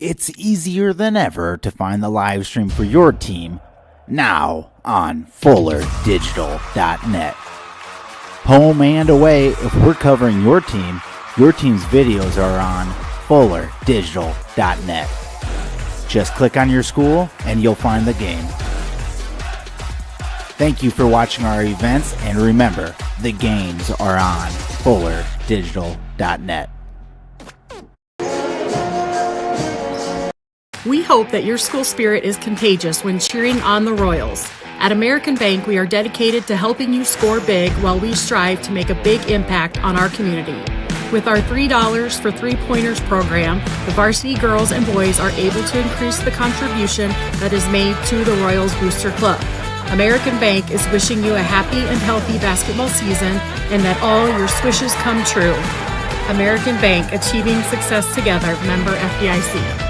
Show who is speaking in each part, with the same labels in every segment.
Speaker 1: It's easier than ever to find the live stream for your team now on FullerDigital.net. Home and away, if we're covering your team's videos are on FullerDigital.net. Just click on your school and you'll find the game. Thank you for watching our events, and remember, the games are on FullerDigital.net.
Speaker 2: We hope that your school spirit is contagious when cheering on the Royals. At American Bank, we are dedicated to helping you score big while we strive to make a big impact on our community. With our $3 for three-pointers program, the varsity girls and boys are able to increase the contribution that is made to the Royals Booster Club. American Bank is wishing you a happy and healthy basketball season and that all your swishes come true. American Bank, achieving success together, member FDIC.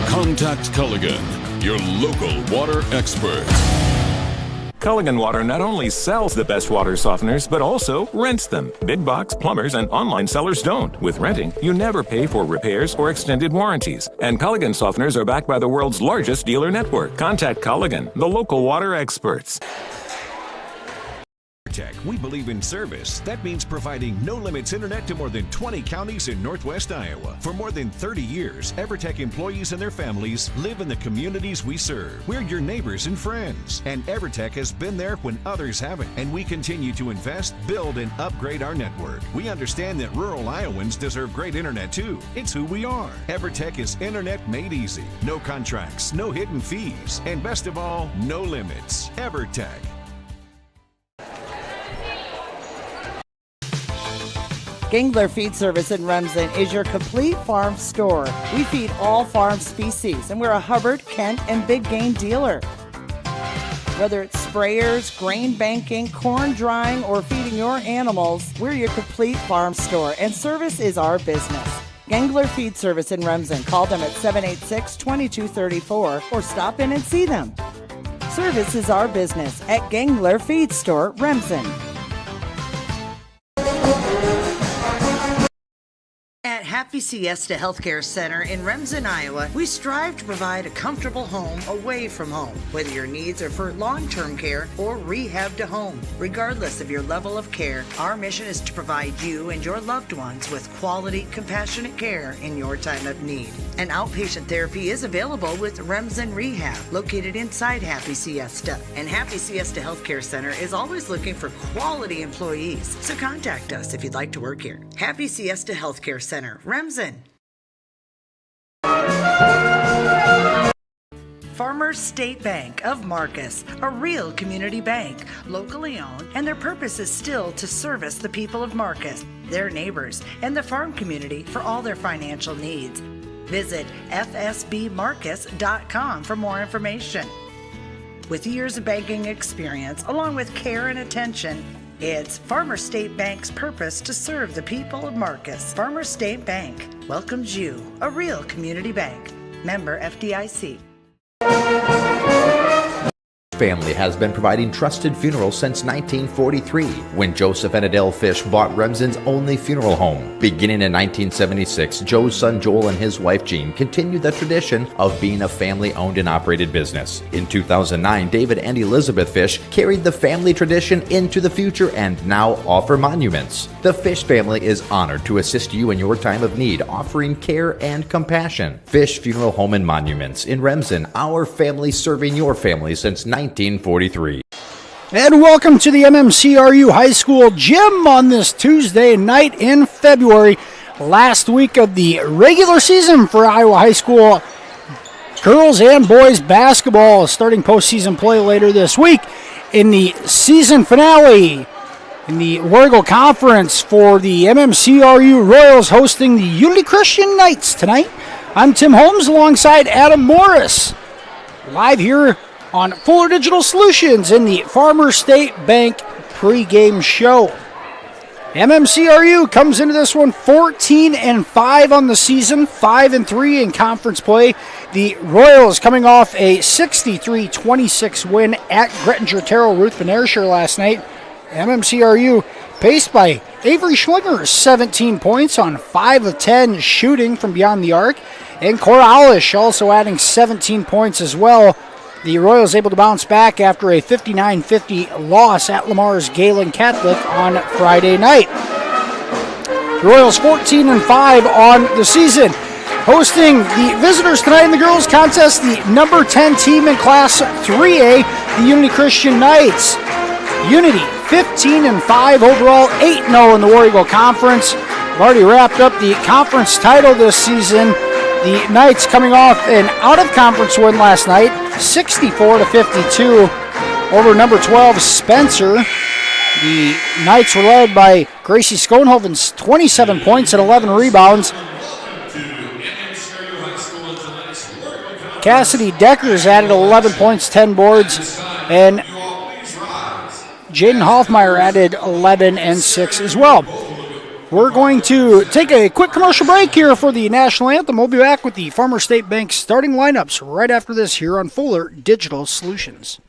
Speaker 3: Contact Culligan, your local water expert.
Speaker 4: Culligan Water not only sells the best water softeners, but also rents them. Big box plumbers and online sellers don't. With renting, you never pay for repairs or extended warranties. And Culligan softeners are backed by the world's largest dealer network. Contact Culligan, the local water experts.
Speaker 5: We believe in service. That means providing no-limits internet to more than 20 counties in Northwest Iowa. For more than 30 years, EverTech employees and their families live in the communities we serve. We're your neighbors and friends. And EverTech has been there when others haven't. And we continue to invest, build, and upgrade our network. We understand that rural Iowans deserve great internet too. It's who we are. EverTech is internet made easy. No contracts, no hidden fees, and best of all, no limits. EverTech.
Speaker 6: Gangler Feed Service in Remsen is your complete farm store. We feed all farm species, and we're a Hubbard, Kent, and big game dealer. Whether it's sprayers, grain banking, corn drying, or feeding your animals, we're your complete farm store, and service is our business. Gangler Feed Service in Remsen. Call them at 786-2234 or stop in and see them. Service is our business at Gangler Feed Store, Remsen.
Speaker 7: At Happy Siesta Healthcare Center in Remsen, Iowa, we strive to provide a comfortable home away from home, whether your needs are for long-term care or rehab to home. Regardless of your level of care, our mission is to provide you and your loved ones with quality, compassionate care in your time of need. An outpatient therapy is available with Remsen Rehab, located inside Happy Siesta. And Happy Siesta Healthcare Center is always looking for quality employees, so contact us if you'd like to work here. Happy Siesta Healthcare Center, Remsen. Farmers State Bank of Marcus, a real community bank, locally owned, and their purpose is still to service the people of Marcus, their neighbors, and the farm community for all their financial needs. Visit fsbmarcus.com for more information. With years of banking experience, along with care and attention, it's Farmer State Bank's purpose to serve the people of Marcus. Farmer State Bank welcomes you, a real community bank. Member FDIC.
Speaker 8: Family has been providing trusted funerals since 1943, when Joseph and Adele Fish bought Remsen's only funeral home. Beginning in 1976, Joe's son Joel and his wife Jean continued the tradition of being a family-owned and operated business. In 2009, David and Elizabeth Fish carried the family tradition into the future and now offer monuments. The Fish family is honored to assist you in your time of need, offering care and compassion. Fish Funeral Home and Monuments in Remsen, our family serving your family since 1943.
Speaker 9: And welcome to the MMCRU High School Gym on this Tuesday night in February. Last week of the regular season for Iowa High School girls and boys basketball, starting postseason play later this week. In the season finale in the Warrego Conference for the MMCRU Royals hosting the Unity Christian Knights tonight. I'm Tim Holmes alongside Adam Morris. Live here on Fuller Digital Solutions in the Farmer State Bank pregame show. MMCRU comes into this one 14-5 on the season, 5-3 in conference play. The Royals coming off a 63-26 win at Grettinger Terrell Ruth Van Ayrshire last night. MMCRU paced by Avery Schlinger, 17 points on 5 of 10 shooting from beyond the arc. And Cora Alish also adding 17 points as well. The Royals able to bounce back after a 59-50 loss at Lamar's Galen Catholic on Friday night. The Royals 14-5 on the season. Hosting the visitors tonight in the girls contest, the number 10 team in Class 3A, the Unity Christian Knights. Unity 15-5 overall, 8-0 in the War Eagle Conference. We've already wrapped up the conference title this season. The Knights coming off an out-of-conference win last night, 64-52 over number 12 Spencer. The Knights were led by Gracie Schoenhoven's 27 points and 11 rebounds. Cassidy Deckers added 11 points, 10 boards, and Jaden Hoffmeyer added 11 and 6 as well. We're going to take a quick commercial break here for the national anthem. We'll be back with the Farmer State Bank starting lineups right after this here on Fuller Digital Solutions.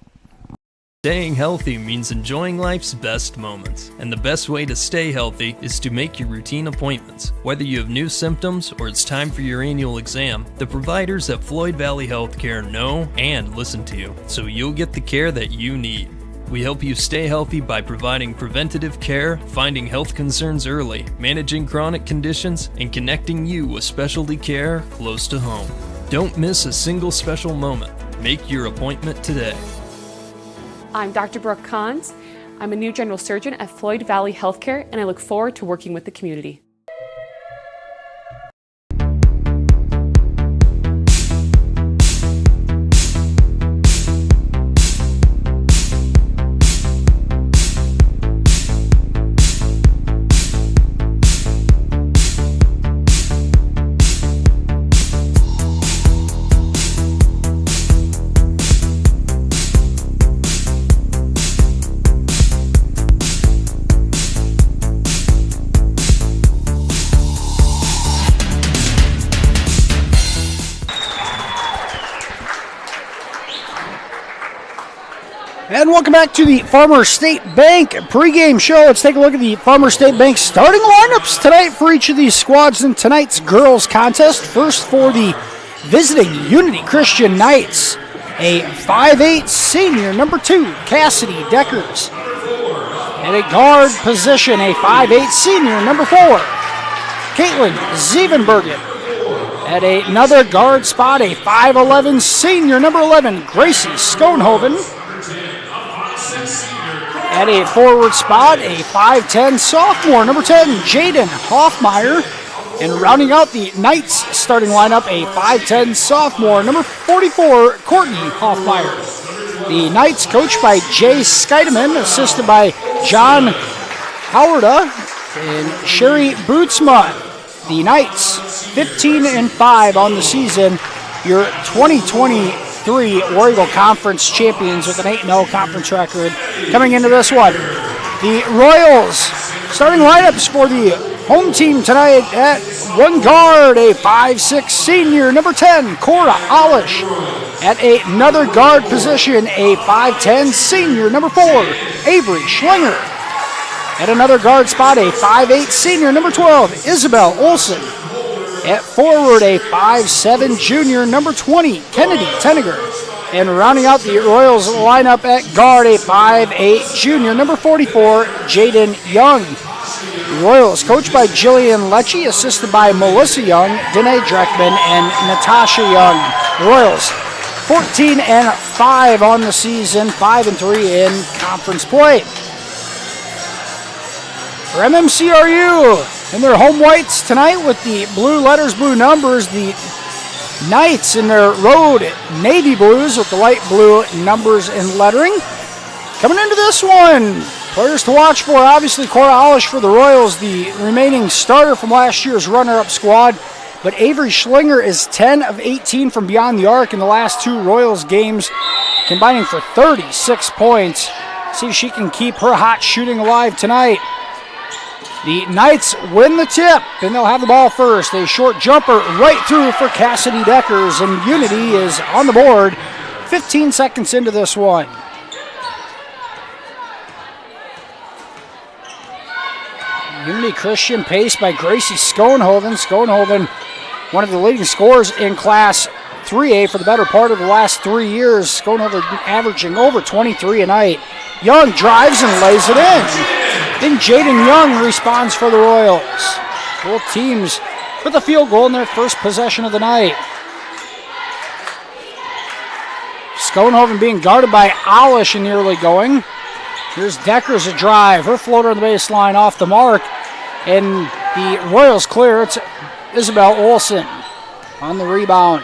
Speaker 10: Staying healthy means enjoying life's best moments, and the best way to stay healthy is to make your routine appointments. Whether you have new symptoms or it's time for your annual exam, the providers at Floyd Valley Healthcare know and listen to you, so you'll get the care that you need. We help you stay healthy by providing preventative care, finding health concerns early, managing chronic conditions, and connecting you with specialty care close to home. Don't miss a single special moment. Make your appointment today.
Speaker 11: I'm Dr. Brooke Kahns. I'm a new general surgeon at Floyd Valley Healthcare, and I look forward to working with the community.
Speaker 9: And welcome back to the Farmer State Bank pregame show. Let's take a look at the Farmer State Bank starting lineups tonight for each of these squads in tonight's girls contest. First for the visiting Unity Christian Knights, a 5'8 senior, number 2, Cassidy Deckers. At a guard position, a 5'8 senior, number 4, Caitlin Zievenbergen. At another guard spot, a 5'11 senior, number 11, Gracie Schoenhoven. At a forward spot, a 5'10 sophomore, number 10, Jaden Hoffmeyer. And rounding out the Knights starting lineup, a 5'10 sophomore, number 44, Courtney Hoffmeyer. The Knights coached by Jay Skeideman, assisted by John Howarda and Sherry Bootsma. The Knights 15-5 on the season, your 2023 War Eagle Conference champions with an 8-0 conference record. Coming into this one, the Royals starting lineups for the home team tonight. At one guard, a 5'6 senior, number 10, Cora Alish. At another guard position, a 5'10 senior, number 4, Avery Schlinger. At another guard spot, a 5'8 senior, number 12, Isabel Olson. At forward, a 5'7 junior, number 20, Kennedy Tenniger. And rounding out the Royals lineup at guard, a 5'8 junior, number 44, Jaden Young. The Royals coached by Jillian Lecce, assisted by Melissa Young, Danae Dreckman, and Natasha Young. The Royals 14-5 on the season, 5-3 in conference play. For MMCRU in their home whites tonight with the blue letters, blue numbers, the Knights in their road navy blues with the light blue numbers and lettering. Coming into this one, players to watch for, obviously Cora Alish for the Royals, the remaining starter from last year's runner-up squad. But Avery Schlinger is 10 of 18 from beyond the arc in the last two Royals games, combining for 36 points. See if she can keep her hot shooting alive tonight. The Knights win the tip, and they'll have the ball first. A short jumper right through for Cassidy Deckers, and Unity is on the board 15 seconds into this one. Unity Christian paced by Gracie Schoenhoven. Schoenhoven, one of the leading scorers in Class 3A for the better part of the last 3 years. Schoenhoven averaging over 23 a night. Young drives and lays it in. Then Jaden Young responds for the Royals. Both teams with a field goal in their first possession of the night. Schoenhoven being guarded by Alish in the early going. Here's Deckers a drive. Her floater on the baseline off the mark. And the Royals clear. It's Isabel Olson on the rebound.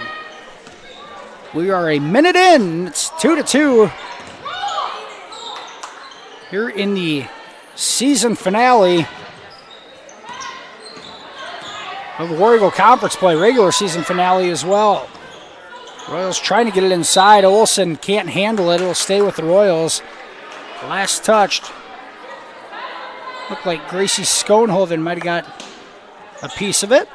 Speaker 9: We are a minute in. It's 2-2. Here in the season finale of the War Eagle Conference play, regular season finale as well. Royals trying to get it inside. Olsen can't handle it. It'll stay with the Royals. Last touched. Looked like Gracie Schoenhoven might have got a piece of it.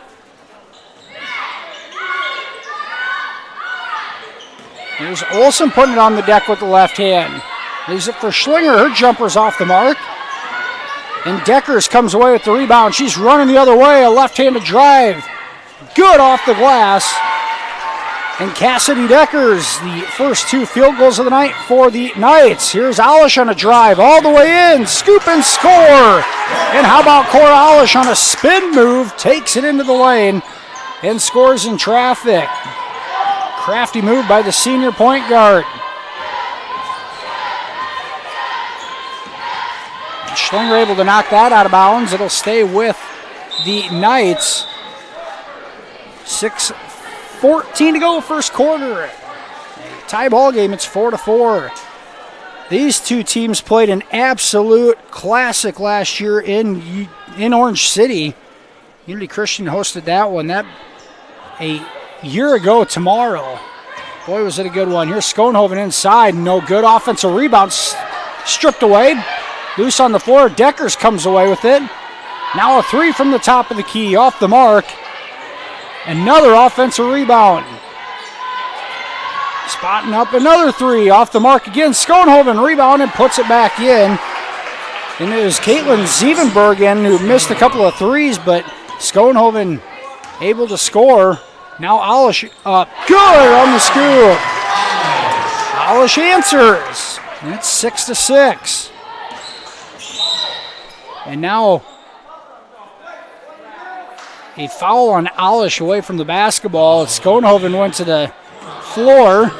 Speaker 9: Here's Olsen putting it on the deck with the left hand. Leaves it for Schlinger. Her jumper's off the mark. And Deckers comes away with the rebound. She's running the other way. A left-handed drive. Good off the glass. And Cassidy Deckers, the first 2 field goals of the night for the Knights. Here's Alish on a drive all the way in. Scoop and score. And how about Cora Alish on a spin move? Takes it into the lane and scores in traffic. Crafty move by the senior point guard. Schlinger able to knock that out of bounds. It'll stay with the Knights. 6:14 to go, first quarter. A tie ball game, it's 4-4. These two teams played an absolute classic last year in Orange City. Unity Christian hosted that one. That a year ago tomorrow. Boy, was it a good one. Here's Schoenhoven inside. No good. Offensive rebound stripped away. Loose on the floor. Deckers comes away with it. Now a 3 from the top of the key. Off the mark. Another offensive rebound. Spotting up another 3. Off the mark again. Schoenhoven rebound and puts it back in. And it was Caitlin Zievenbergen who missed a couple of 3s, but Schoenhoven able to score. Now Alish up. Good on the scoop. Alish answers. And it's 6-6. And now a foul on Alish away from the basketball. Schoenhoven went to the floor.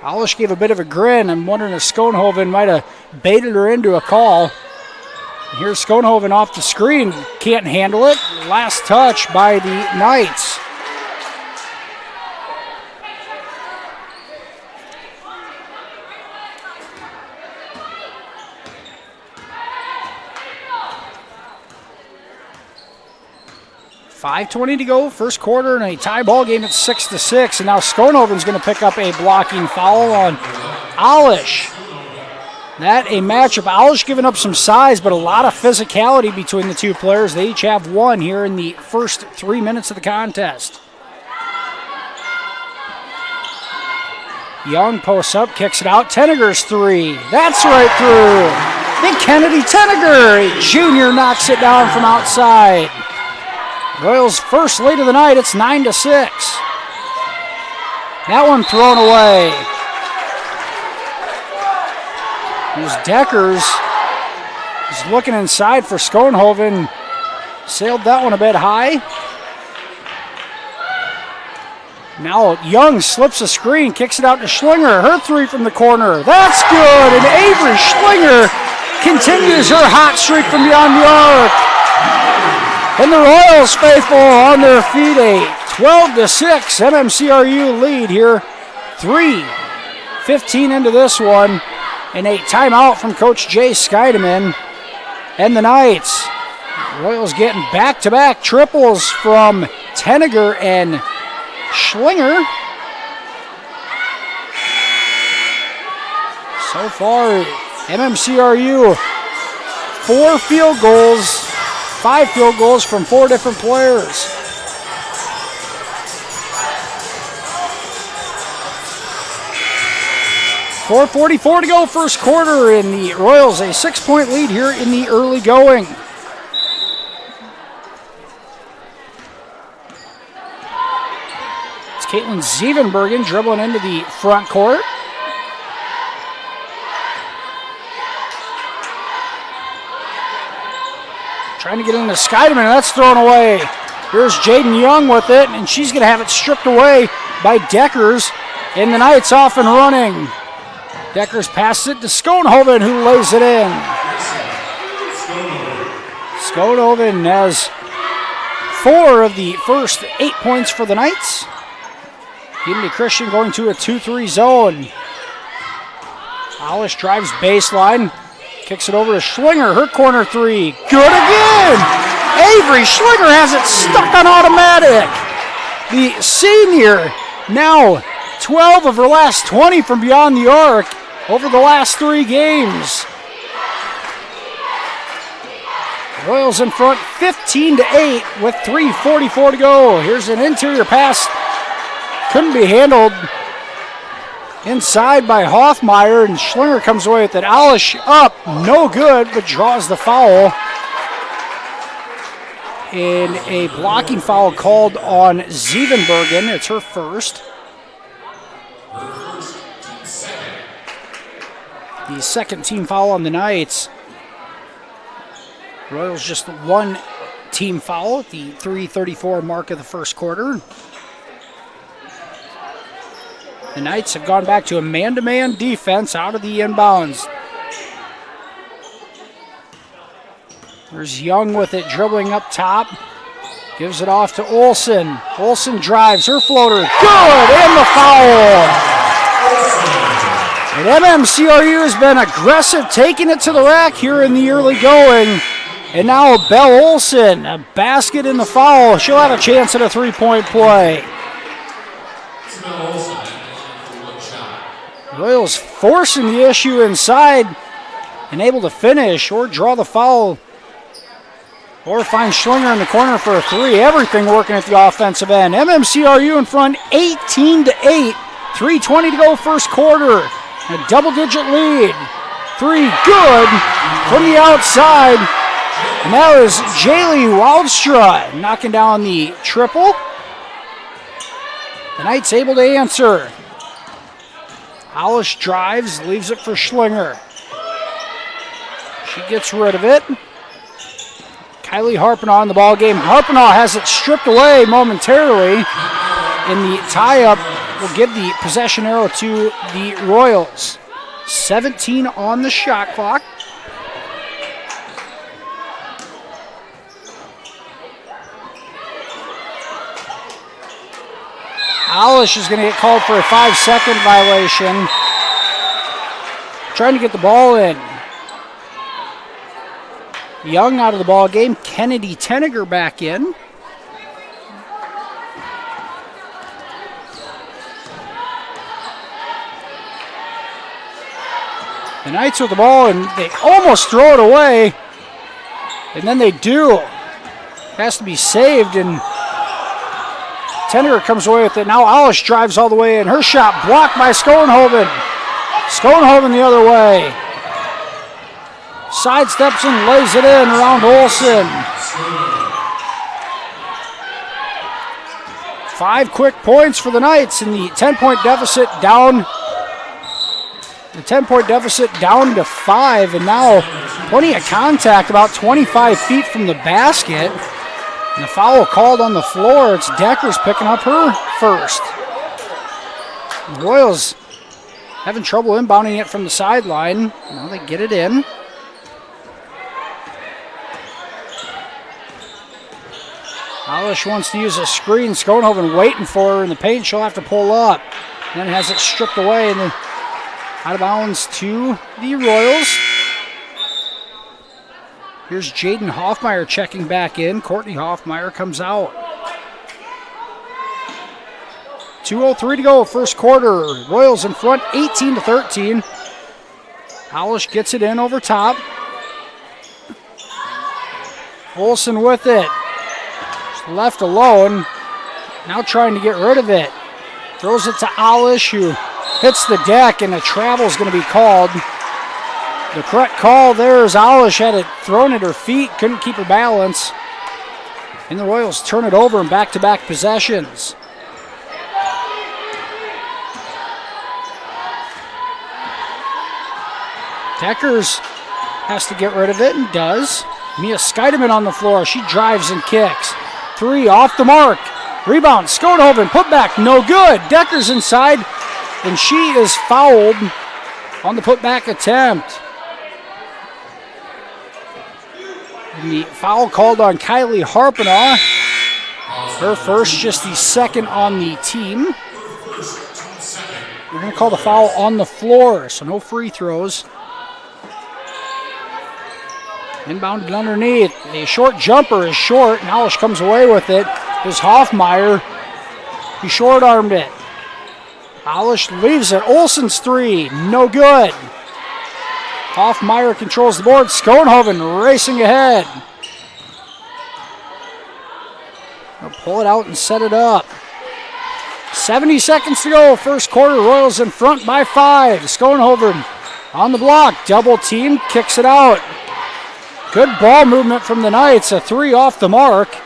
Speaker 9: Alish gave a bit of a grin. I'm wondering if Schoenhoven might have baited her into a call. Here's Schoenhoven off the screen. Can't handle it. Last touch by the Knights. .5:20 to go, first quarter, and a tie ball game at 6-6. And now Schoenhoven's going to pick up a blocking foul on Alish. That a matchup. Alish giving up some size, but a lot of physicality between the two players. They each have one here in the first 3 minutes of the contest. Young posts up, kicks it out. Tenniger's 3. That's right through. Then Kennedy Tenniger, junior, knocks it down from outside. Royals' first lead of the night, it's 9-6. That one thrown away. Here's Deckers. He's looking inside for Schoenhoven. Sailed that one a bit high. Now Young slips a screen, kicks it out to Schlinger. Her 3 from the corner. That's good, and Avery Schlinger continues her hot streak from beyond the arc. And the Royals faithful on their feet, a 12-6 MMCRU lead here. 3:15 into this one, and a timeout from Coach Jay Scheidemann. And the Knights, Royals getting back-to-back triples from Tenniger and Schlinger. So far, MMCRU 5 field goals from 4 different players. .444 to go first quarter, and the Royals a 6-point lead here in the early going. It's Caitlin Zievenbergen dribbling into the front court. Trying to get into Scheidemann, and that's thrown away. Here's Jaden Young with it, and she's going to have it stripped away by Deckers, and the Knights off and running. Deckers passes it to Schoenhoven, who lays it in. Schoenhoven has 4 of the first 8 points for the Knights. Unity Christian going to a 2-3 zone. Hollis drives baseline, kicks it over to Schlinger. Her corner 3, good again. Avery Schlinger has it stuck on automatic. The senior now 12 of her last 20 from beyond the arc over the last 3 games. Royals in front 15-8 with 3:44 to go. Here's an interior pass. Couldn't be handled inside by Hoffmeyer, and Schlinger comes away with it. Alish up, no good, but draws the foul. And a blocking foul called on Zievenbergen. It's her first. The second team foul on the Knights. Royals just 1 team foul at the 3:34 mark of the first quarter. The Knights have gone back to a man-to-man defense out of the inbounds. There's Young with it, dribbling up top. Gives it off to Olsen. Olsen drives, her floater, good, and the foul. And MMCRU has been aggressive, taking it to the rack here in the early going. And now Belle Olsen, a basket in the foul. She'll have a chance at a 3-point play. Royals forcing the issue inside and able to finish or draw the foul or find Schlinger in the corner for a 3. Everything working at the offensive end. MMCRU in front 18-8. 3:20 to go first quarter. A double-digit lead. 3 good from the outside. And that was Jaylee Waldstra knocking down the triple. The Knights able to answer. Hollis drives, leaves it for Schlinger. She gets rid of it. Kylie Harpenaugh in the ball game. Harpenaugh has it stripped away momentarily, and the tie-up will give the possession arrow to the Royals. 17 on the shot clock. Alish is going to get called for a 5-second violation. Trying to get the ball in. Young out of the ball game. Kennedy Tenniger back in. The Knights with the ball, and they almost throw it away. And then they do. It has to be saved, and Tenniger comes away with it. Now Alish drives all the way in. Her shot blocked by Schoenhoven. Schoenhoven the other way. Sidesteps and lays it in around Olsen. 5 quick points for the Knights, and the 10-point deficit down. The 10-point deficit down to 5, and now plenty of contact about 25 feet from the basket. And the foul called on the floor. It's Deckers picking up her first. The Royals having trouble inbounding it from the sideline. Now they get it in. Alish wants to use a screen. Schoenhoven waiting for her in the paint. She'll have to pull up. Then has it stripped away and then out of bounds to the Royals. Here's Jaden Hoffmeyer checking back in. Courtney Hoffmeyer comes out. 2:03 to go, first quarter. Royals in front, 18-13. Alish gets it in over top. Olsen with it. Left alone. Now trying to get rid of it. Throws it to Alish, who hits the deck, and a travel is going to be called. The correct call there is Alish had it thrown at her feet, couldn't keep her balance. And the Royals turn it over in back-to-back possessions. Deckers has to get rid of it and does. Mia Scheidemann on the floor. She drives and kicks. 3 off the mark. Rebound. Schoenhoven put back. No good. Deckers inside. And she is fouled on the putback attempt. And the foul called on Kylie Harpenaugh. Her first, just the second on the team. We're going to call the foul on the floor, so no free throws. Inbounded underneath. A short jumper is short. And Alish comes away with it. Is Hoffmeyer. He short-armed it. Alish leaves it. Olsen's 3. No good. Hoffmeyer controls the board. Schoenhoven racing ahead. They'll pull it out and set it up. 70 seconds to go. First quarter. Royals in front by 5. Schoenhoven on the block. Double team. Kicks it out. Good ball movement from the Knights. A 3 off the mark.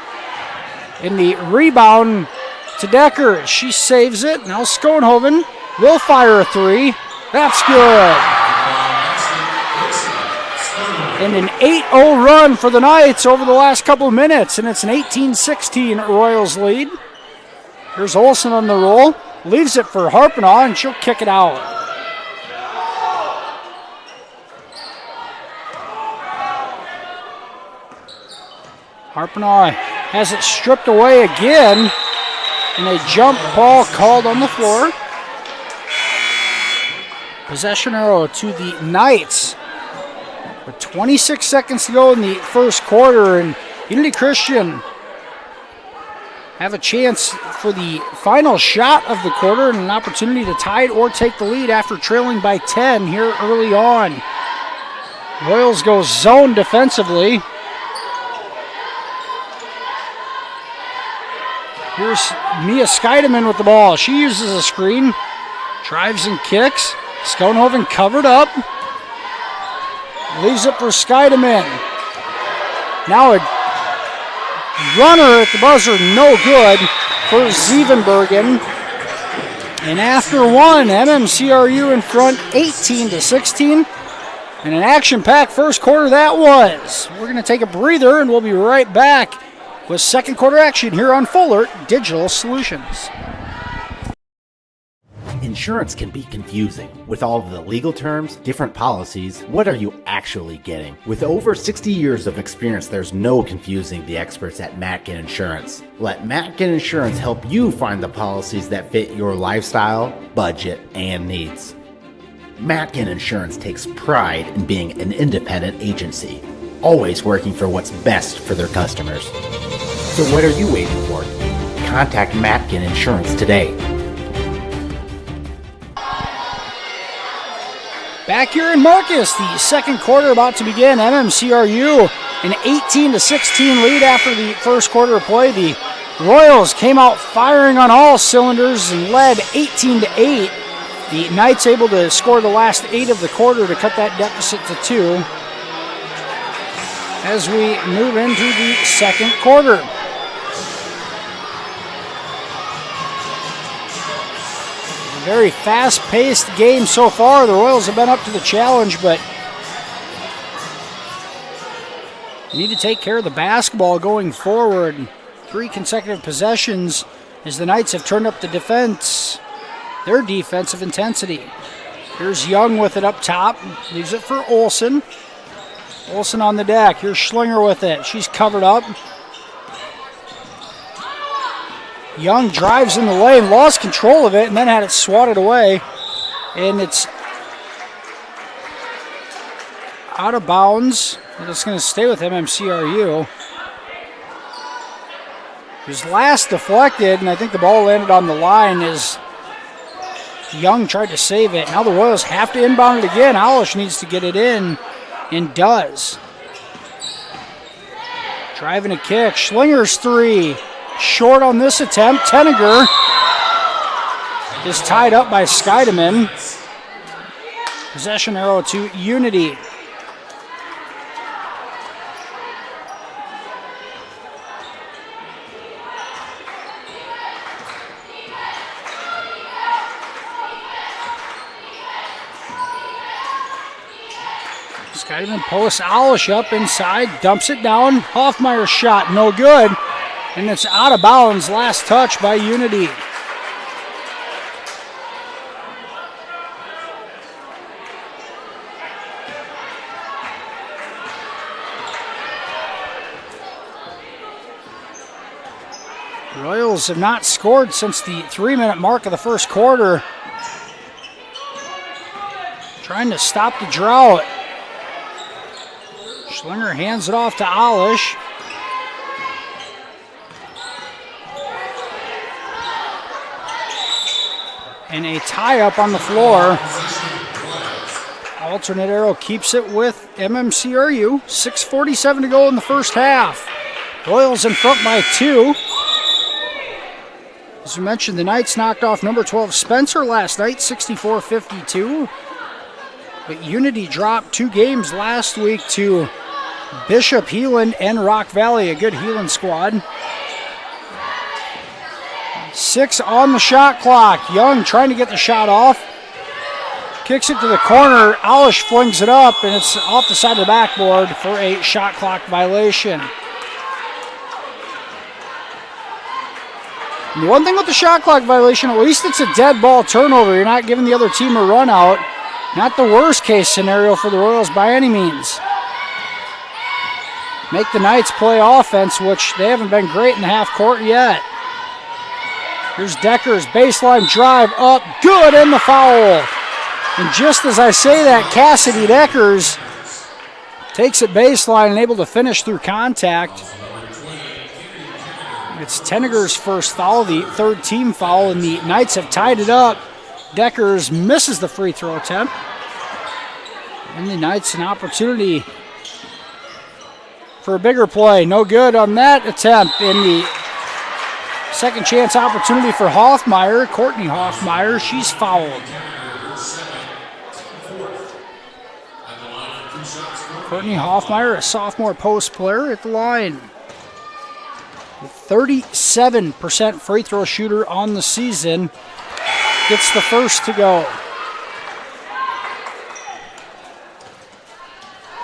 Speaker 9: In the rebound to Decker. She saves it. Now Schoenhoven will fire a 3. That's good. And an 8-0 run for the Knights over the last couple of minutes. And it's an 18-16 Royals lead. Here's Olsen on the roll. Leaves it for Harpenaugh, and she'll kick it out. Harpenaugh has it stripped away again, and a jump ball called on the floor. Possession arrow to the Knights. With 26 seconds to go in the first quarter, and Unity Christian have a chance for the final shot of the quarter and an opportunity to tie it or take the lead after trailing by 10 here early on. Royals go zone defensively. Here's Mia Scheidemann with the ball. She uses a screen, drives and kicks. Schoenhoven covered up. Leaves it for Scheidemann. Now a runner at the buzzer, no good for Sievenbergen. And after one, MMCRU in front 18-16. And an action-packed first quarter that was. We're going to take a breather and we'll be right back with second quarter action here on Fuller Digital Solutions.
Speaker 1: Insurance can be confusing. With all of the legal terms, different policies, what are you actually getting? With over 60 years of experience, there's no confusing the experts at Matkin Insurance. Let Matkin Insurance help you find the policies that fit your lifestyle, budget, and needs. Matkin Insurance takes pride in being an independent agency, always working for what's best for their customers. So what are you waiting for? Contact Matkin Insurance today.
Speaker 9: Back here in Marcus, the second quarter about to begin. MMCRU an 18-16 lead after the first quarter of play. The Royals came out firing on all cylinders and led 18-8. The Knights able to score the last 8 of the quarter to cut that deficit to 2 as we move into the second quarter. Very fast-paced game so far. The Royals have been up to the challenge, but need to take care of the basketball going forward. 3 consecutive possessions as the Knights have turned up the defense, their defensive intensity. Here's Young with it up top. Leaves it for Olsen. Olsen on the deck. Here's Schlinger with it. She's covered up. Young drives in the lane, lost control of it, and then had it swatted away. And it's out of bounds. And it's going to stay with MMCRU. It was last deflected, and I think the ball landed on the line as Young tried to save it. Now the Royals have to inbound it again. Alish needs to get it in, and does. Driving a kick. Schlinger's three. Short on this attempt. Tenniger is tied up by Scheidemann. Possession arrow to Unity. Scheidemann posts Alish up inside, dumps it down. Hoffmeyer's shot, no good. And it's out of bounds. Last touch by Unity. Royals have not scored since the 3-minute mark of the first quarter. Trying to stop the drought. Schlinger hands it off to Alish. And a tie-up on the floor. Alternate arrow keeps it with MMCRU. 6:47 to go in the first half. Royals in front by 2. As we mentioned, the Knights knocked off number 12 Spencer last night, 64-52. But Unity dropped 2 games last week to Bishop, Heelan, and Rock Valley, a good Heelan squad. 6 on the shot clock. Young trying to get the shot off. Kicks it to the corner. Alish flings it up, and it's off the side of the backboard for a shot clock violation. The one thing with the shot clock violation, at least it's a dead ball turnover. You're not giving the other team a run out. Not the worst case scenario for the Royals by any means. Make the Knights play offense, which they haven't been great in the half court yet. Here's Decker's baseline drive up, good, and the foul. And just as I say that, Cassidy Deckers takes it baseline and able to finish through contact. It's Tenniger's first foul, the third team foul, and the Knights have tied it up. Deckers misses the free throw attempt. And the Knights an opportunity for a bigger play. No good on that attempt. In the second chance opportunity for Hoffmeyer, Courtney Hoffmeyer, she's fouled. Courtney Hoffmeyer, a sophomore post player at the line. 37% free throw shooter on the season. Gets the first to go.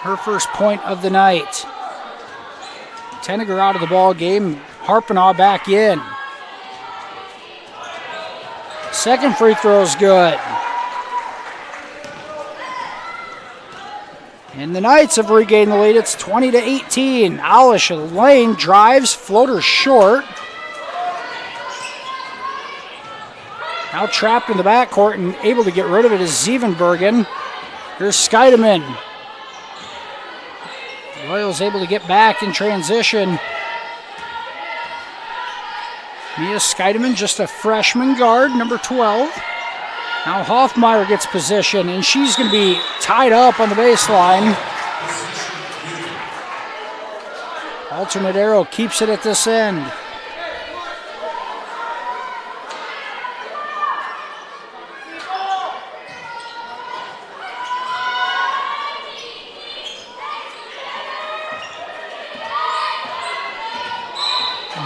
Speaker 9: Her first point of the night. Tenniger out of the ball game. Harpenaugh back in. Second free throw is good. And the Knights have regained the lead. It's 20-18. Alish Lane drives, floater short. Now trapped in the backcourt and able to get rid of it is Zevenbergen. Here's Scheidemann. Royals able to get back in transition. Mia Scheidemann, just a freshman guard, number 12. Now Hoffmeyer gets position, and she's going to be tied up on the baseline. Alternate arrow keeps it at this end.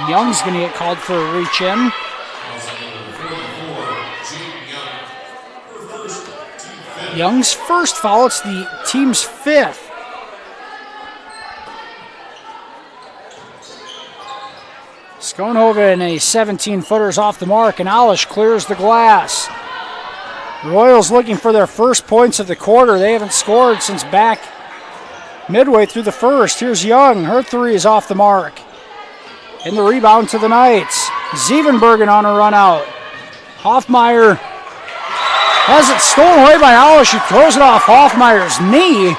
Speaker 9: Young's going to get called for a reach-in. Young's first foul. It's the team's 5th. Skonhoven, a 17-footer, is off the mark, and Alish clears the glass. Royals looking for their first points of the quarter. They haven't scored since back midway through the first. Here's Young. Her 3 is off the mark. And the rebound to the Knights. Zevenbergen on a run out. Hoffmeyer has it stolen away by Alish. She throws it off Hoffmeyer's knee.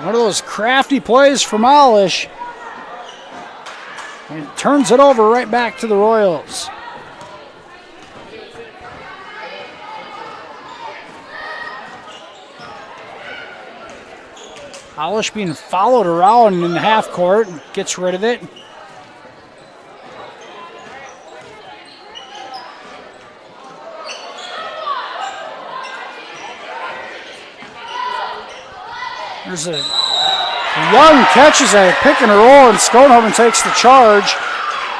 Speaker 9: One of those crafty plays from Alish. And turns it over right back to the Royals. Alish being followed around in the half court, gets rid of it. There's a Young catches a pick and roll, and Schoenhoven takes the charge.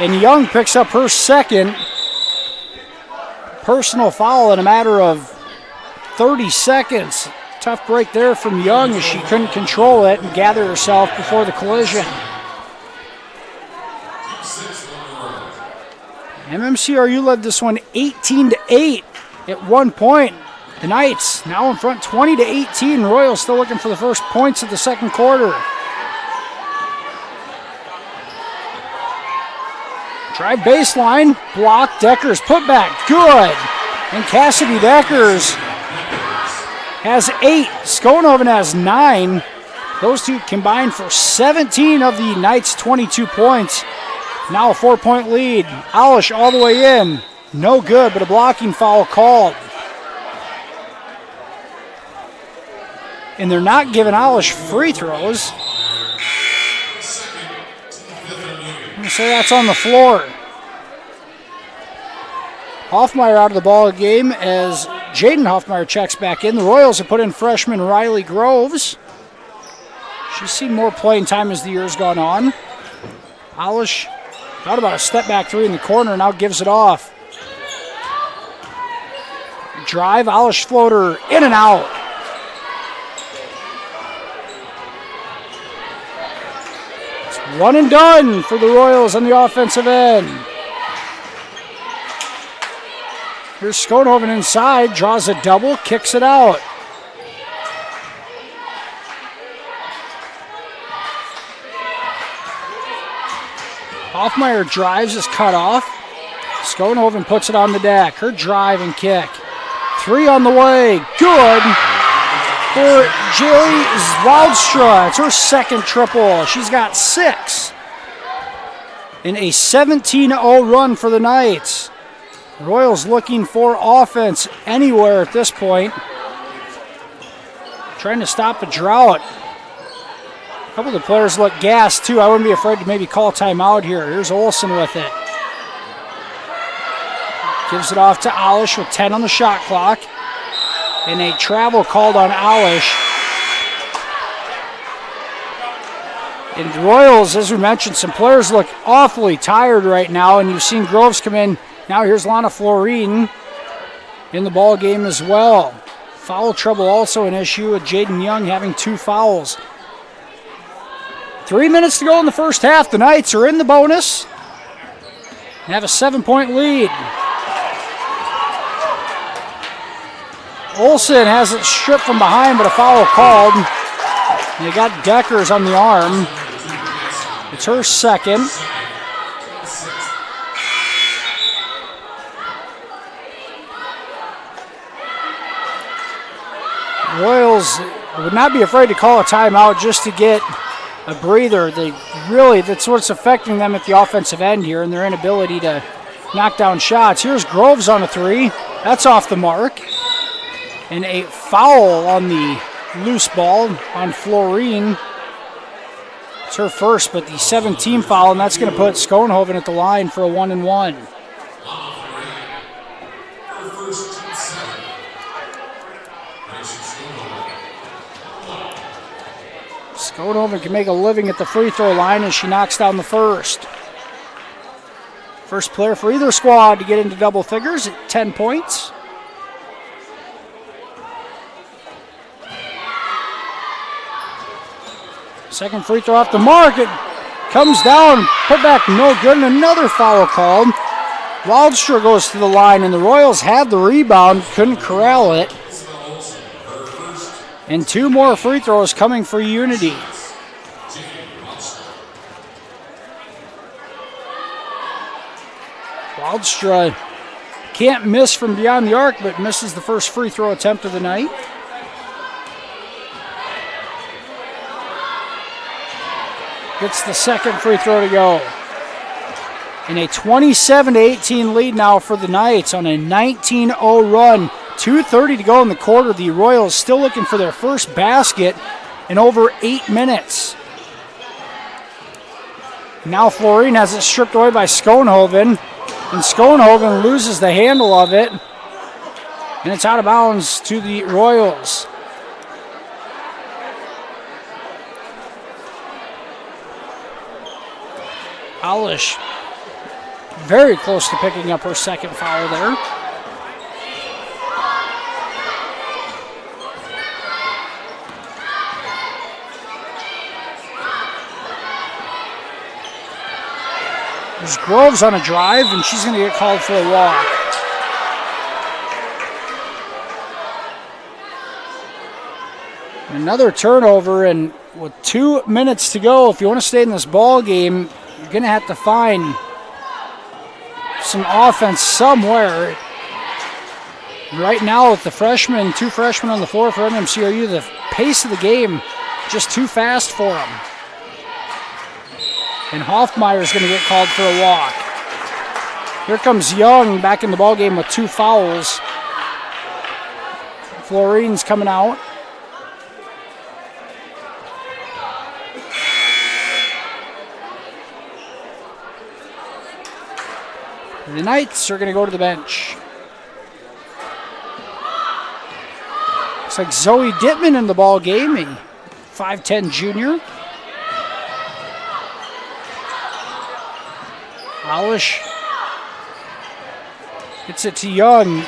Speaker 9: And Young picks up her second personal foul in a matter of 30 seconds. Tough break there from Young as she couldn't control it and gather herself before the collision. MMCRU led this one 18-8 at one point. The Knights now in front 20-18. Royals still looking for the first points of the second quarter. Drive baseline, block, Deckers put back, good. And Cassidy Deckers has 8, Schoenhoven has 9. Those two combined for 17 of the Knights' 22 points. Now a 4-point lead. Alish all the way in, no good, but a blocking foul called. And they're not giving Alish free throws. So that's on the floor. Hoffmeyer out of the ball game as Jaden Hoffmeyer checks back in. The Royals have put in freshman Riley Groves. She's seen more playing time as the year's gone on. Alish thought about a step back three in the corner, now gives it off. Drive, Alish floater, in and out. One and done for the Royals on the offensive end. Here's Schoenhoven inside, draws a double, kicks it out. Hoffmeyer drives, is cut off. Schoenhoven puts it on the deck. Her drive and kick. 3 on the way, good. For Jerry Waldström. It's her second triple. She's got 6. In a 17-0 run for the Knights. Royals looking for offense anywhere at this point. Trying to stop a drought. A couple of the players look gassed too. I wouldn't be afraid to maybe call a timeout here. Here's Olsen with it. Gives it off to Alish with 10 on the shot clock. And a travel called on Alish. And the Royals, as we mentioned, some players look awfully tired right now, and you've seen Groves come in. Now here's Lana Florine in the ball game as well. Foul trouble also an issue with Jaden Young having 2 fouls. 3 minutes to go in the first half. The Knights are in the bonus and have a 7-point lead. Olsen has it stripped from behind, but a foul called. And they got Deckers on the arm. It's her second. Royals would not be afraid to call a timeout just to get a breather. That's what's affecting them at the offensive end here and their inability to knock down shots. Here's Groves on a 3. That's off the mark. And a foul on the loose ball on Florine. It's her first, but the 17 foul, and that's going to put Schoenhoven at the line for a 1-and-1. Schoenhoven can make a living at the free throw line as she knocks down the first. First player for either squad to get into double figures at 10 points. Second free throw off the mark. It comes down, put back, no good, and another foul called. Waldström goes to the line, and the Royals had the rebound, couldn't corral it. And 2 more free throws coming for Unity. Waldström can't miss from beyond the arc, but misses the first free throw attempt of the night. Gets the second free throw to go. In a 27-18 lead now for the Knights on a 19-0 run. 2:30 to go in the quarter. The Royals still looking for their first basket in over 8 minutes. Now Florine has it stripped away by Schoenhoven, and Schoenhoven loses the handle of it, and it's out of bounds to the Royals. Alish very close to picking up her second foul there. There's Groves on a drive, and she's going to get called for a walk. Another turnover, and with 2 minutes to go, if you want to stay in this ball game, you're going to have to find some offense somewhere. Right now, with the freshmen, 2 freshmen on the floor for MMCRU, the pace of the game just too fast for them. And Hoffmeyer is going to get called for a walk. Here comes Young back in the ball game with 2 fouls. Florine's coming out. The Knights are going to go to the bench. Looks like Zoe Dittman in the ball game, a 5'10 junior. Alish gets it to Young.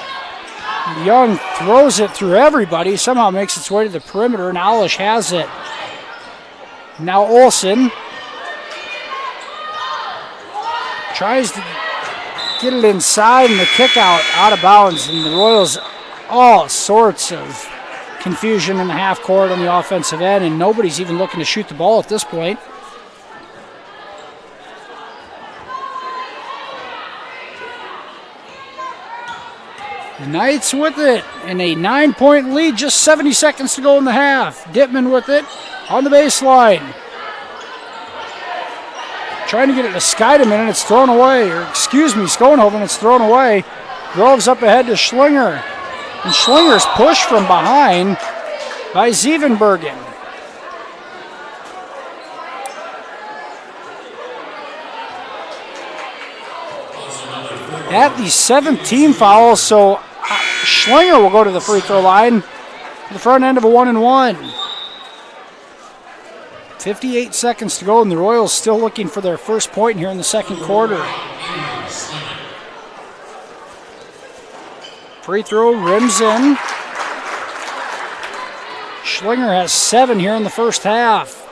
Speaker 9: Young throws it through everybody, somehow makes its way to the perimeter, and Alish has it. Now Olsen tries to get it inside, and the kick out of bounds, and the Royals all sorts of confusion in the half court on the offensive end, and nobody's even looking to shoot the ball at this point. The Knights with it in a 9-point lead, just 70 seconds to go in the half. Dittman with it on the baseline. Trying to get it to Skydman, and it's thrown away. Schoenhoven, it's thrown away. Groves up ahead to Schlinger. And Schlinger's pushed from behind by Sievenbergen. At the 17th foul, so Schlinger will go to the free throw line to the front end of a 1-and-1. 58 seconds to go, and the Royals still looking for their first point here in the second quarter. Free throw rims in. Schlinger has 7 here in the first half.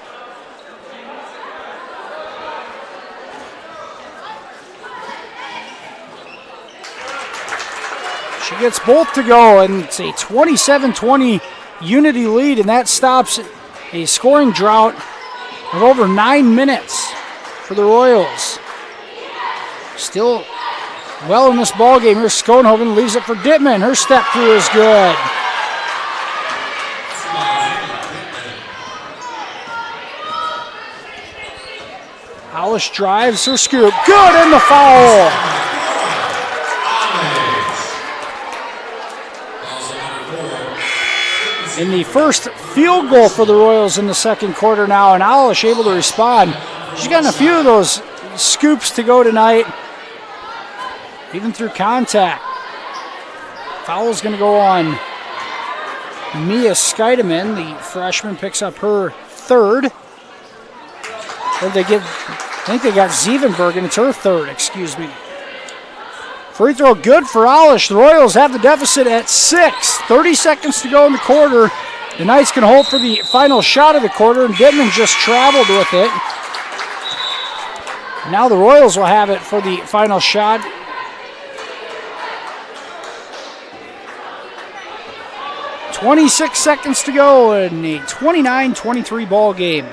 Speaker 9: She gets both to go, and it's a 27-20 Unity lead, and that stops a scoring drought of over 9 minutes for the Royals. Still well in this ball game. Here's Schoenhoven, leaves it for Dittman. Her step through is good. Alish drives her scoop. Good, and the foul. In the first field goal for the Royals in the second quarter now, and Alish able to respond. She's gotten a few of those scoops to go tonight, even through contact. Foul's going to go on Mia Skydman. The freshman picks up her third. Or I think they got Sievenbergen. It's her third, excuse me. Free throw good for Alish. The Royals have the deficit at 6. 30 seconds to go in the quarter. The Knights can hold for the final shot of the quarter, and Dittman just traveled with it. Now the Royals will have it for the final shot. .26 seconds to go in a 29-23 ball game.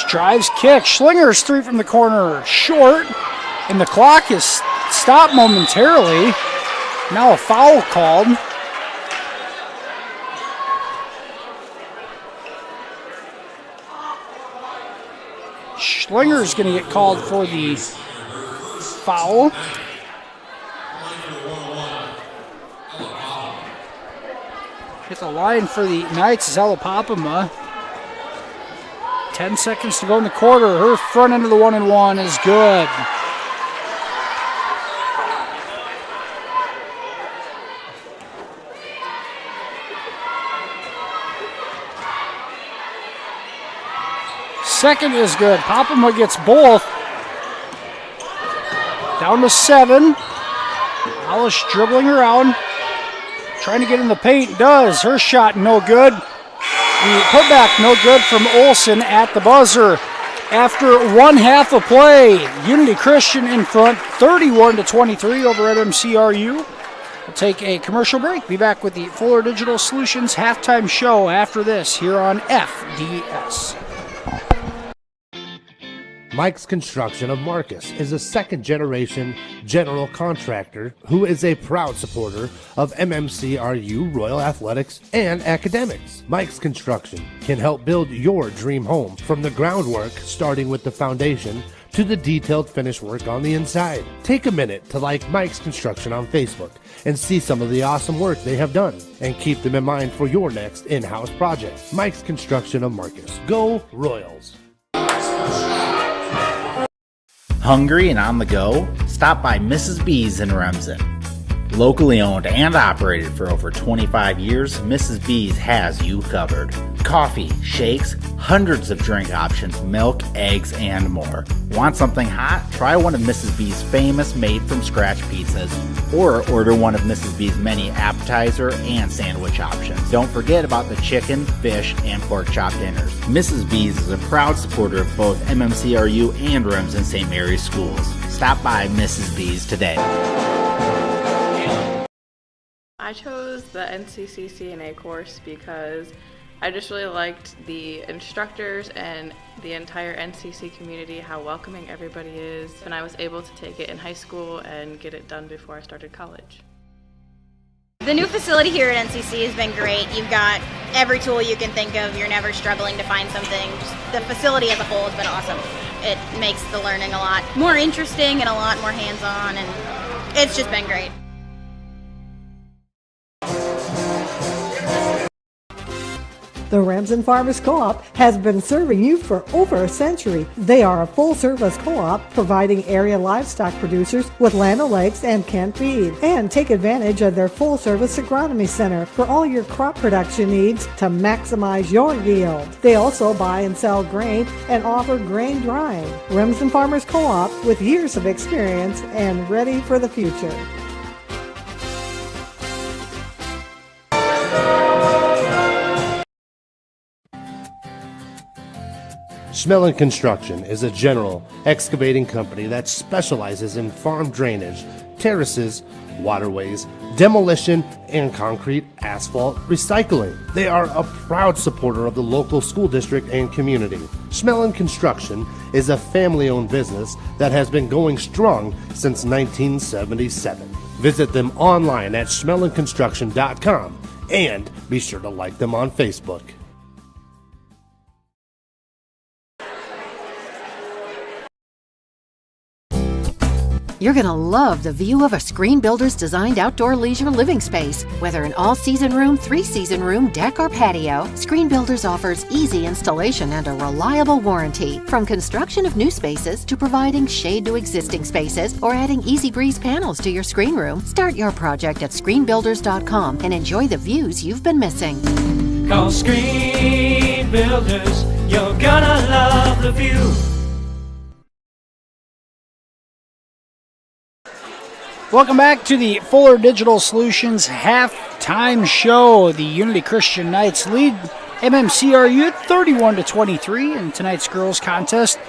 Speaker 9: Drives, kick. Schlinger's three from the corner, short, and the clock is stopped momentarily. Now a foul called. Schlinger's going to get called for the foul. Hit the line for the Knights is Ella Popema. 10 seconds to go in the quarter. Her front end of the 1-and-1 is good. Second is good. Popema gets both. Down to 7. Alice dribbling around. Trying to get in the paint. Does. Her shot no good. The putback no good from Olsen at the buzzer. After one half of play, Unity Christian in front, 31-23 over at MMCRU. We'll take a commercial break. Be back with the Fuller Digital Solutions halftime show after this here on FDS.
Speaker 12: Mike's Construction of Marcus is a second-generation general contractor who is a proud supporter of MMCRU Royal Athletics and academics. Mike's Construction can help build your dream home from the groundwork, starting with the foundation, to the detailed finish work on the inside. Take a minute to like Mike's Construction on Facebook and see some of the awesome work they have done, and keep them in mind for your next in-house project. Mike's Construction of Marcus. Go Royals!
Speaker 1: Hungry and on the go? Stop by Mrs. B's in Remsen. Locally owned and operated for over 25 years, Mrs. B's has you covered. Coffee, shakes, hundreds of drink options, milk, eggs, and more. Want something hot? Try one of Mrs. B's famous made-from-scratch pizzas, or order one of Mrs. B's many appetizer and sandwich options. Don't forget about the chicken, fish, and pork chop dinners. Mrs. B's is a proud supporter of both MMCRU and Remsen St. Mary's schools. Stop by Mrs. B's today.
Speaker 13: I chose the NCC CNA course because I just really liked the instructors and the entire NCC community, how welcoming everybody is, and I was able to take it in high school and get it done before I started college.
Speaker 14: The new facility here at NCC has been great. You've got every tool you can think of. You're never struggling to find something. Just the facility as a whole has been awesome. It makes the learning a lot more interesting and a lot more hands-on, and it's just been great.
Speaker 15: The Remsen Farmers Co-op has been serving you for over a century. They are a full-service co-op providing area livestock producers with Land O'Lakes and canned feed. And take advantage of their full-service agronomy center for all your crop production needs to maximize your yield. They also buy and sell grain and offer grain drying. Remsen Farmers Co-op with years of experience and ready for the future.
Speaker 12: Schmelling Construction is a general excavating company that specializes in farm drainage, terraces, waterways, demolition, and concrete asphalt recycling. They are a proud supporter of the local school district and community. Schmelling Construction is a family-owned business that has been going strong since 1977. Visit them online at schmellingconstruction.com and be sure to like them on Facebook.
Speaker 16: You're going to love the view of a Screen Builder's designed outdoor leisure living space. Whether an all-season room, three-season room, deck, or patio, Screen Builders offers easy installation and a reliable warranty. From construction of new spaces to providing shade to existing spaces or adding Easy Breeze panels to your screen room, start your project at screenbuilders.com and enjoy the views you've been missing.
Speaker 17: Call Screen Builders, you're gonna love the view.
Speaker 9: Welcome back to the Fuller Digital Solutions halftime show. The Unity Christian Knights lead MMCRU 31-23 in tonight's girls contest.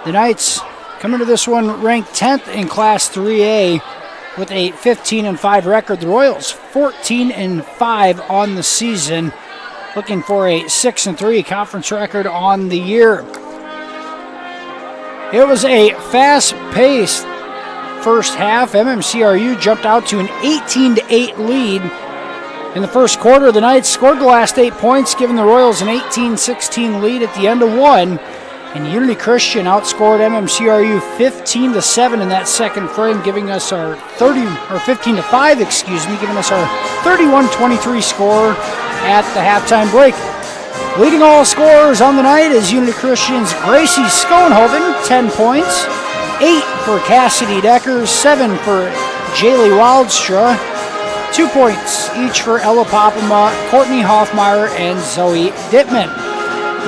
Speaker 9: The Knights come into this one ranked 10th in Class 3A with a 15-5 record. The Royals 14-5 on the season, looking for a 6-3 conference record on the year. It was a fast-paced first half. MMCRU jumped out to an 18-8 lead. In the first quarter, the Knights scored the last 8 points, giving the Royals an 18-16 lead at the end of one. And Unity Christian outscored MMCRU 15-7 in that second frame, giving us our 15-5, giving us our 31-23 score at the halftime break. Leading all scorers on the night is Unity Christian's Gracie Schoenhoven, 10 points, 8 for Cassidy Deckers, 7 for Jaylee Wildstra, 2 points each for Ella Popema, Courtney Hoffmeyer, and Zoe Dittman.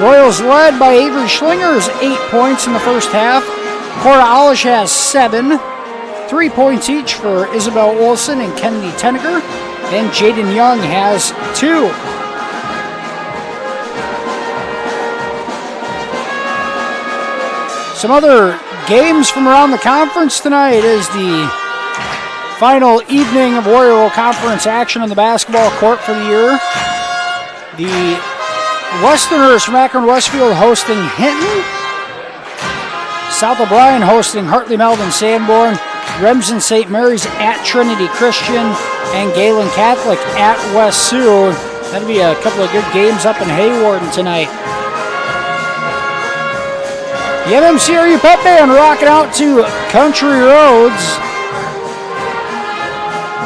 Speaker 9: Royals led by Avery Schlingers, 8 points in the first half. Cora Olish has 7, 3 points each for Isabel Olson and Kennedy Tenneger, and Jaden Young has 2. Some other games from around the conference tonight is the final evening of Warrior Conference action on the basketball court for the year. The Westerners from Akron-Westfield hosting Hinton. South O'Brien hosting Hartley-Melvin Sanborn. Remsen St. Mary's at Trinity Christian. And Galen Catholic at West Sioux. That'll be a couple of good games up in Haywarden tonight. The MMCRU Pep Band rocking out to Country Roads.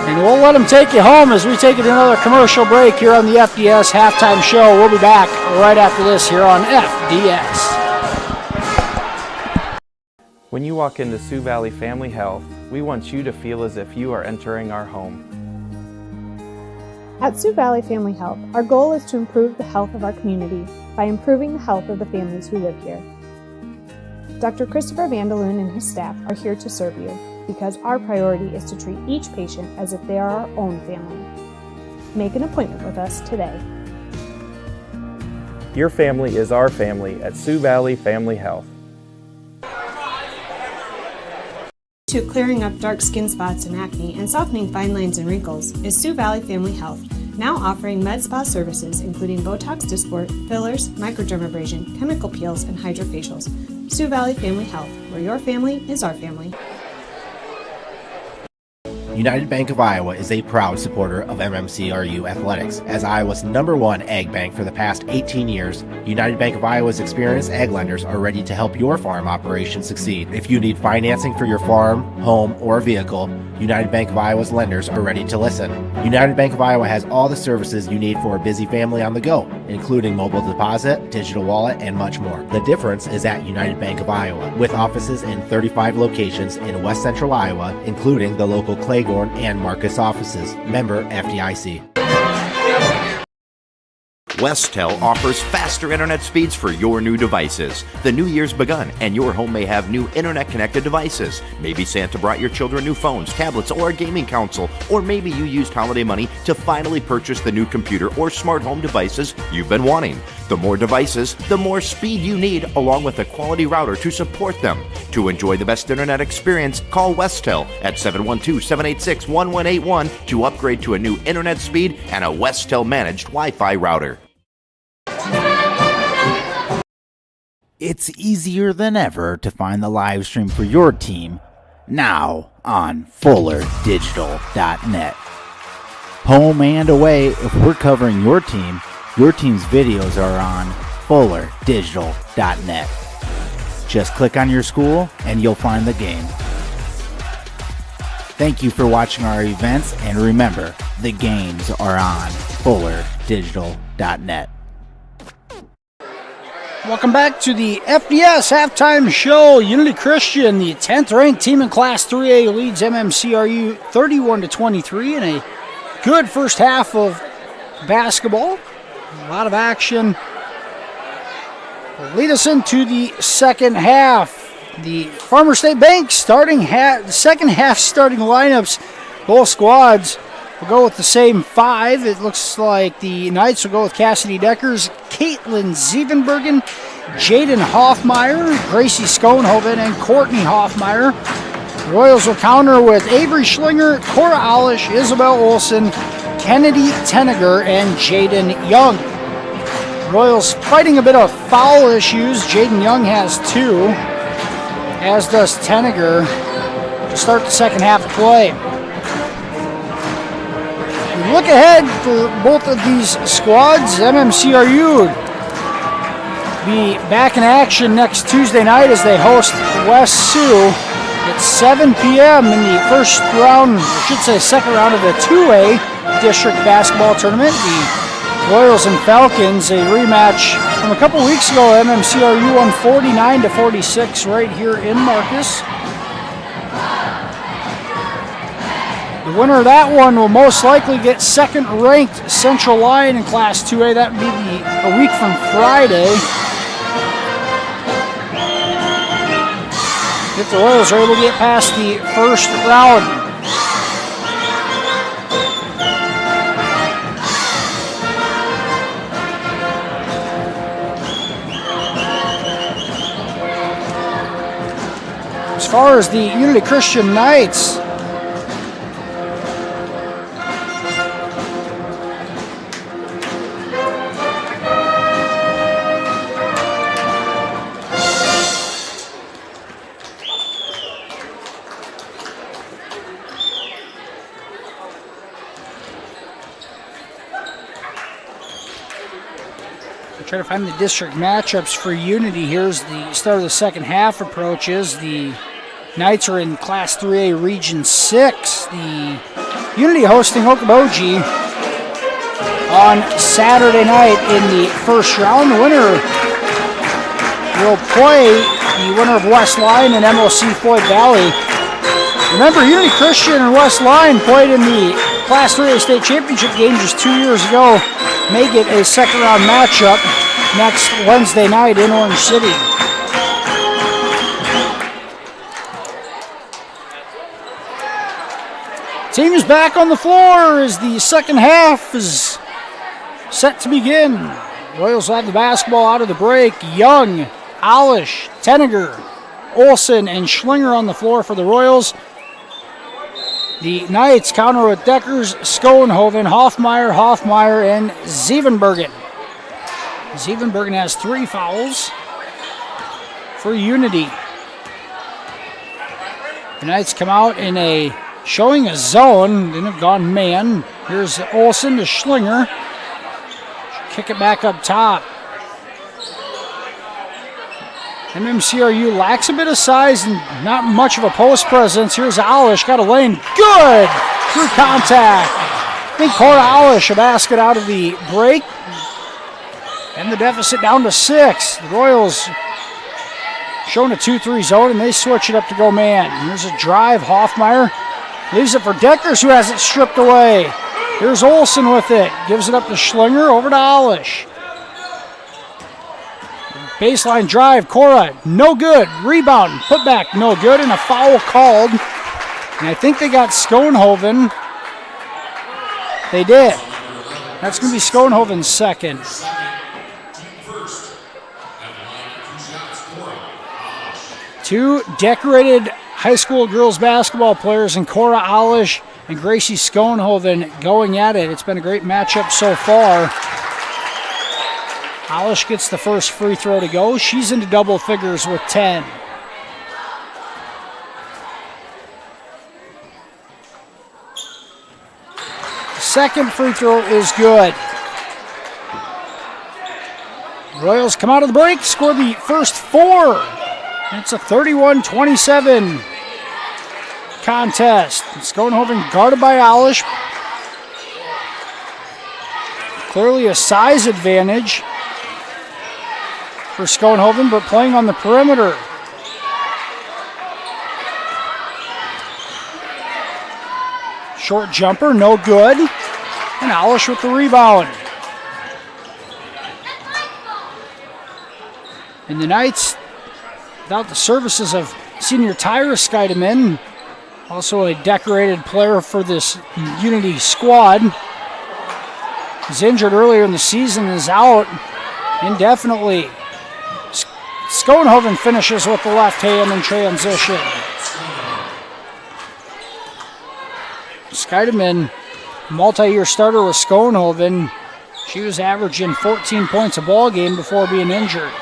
Speaker 9: And we'll let them take you home as we take it to another commercial break here on the FDS Halftime Show. We'll be back right after this here on FDS.
Speaker 18: When you walk into Sioux Valley Family Health, we want you to feel as if you are entering our home.
Speaker 19: At Sioux Valley Family Health, our goal is to improve the health of our community by improving the health of the families who live here. Dr. Christopher Vandaloon and his staff are here to serve you, because our priority is to treat each patient as if they are our own family. Make an appointment with us today.
Speaker 18: Your family is our family at Sioux Valley Family Health.
Speaker 19: To clearing up dark skin spots and acne and softening fine lines and wrinkles is Sioux Valley Family Health, now offering med spa services including Botox Dysport, fillers, microdermabrasion, chemical peels, and hydrofacials. Sioux Valley Family Health, where your family is our family.
Speaker 1: United Bank of Iowa is a proud supporter of MMCRU athletics. As Iowa's #1 ag bank for the past 18 years, United Bank of Iowa's experienced ag lenders are ready to help your farm operation succeed. If you need financing for your farm, home, or vehicle, United Bank of Iowa's lenders are ready to listen. United Bank of Iowa has all the services you need for a busy family on the go, including mobile deposit, digital wallet, and much more. The difference is at United Bank of Iowa, with offices in 35 locations in West Central Iowa, including the local Claiborne and Marcus offices. Member FDIC.
Speaker 8: Westel offers faster internet speeds for your new devices. The new year's begun, and your home may have new internet-connected devices. Maybe Santa brought your children new phones, tablets, or a gaming console, or maybe you used holiday money to finally purchase the new computer or smart home devices you've been wanting. The more devices, the more speed you need, along with a quality router to support them. To enjoy the best internet experience, call Westel at 712-786-1181 to upgrade to a new internet speed and a Westel-managed Wi-Fi router.
Speaker 20: It's easier than ever to find the live stream for your team now on FullerDigital.net. Home and away, if we're covering your team's videos are on FullerDigital.net. Just click on your school and you'll find the game. Thank you for watching our events, and remember, the games are on FullerDigital.net.
Speaker 9: Welcome back to the FDS Halftime Show. Unity Christian, the 10th ranked team in Class 3A, leads MMCRU 31-23 in a good first half of basketball. A lot of action. Lead us into the second half. The Farmer State Bank second half starting lineups. Both squads will go with the same 5. It looks like the Knights will go with Cassidy Deckers, Caitlin Zievenbergen, Jaden Hoffmeyer, Gracie Schoenhoven, and Courtney Hoffmeyer. The Royals will counter with Avery Schlinger, Cora Olish, Isabel Olson, Kennedy Tenneger, and Jaden Young. Royals fighting a bit of foul issues. Jaden Young has 2, as does Tenneger, to start the second half of play. Look ahead for both of these squads. MMCRU be back in action next Tuesday night as they host West Sioux at 7 p.m. in the first round, I should say second round of the 2A district basketball tournament. The Royals and Falcons, a rematch from a couple weeks ago. MMCRU won 49-46 right here in Marcus. The winner of that one will most likely get second-ranked Central Lyon in Class 2A. That would be a week from Friday. If the Royals are able to get past the first round. As far as the Unity Christian Knights, try to find the district matchups for Unity. Here's the start of the second half approaches. The Knights are in Class 3A Region 6. The Unity hosting Okoboji on Saturday night in the first round. The winner will play the winner of West Lyon and MOC Floyd Valley. Remember, Unity Christian and West Lyon played in the Class 3A State Championship game just 2 years ago. May get a second round matchup next Wednesday night in Orange City. Team is back on the floor as the second half is set to begin. Royals will have the basketball out of the break. Young, Alish, Tenniger, Olson, and Schlinger on the floor for the Royals. The Knights counter with Deckers, Schoenhoven, Hoffmeyer, and Zevenbergen. Zevenbergen has 3 fouls for Unity. The Knights come out in showing a zone, then have gone man. Here's Olsen to Schlinger. Kick it back up top. MMCRU lacks a bit of size and not much of a post presence. Here's Alish, got a lane, good! Through contact. I think Cora Alish, a basket out of the break. And the deficit down to 6. The Royals showing a 2-3 zone, and they switch it up to go man. Here's a drive, Hoffmeyer. Leaves it for Deckers, who has it stripped away. Here's Olsen with it. Gives it up to Schlinger, over to Alish. Baseline drive, Cora, no good. Rebound, put back, no good, and a foul called. And I think they got Schoenhoven. They did. That's going to be Schoenhoven's second. Two decorated high school girls basketball players in Cora Alish and Gracie Schoenhoven going at it. It's been a great matchup so far. Alish gets the first free throw to go. She's into double figures with 10. Second free throw is good. Royals come out of the break, score the first 4. It's a 31-27 contest. Schoenhoven guarded by Alish. Clearly a size advantage for Schoenhoven, but playing on the perimeter. Short jumper, no good. And Alish with the rebound. And the Knights, without the services of senior Tyra Skeideman, also a decorated player for this Unity squad. He's injured earlier in the season and is out indefinitely. Schoenhoven finishes with the left hand in transition. Skeideman, multi-year starter with Schoenhoven. She was averaging 14 points a ball game before being injured.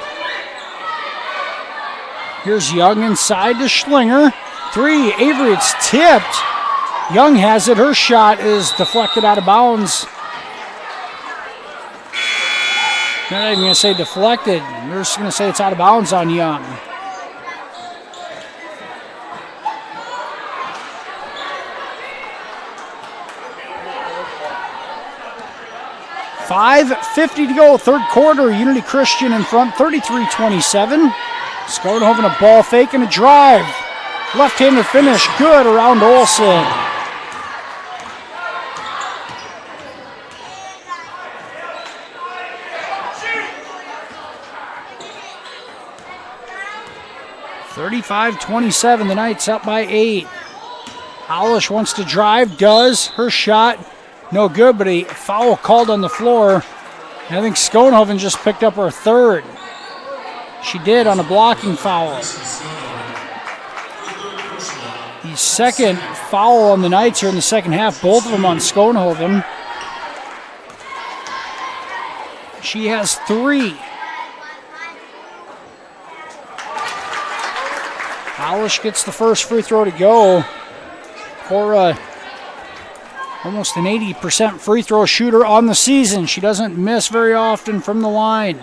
Speaker 9: Here's Young inside to Schlinger. 3, Avery, it's tipped. Young has it. Her shot is deflected out of bounds. They're not even going to say deflected. They're just going to say it's out of bounds on Young. .5:50 to go, third quarter. Unity Christian in front, 33-27. Schoenhoven a ball fake and a drive. Left-hander finish, good around Olsen. .35-27, the Knights up by 8. Howlish wants to drive, does. Her shot, no good, but a foul called on the floor. And I think Schoenhoven just picked up her third. She did on a blocking foul. The second foul on the Knights here in the second half, both of them on Schoenhoven. She has 3. Howlish gets the first free throw to go. Cora, almost an 80% free throw shooter on the season. She doesn't miss very often from the line.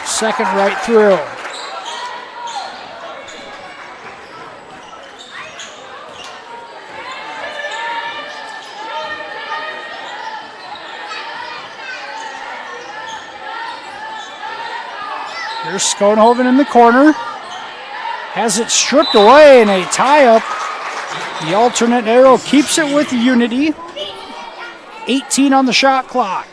Speaker 9: Second right through. Here's Schoenhoven in the corner. Has it stripped away in a tie-up. The alternate arrow keeps it with Unity. 18 on the shot clock.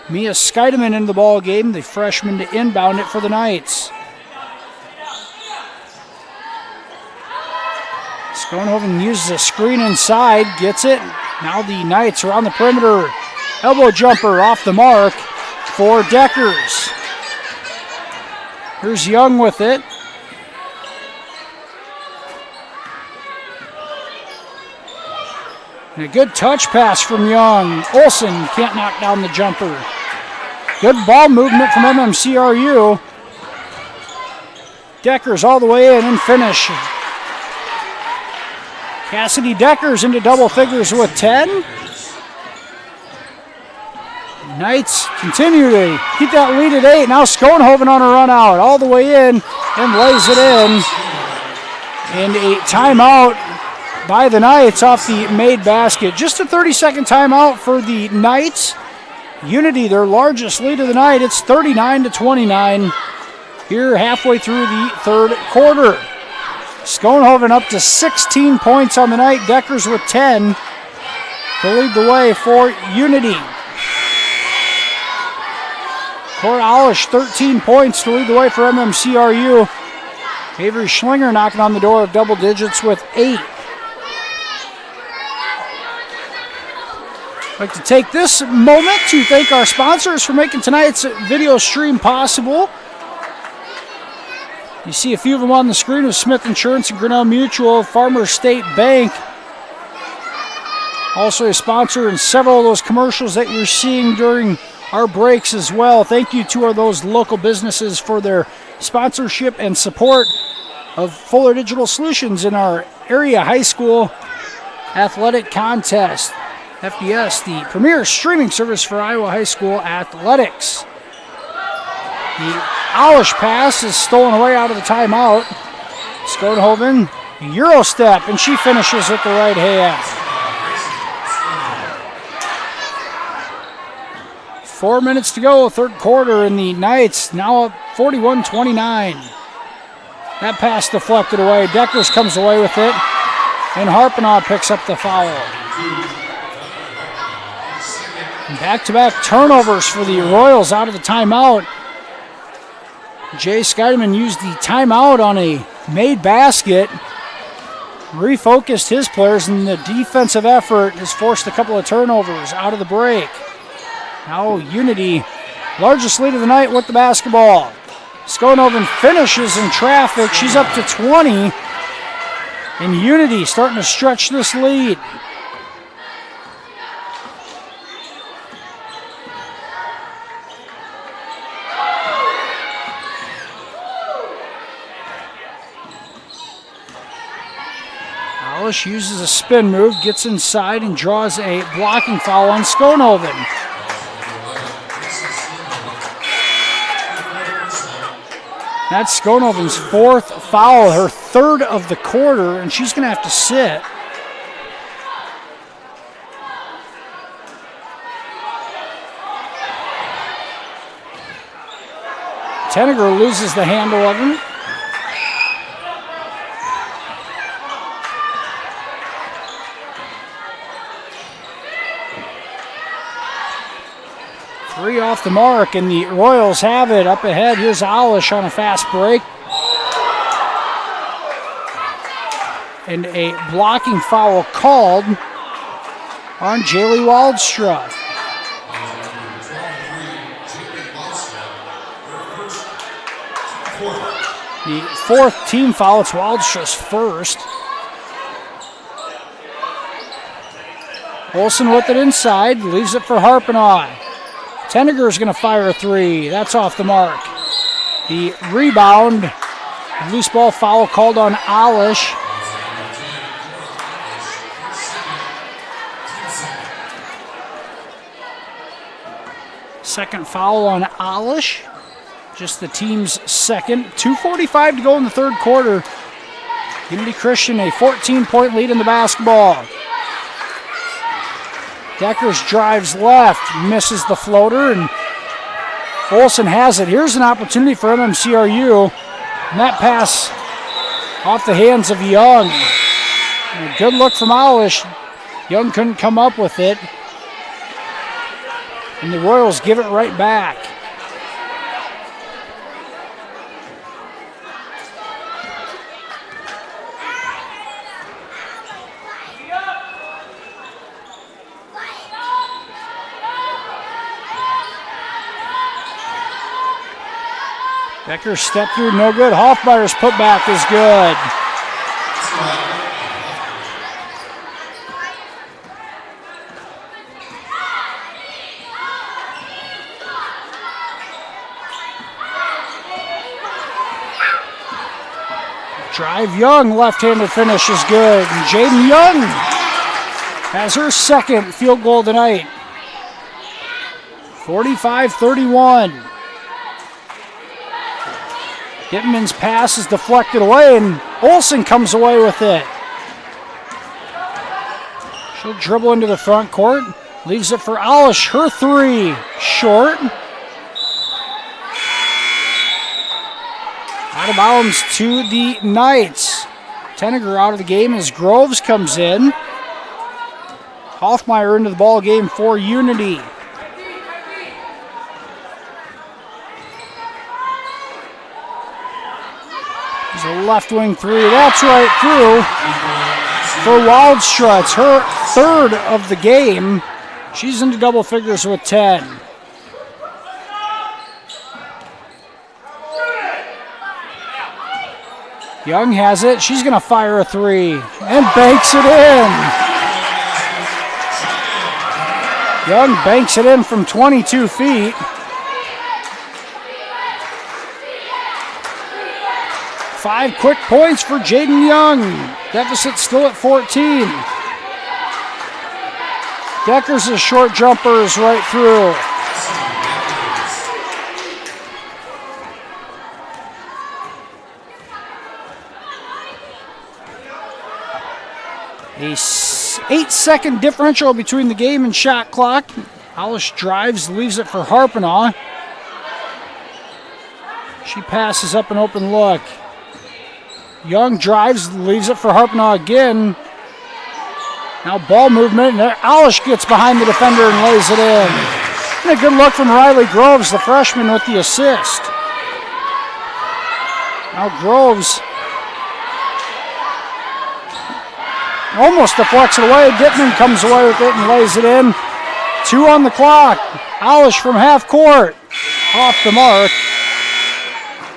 Speaker 9: Mia Scheidemann into the ball game, the freshman to inbound it for the Knights. Schoenhoven uses a screen inside, gets it. Now the Knights around the perimeter. Elbow jumper off the mark for Deckers. Here's Young with it. And a good touch pass from Young. Olsen can't knock down the jumper. Good ball movement from MMCRU. Deckers all the way in and finish. Cassidy Deckers into double figures with 10. Knights continue to keep that lead at 8. Now Schoenhoven on a run out, all the way in and lays it in. And a timeout by the Knights off the made basket. Just a 30-second timeout for the Knights. Unity, their largest lead of the night. It's 39-29 here halfway through the third quarter. Schoenhoven up to 16 points on the night. Deckers with 10 to lead the way for Unity. Cora Howlish, 13 points to lead the way for MMCRU. Avery Schlinger knocking on the door of double digits with 8. I'd like to take this moment to thank our sponsors for making tonight's video stream possible. You see a few of them on the screen with Smith Insurance and Grinnell Mutual, Farmers State Bank. Also a sponsor in several of those commercials that you're seeing during our breaks as well. Thank you to those local businesses for their sponsorship and support of Fuller Digital Solutions in our area high school athletic contest. FDS, the premier streaming service for Iowa high school athletics. The Howlish pass is stolen away out of the timeout. Schoenhoven, Euro step, and she finishes with the right hand. 4 minutes to go, third quarter, and the Knights now up 41-29. That pass deflected away. Deckers comes away with it, and Harpenaugh picks up the foul. And back-to-back turnovers for the Royals out of the timeout. Jay Scheidemann used the timeout on a made basket, refocused his players, and the defensive effort has forced a couple of turnovers out of the break. Now Unity, largest lead of the night with the basketball. Schoenhoven finishes in traffic. She's up to 20. And Unity starting to stretch this lead. Howlish uses a spin move, gets inside, and draws a blocking foul on Schoenhoven. That's Skonovan's fourth foul, her third of the quarter, and she's going to have to sit. Tenneger loses the handle of him. Three off the mark, and the Royals have it. Up ahead, here's Alish on a fast break. And a blocking foul called on Jaylee Waldstraw. The fourth team foul, it's Waldstraw's first. Olsen with it inside, leaves it for Harpinaugh. Tenneger's going to fire a three. That's off the mark. The rebound, loose ball foul called on Alish. Second foul on Alish. Just the team's second. 2:45 to go in the third quarter. Unity Christian a 14-point lead in the basketball. Deckers drives left, misses the floater, and Olsen has it. Here's an opportunity for MMCRU. And that pass off the hands of Young. And a good look from Alish. Young couldn't come up with it. And the Royals give it right back. Decker step through, no good. Hoffmeyer's putback is good. Drive Young, left-handed finish is good. And Jaden Young has her second field goal tonight. 45-31. Gitman's pass is deflected away, and Olsen comes away with it. She'll dribble into the front court, leaves it for Alish. Her three, short. Out of bounds to the Knights. Tenneger out of the game as Groves comes in. Hoffmeyer into the ball game for Unity. A left wing three, that's right through for Waldstraw. It's her third of the game. She's into double figures with 10. Young has it. She's going to fire a three and banks it in. Young banks it in from 22 feet. 5 quick points for Jaden Young. Deficit still at 14. Decker's short jumper is right through. A 8-second differential between the game and shot clock. Alish drives, leaves it for Harpinaugh. She passes up an open look. Young drives, leaves it for Harpinaugh again. Now ball movement, and Alish gets behind the defender and lays it in. And a good look from Riley Groves, the freshman, with the assist. Now Groves almost deflects it away. Gitman comes away with it and lays it in. 2 on the clock. Alish from half court. Off the mark.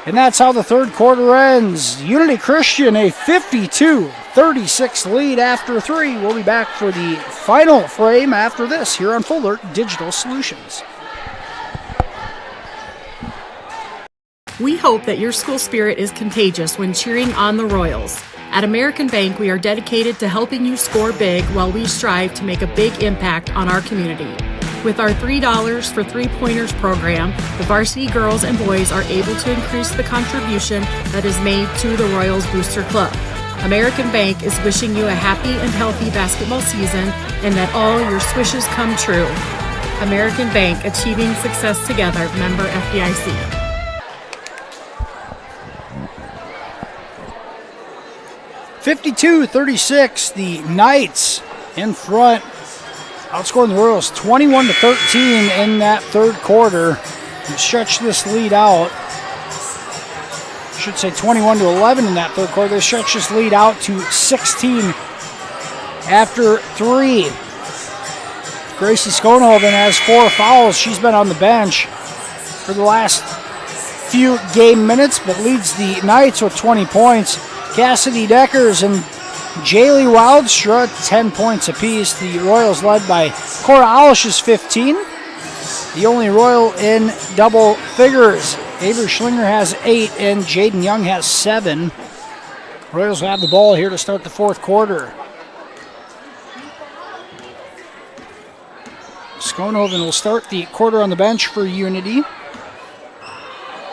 Speaker 9: And that's how the third quarter ends. Unity Christian a 52-36 lead after 3. We'll be back for the final frame after this here on Full Alert Digital Solutions.
Speaker 2: We hope that your school spirit is contagious when cheering on the Royals. At American Bank, we are dedicated to helping you score big while we strive to make a big impact on our community. With our $3 for three-pointers program, the varsity girls and boys are able to increase the contribution that is made to the Royals Booster Club. American Bank is wishing you a happy and healthy basketball season and that all your swishes come true. American Bank, achieving success together, member FDIC.
Speaker 9: (52-36), the Knights in front, outscoring the Royals 21-13 in that third quarter. And stretch this lead out. I should say 21-11 in that third quarter. They stretch this lead out to 16 after 3. Gracie Schoenhoven has 4 fouls. She's been on the bench for the last few game minutes, but leads the Knights with 20 points. Cassidy Deckers and Jaylee Wildstra, 10 points apiece. The Royals led by Cora Olish's 15. The only Royal in double figures. Avery Schlinger has 8 and Jaden Young has 7. Royals will have the ball here to start the fourth quarter. Schoenhoven will start the quarter on the bench for Unity.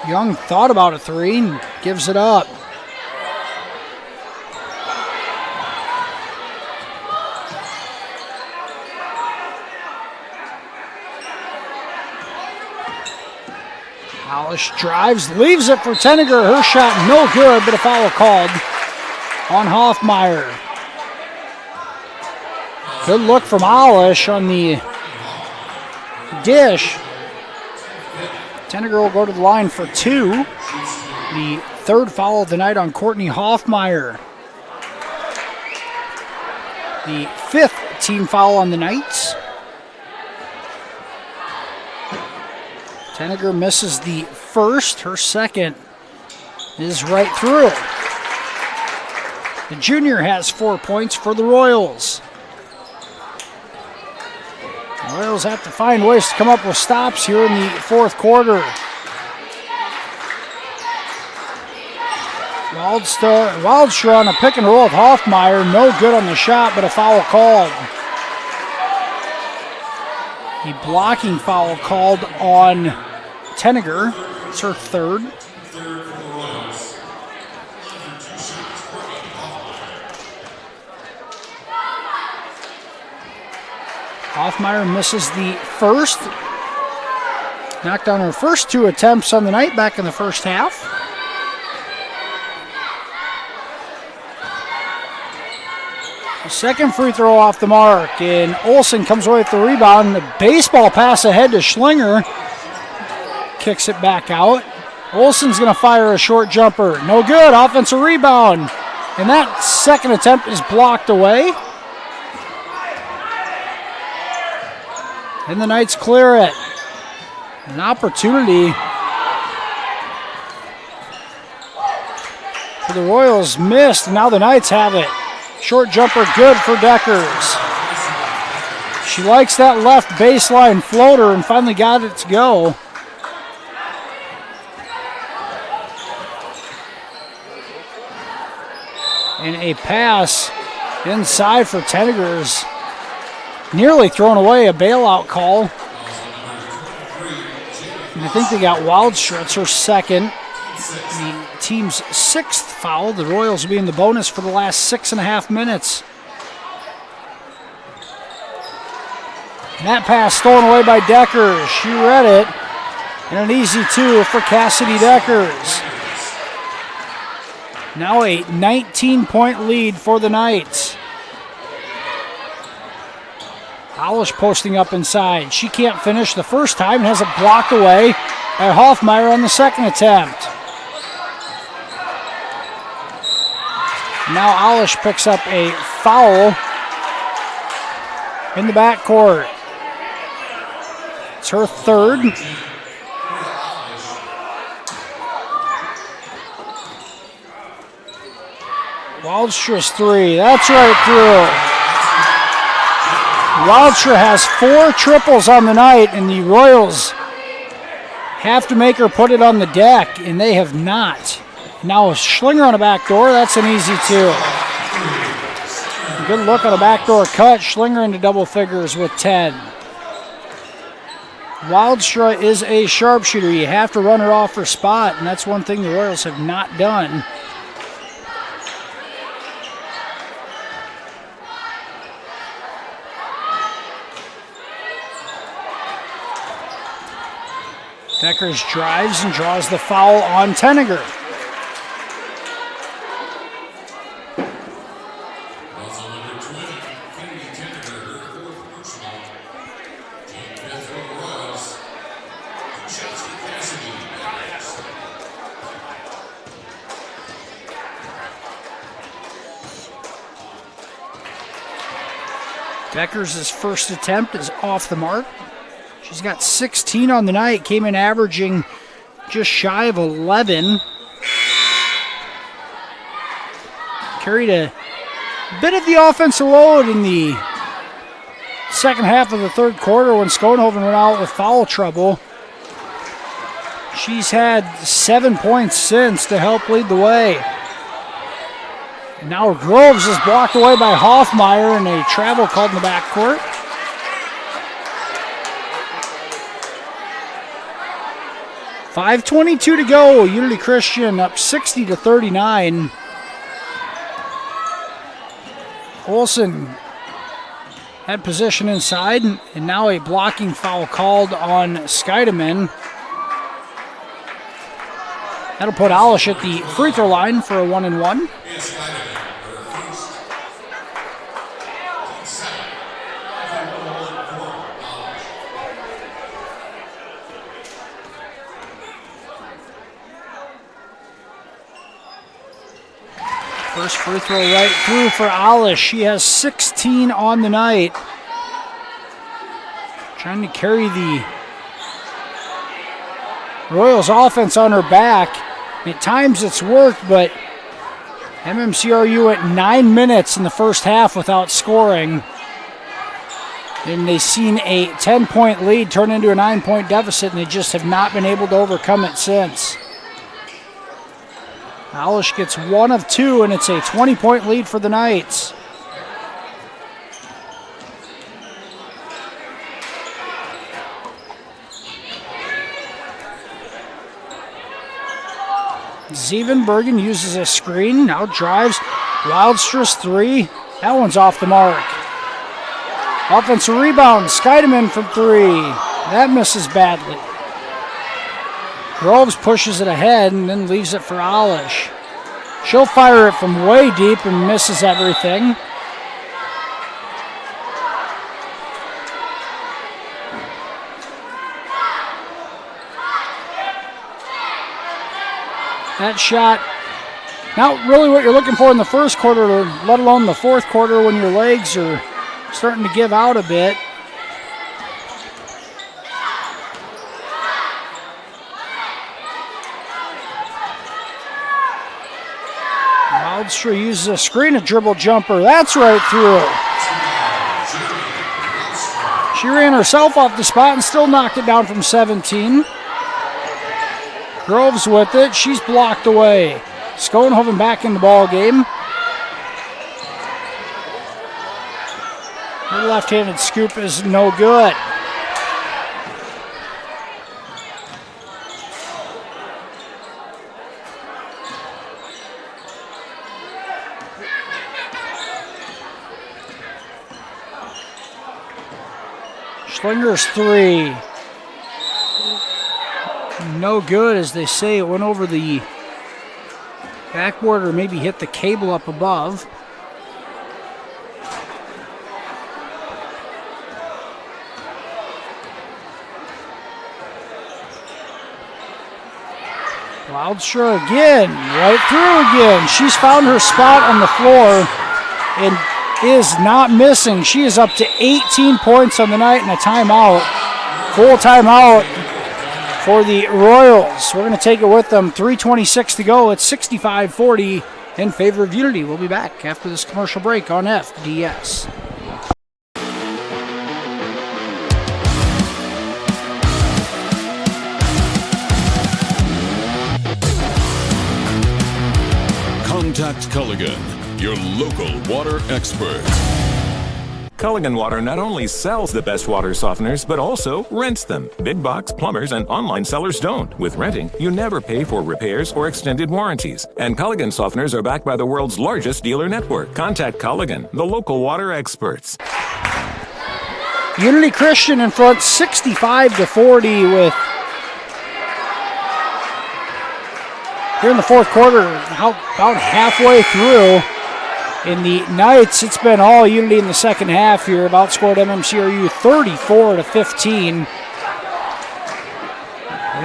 Speaker 9: Young thought about a 3 and gives it up. Alish drives, leaves it for Tenniger. Her shot no good, but a foul called on Hoffmeyer. Good look from Alish on the dish. Tenniger will go to the line for 2. The third foul of the night on Courtney Hoffmeyer. The 5th team foul on the Knights. Tenniger misses the first. Her second is right through. The junior has 4 points for the Royals. The Royals have to find ways to come up with stops here in the fourth quarter. Wildstra on a pick and roll with Hoffmeyer. No good on the shot, but a foul called. The blocking foul called on Tenniger. It's her third. Hoffmeyer misses the first. Knocked down her first 2 attempts on the night back in the first half. The second free throw off the mark, and Olsen comes away with the rebound. The baseball pass ahead to Schlinger. Kicks it back out. Olsen's going to fire a short jumper. No good. Offensive rebound. And that second attempt is blocked away. And the Knights clear it. An opportunity for the Royals missed. And now the Knights have it. Short jumper good for Deckers. She likes that left baseline floater and finally got it to go. And a pass inside for Tenniger's nearly thrown away, a bailout call. And I think they got Wildstra. It's her second. The team's 6th foul. The Royals will be in the bonus for the last 6.5 minutes. And that pass stolen away by Deckers. She read it. And an easy 2 for Cassidy Deckers. Now a 19-point lead for the Knights. Alish posting up inside. She can't finish the first time and has it blocked away by Hoffmeyer on the second attempt. Now Alish picks up a foul in the backcourt. It's her third. Wildstra's 3. That's right through. Wildstra has 4 triples on the night, and the Royals have to make her put it on the deck, and they have not. Now Schlinger on a back door. That's an easy 2. Good look on a backdoor cut. Schlinger into double figures with 10. Wildstra is a sharpshooter. You have to run her off her spot, and that's one thing the Royals have not done. Deckers drives and draws the foul on Tenniger. Deckers' first attempt is off the mark. She's got 16 on the night, came in averaging just shy of 11. Carried a bit of the offensive load in the second half of the third quarter when Schoenhoven went out with foul trouble. She's had 7 points since to help lead the way. And now Groves is blocked away by Hoffmeyer and a travel called in the backcourt. .5:22 to go. Unity Christian up 60-39. Olsen had possession inside, and now a blocking foul called on Scheidemann. That'll put Alish at the free throw line for a 1-and-1. First free throw right through for Alish. She has 16 on the night. Trying to carry the Royals offense on her back. At times it's worked, but MMCRU went 9 minutes in the first half without scoring. And they've seen a 10-point lead turn into a 9-point deficit, and they just have not been able to overcome it since. Alish gets 1 of 2, and it's a 20-point lead for the Knights. Zevenbergen uses a screen, now drives. Wildstra's 3. That one's off the mark. Offensive rebound, Scheidemann from 3. That misses badly. Groves pushes it ahead and then leaves it for Alish. She'll fire it from way deep and misses everything. That shot, not really what you're looking for in the first quarter, let alone the fourth quarter when your legs are starting to give out a bit. Wildstra uses a screen, a dribble jumper. That's right through. She ran herself off the spot and still knocked it down from 17. Groves with it. She's blocked away. Schoenhoven back in the ball game. Her left-handed scoop is no good. Schlinger's 3. No good, as they say. It went over the backboard or maybe hit the cable up above. Wildstra again, right through again. She's found her spot on the floor and is not missing. She is up to 18 points on the night and a timeout. Full timeout for the Royals. We're going to take it with them. 3:26 to go. It's 65-40 in favor of Unity. We'll be back after this commercial break on FDS.
Speaker 3: Contact Culligan, your local water expert.
Speaker 4: Culligan Water not only sells the best water softeners, but also rents them. Big box, plumbers, and online sellers don't. With renting, you never pay for repairs or extended warranties. And Culligan softeners are backed by the world's largest dealer network. Contact Culligan, the local water experts.
Speaker 9: Unity Christian in front 65-40 with, here in the fourth quarter, about halfway through. In the Knights, it's been all Unity in the second half here. Have outscored MMCRU 34-15.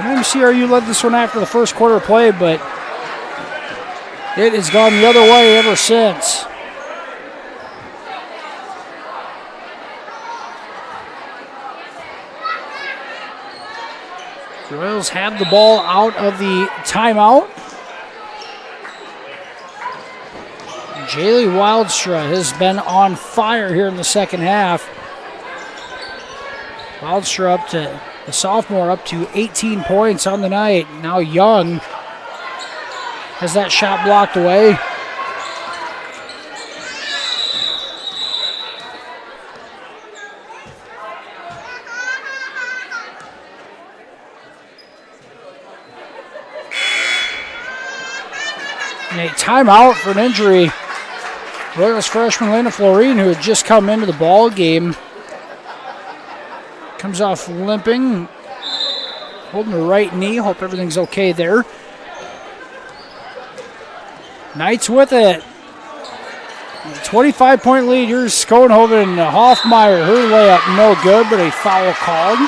Speaker 9: MMCRU led this one after the first quarter play, but it has gone the other way ever since. Royals have the ball out of the timeout. Jaylee Wildstra has been on fire here in the second half. Wildstra, the sophomore, up to 18 points on the night. Now Young has that shot blocked away. And a timeout for an injury. Royals freshman Lena Florine, who had just come into the ball game, comes off limping, holding her right knee. Hope everything's okay there. Knights with it. 25-point lead. Here's Schoenhoven and Hoffmeyer. Her layup no good, but a foul called.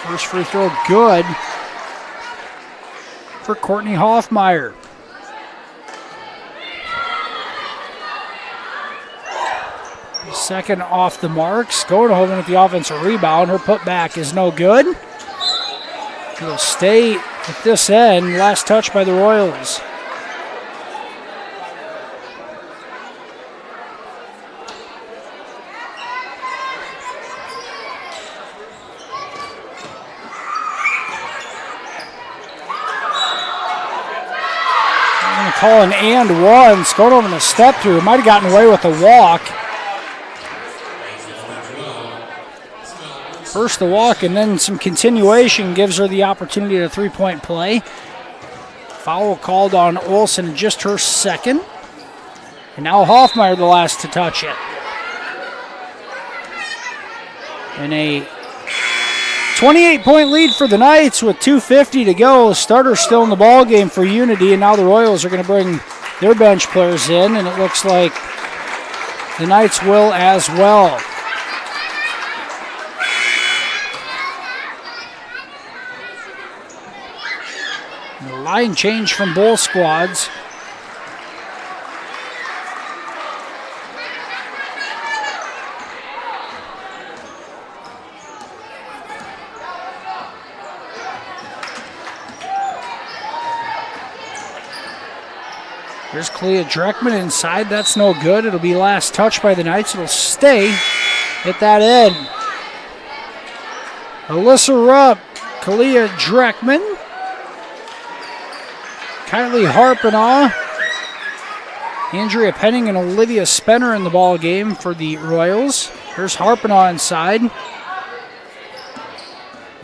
Speaker 9: First free throw good for Courtney Hoffmeyer. Second off the mark. Schoenhoven with the offensive rebound. Her putback is no good. She'll stay at this end. Last touch by the Royals. Call an and one. Schoenhoven a step through. Might have gotten away with a walk. First the walk and then some continuation gives her the opportunity to three-point play. Foul called on Olsen, just her second. And now Hoffmeyer the last to touch it. And a 28-point lead for the Knights with 2:50 to go. Starter still in the ball game for Unity, and now the Royals are going to bring their bench players in, and it looks like the Knights will as well. The line change from both squads. Here's Clea Dreckman inside. That's no good. It'll be last touch by the Knights. It'll stay at that end. Alyssa Rupp, Clea Dreckman, Kylie Harpenaugh, Andrea Penning, and Olivia Spenner in the ball game for the Royals. Here's Harpenaugh inside.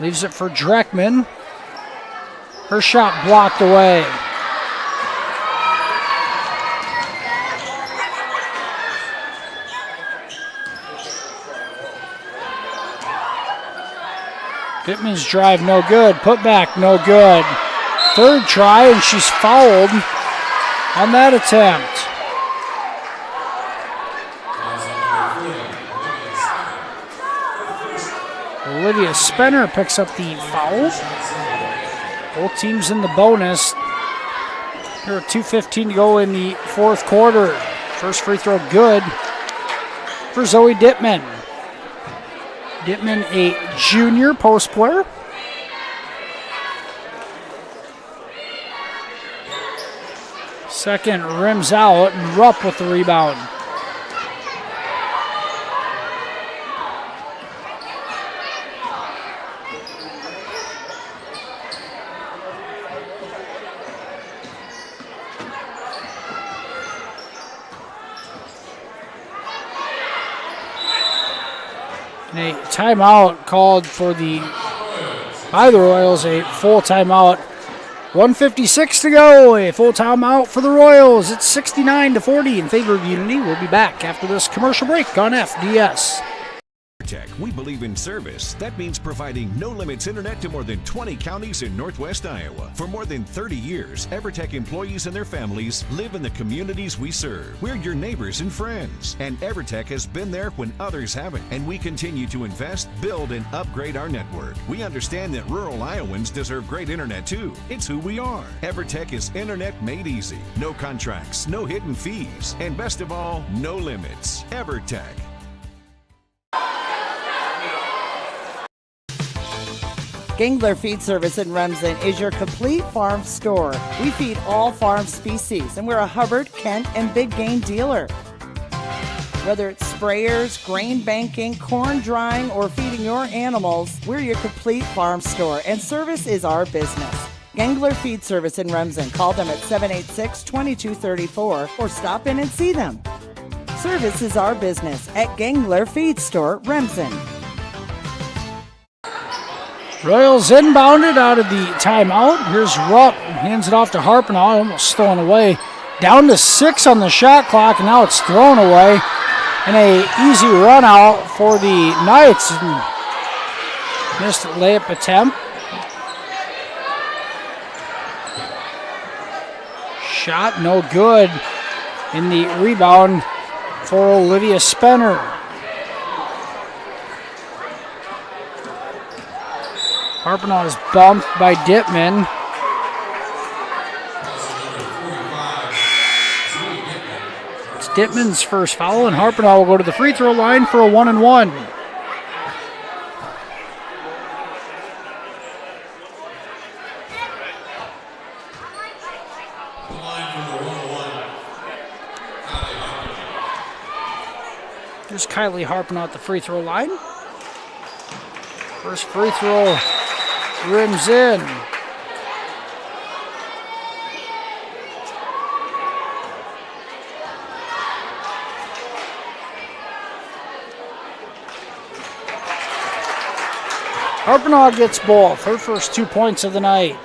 Speaker 9: Leaves it for Dreckman. Her shot blocked away. Pittman's drive no good. Putback no good. Third try, and she's fouled on that attempt. Olivia Spenner picks up the foul. Both teams in the bonus. There are 2:15 to go in the fourth quarter. First free throw good for Zoe Dittman. Dittman, a junior post player. Second rims out, and Rupp with the rebound. And a timeout called by the Royals, a full timeout. 1:56 to go, a full timeout for the Royals. It's 69-40 in favor of Unity. We'll be back after this commercial break on FDS.
Speaker 5: We believe in service. That means providing no-limits internet to more than 20 counties in Northwest Iowa. For more than 30 years, EverTech employees and their families live in the communities we serve. We're your neighbors and friends. And EverTech has been there when others haven't. And we continue to invest, build, and upgrade our network. We understand that rural Iowans deserve great internet too. It's who we are. EverTech is internet made easy. No contracts, no hidden fees, and best of all, no limits. EverTech.
Speaker 6: Gangler Feed Service in Remsen is your complete farm store. We feed all farm species, and we're a Hubbard, Kent, and big game dealer. Whether it's sprayers, grain banking, corn drying, or feeding your animals, we're your complete farm store, and service is our business. Gangler Feed Service in Remsen. Call them at 786-2234 or stop in and see them. Service is our business at Gangler Feed Store, Remsen.
Speaker 9: Royals inbounded out of the timeout. Here's Rupp, hands it off to Harpenaugh, almost stolen away. Down to 6 on the shot clock, and now it's thrown away. And a easy run out for the Knights. Missed layup attempt. Shot no good. In the rebound for Olivia Spenner. Harpenaugh is bumped by Dittman. It's Dittman's first foul, and Harpenaugh will go to the free throw line for a 1-and-1. Here's Kylie Harpenaugh at the free throw line. First free throw rims in. Harpenaugh gets both, her first 2 points of the night.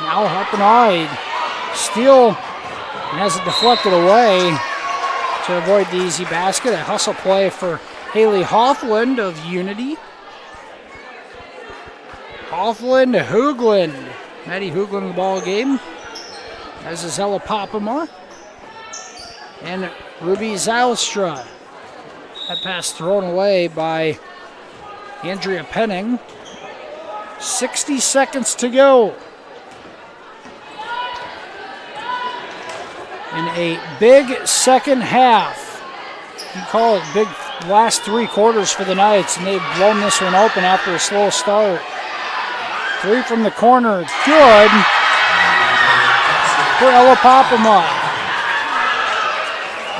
Speaker 9: Now Harpenaugh steal and has it deflected away to avoid the easy basket. A hustle play for Haley Hoffland of Unity. Hoffland to Hoogland. Maddie Hoogland in the ball game. As is Ella Popema. And Ruby Zylstra. That pass thrown away by Andrea Penning. 60 seconds to go. In a big second half. You call it big last 3 quarters for the Knights, and they've blown this one open after a slow start. 3 from the corner, good for Ella Popema.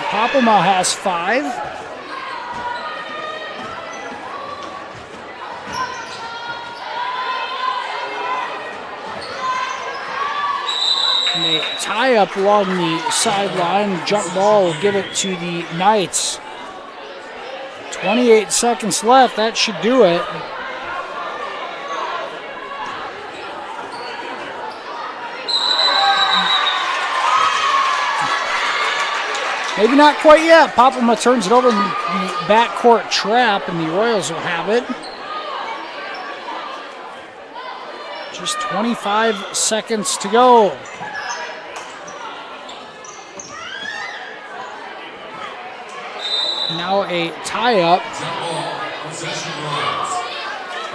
Speaker 9: Popema has 5. And a tie up along the sideline. Jump ball will give it to the Knights. 28 seconds left. That should do it. Maybe not quite yet. Popema turns it over in the backcourt trap, and the Royals will have it. Just 25 seconds to go. Now a tie-up.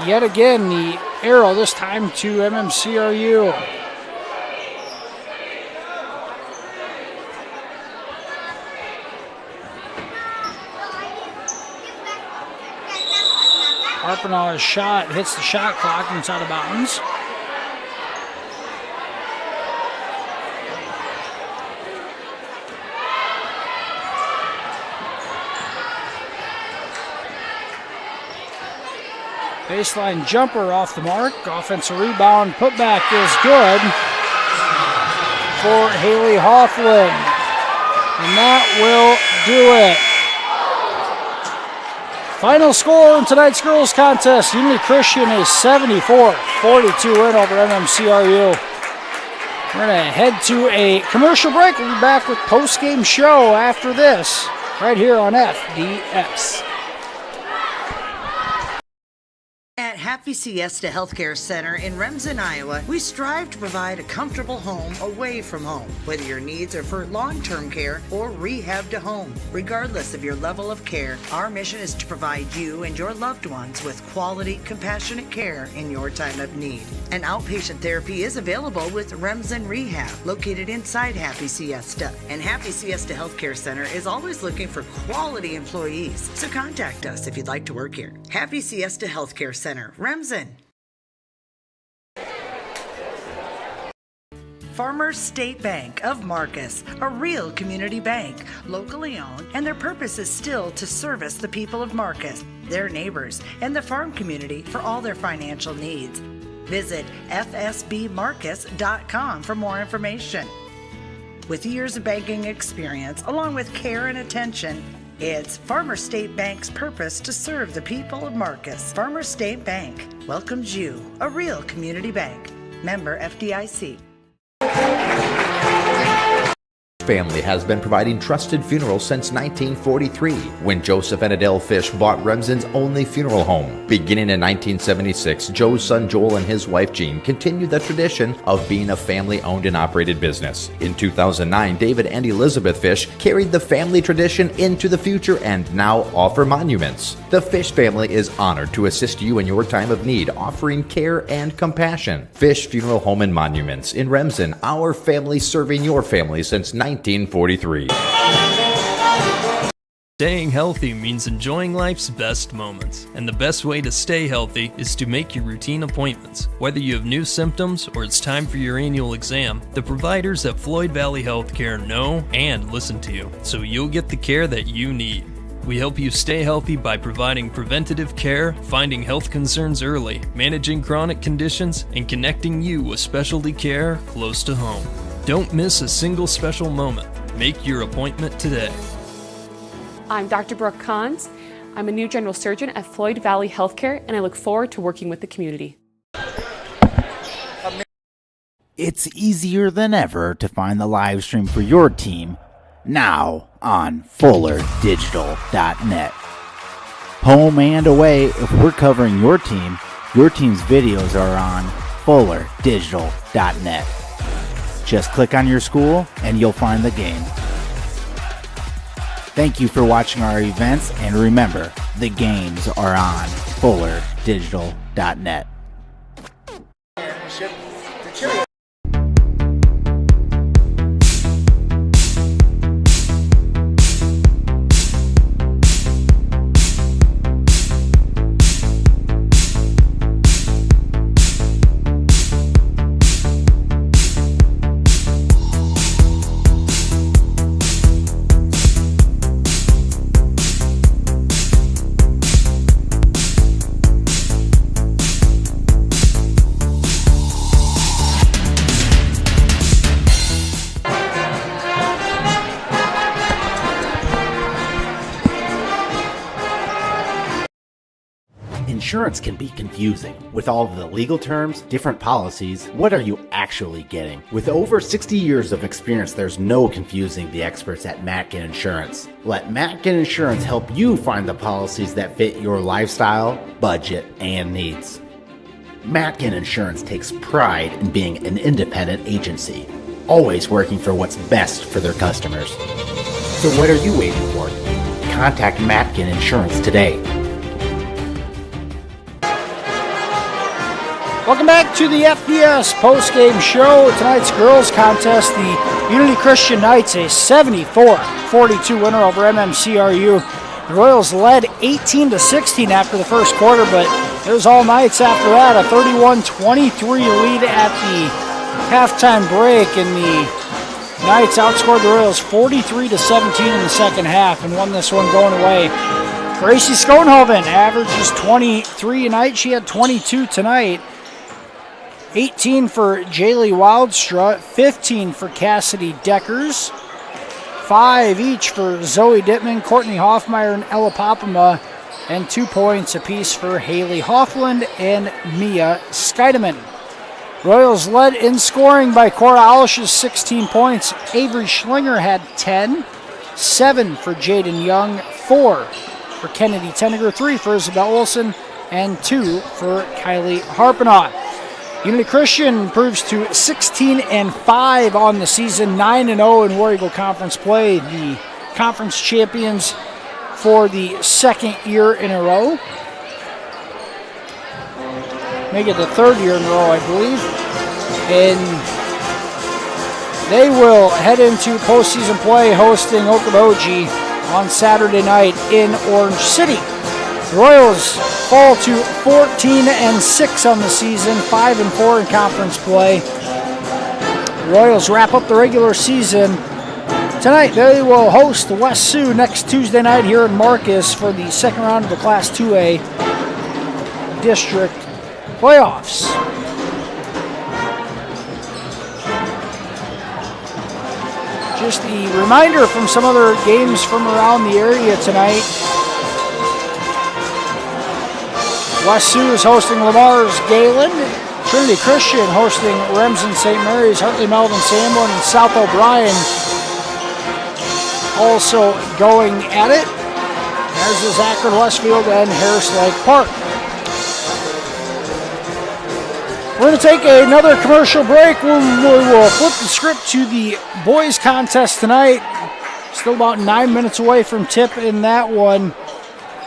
Speaker 9: Yet again, the arrow, this time to MMCRU. Harpenaugh's shot hits the shot clock and it's out of bounds. Baseline jumper off the mark. Offensive rebound. Putback is good for Haley Hofflin. And that will do it. Final score in tonight's girls contest. Unity Christian a 74-42 win over MMCRU. We're going to head to a commercial break. We'll be back with post-game show after this, right here on FDX.
Speaker 7: At Happy Siesta Healthcare Center in Remsen, Iowa, we strive to provide a comfortable home away from home, whether your needs are for long-term care or rehab to home. Regardless of your level of care, our mission is to provide you and your loved ones with quality, compassionate care in your time of need. An outpatient therapy is available with Remsen Rehab, located inside Happy Siesta. And Happy Siesta Healthcare Center is always looking for quality employees, so contact us if you'd like to work here. Happy Siesta Healthcare Center, Remsen. Farmers State Bank of Marcus, a real community bank, locally owned, and their purpose is still to service the people of Marcus, their neighbors, and the farm community for all their financial needs. Visit fsbmarcus.com for more information. With years of banking experience, along with care and attention, it's Farmer State Bank's purpose to serve the people of Marcus. Farmer State Bank welcomes you, a real community bank. Member FDIC.
Speaker 8: Family has been providing trusted funerals since 1943, when Joseph and Adele Fish bought Remsen's only funeral home. Beginning in 1976, Joe's son Joel and his wife Jean continued the tradition of being a family-owned and operated business. In 2009, David and Elizabeth Fish carried the family tradition into the future and now offer monuments. The Fish family is honored to assist you in your time of need, offering care and compassion. Fish Funeral Home and Monuments in Remsen, our family serving your family since 1943.
Speaker 10: Staying healthy means enjoying life's best moments, and the best way to stay healthy is to make your routine appointments. Whether you have new symptoms or it's time for your annual exam, the providers at Floyd Valley Healthcare know and listen to you, so you'll get the care that you need. We help you stay healthy by providing preventative care, finding health concerns early, managing chronic conditions, and connecting you with specialty care close to home. Don't miss a single special moment. Make your appointment today.
Speaker 11: I'm Dr. Brooke Kahns. I'm a new general surgeon at Floyd Valley Healthcare, and I look forward to working with the community.
Speaker 20: It's easier than ever to find the live stream for your team now on FullerDigital.net. Home and away, if we're covering your team's videos are on FullerDigital.net. Just click on your school and you'll find the game. Thank you for watching our events, and remember, the games are on FullerDigital.net. Insurance can be confusing. With all of the legal terms, different policies, what are you actually getting? With over 60 years of experience, there's no confusing the experts at Matkin Insurance. Let Matkin Insurance help you find the policies that fit your lifestyle, budget, and needs. Matkin Insurance takes pride in being an independent agency, always working for what's best for their customers. So what are you waiting for? Contact Matkin Insurance today.
Speaker 9: Welcome back to the FBS postgame show. Tonight's girls contest, the Unity Christian Knights, a 74-42 winner over MMCRU. The Royals led 18-16 after the first quarter, but it was all Knights after that. A 31-23 lead at the halftime break, and the Knights outscored the Royals 43-17 in the second half and won this one going away. Gracie Schoenhoven averages 23 a night. She had 22 tonight. 18 for Jaylee Wildstra, 15 for Cassidy Deckers, 5 each for Zoe Dittman, Courtney Hoffmeyer, and Ella Popema, and 2 points apiece for Haley Hoffland and Mia Skeideman. Royals led in scoring by Cora Alish's 16 points. Avery Schlinger had 10, 7 for Jaden Young, 4 for Kennedy Tenneger, 3 for Isabel Olson, and 2 for Kylie Harpinaugh. Unity Christian improves to 16-5 on the season, 9-0 in War Eagle Conference play. The conference champions for the second year in a row. Make it the third year in a row, I believe. And they will head into postseason play hosting Okoboji on Saturday night in Orange City. The Royals fall to 14-6 on the season, 5-4 in conference play. The Royals wrap up the regular season. Tonight they will host the West Sioux next Tuesday night here in Marcus for the second round of the Class 2A district playoffs. Just a reminder from some other games from around the area tonight. West Sioux is hosting Lamar's Galen. Trinity Christian hosting Remsen St. Mary's. Hartley Melvin Sanborn and South O'Brien also going at it, as is Akron Westfield and Harris Lake Park. We're going to take another commercial break. We will flip the script to the boys contest tonight. Still about 9 minutes away from tip in that one.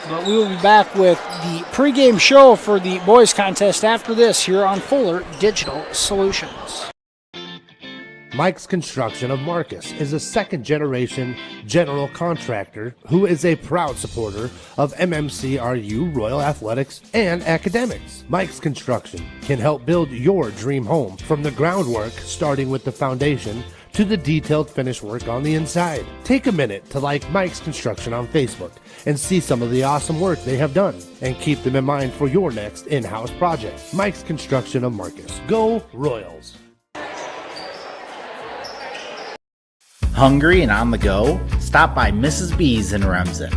Speaker 9: But we will be back with the pregame show for the boys contest after this here on Fuller Digital Solutions.
Speaker 12: Mike's Construction of Marcus is a second-generation general contractor who is a proud supporter of MMCRU, Royal Athletics, and academics. Mike's Construction can help build your dream home from the groundwork, starting with the foundation, to the detailed finish work on the inside. Take a minute to like Mike's Construction on Facebook and see some of the awesome work they have done, and keep them in mind for your next in-house project. Mike's Construction of Marcus. Go Royals!
Speaker 1: Hungry and on the go? Stop by Mrs. B's in Remsen.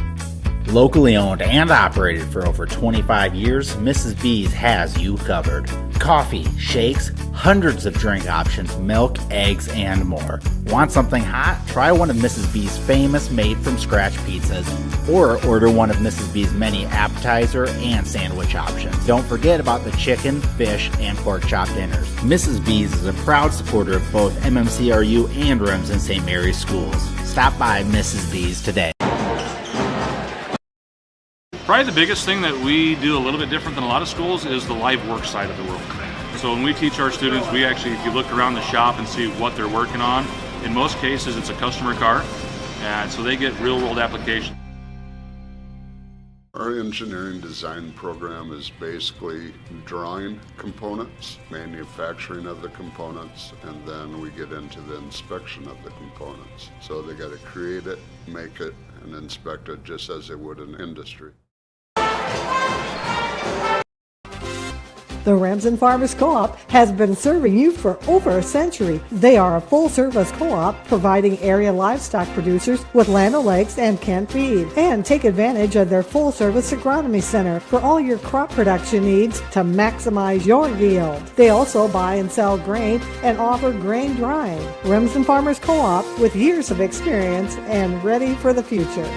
Speaker 1: Locally owned and operated for over 25 years, Mrs. B's has you covered. Coffee, shakes, hundreds of drink options, milk, eggs, and more. Want something hot? Try one of Mrs. B's famous made-from-scratch pizzas, or order one of Mrs. B's many appetizer and sandwich options. Don't forget about the chicken, fish, and pork chop dinners. Mrs. B's is a proud supporter of both MMCRU and Remsen St. Mary's schools. Stop by Mrs. B's today.
Speaker 21: Probably the biggest thing that we do a little bit different than a lot of schools is the live work side of the world. So when we teach our students, we actually, if you look around the shop and see what they're working on, in most cases it's a customer car, and so they get real world application.
Speaker 22: Our engineering design program is basically drawing components, manufacturing of the components, and then we get into the inspection of the components. So they got to create it, make it, and inspect it just as they would in industry.
Speaker 15: The Remsen Farmers Co-op has been serving you for over a century. They are a full-service co-op providing area livestock producers with Land O'Lakes and canned feed. And take advantage of their full-service agronomy center for all your crop production needs to maximize your yield. They also buy and sell grain and offer grain drying. Remsen Farmers Co-op with years of experience and ready for the future.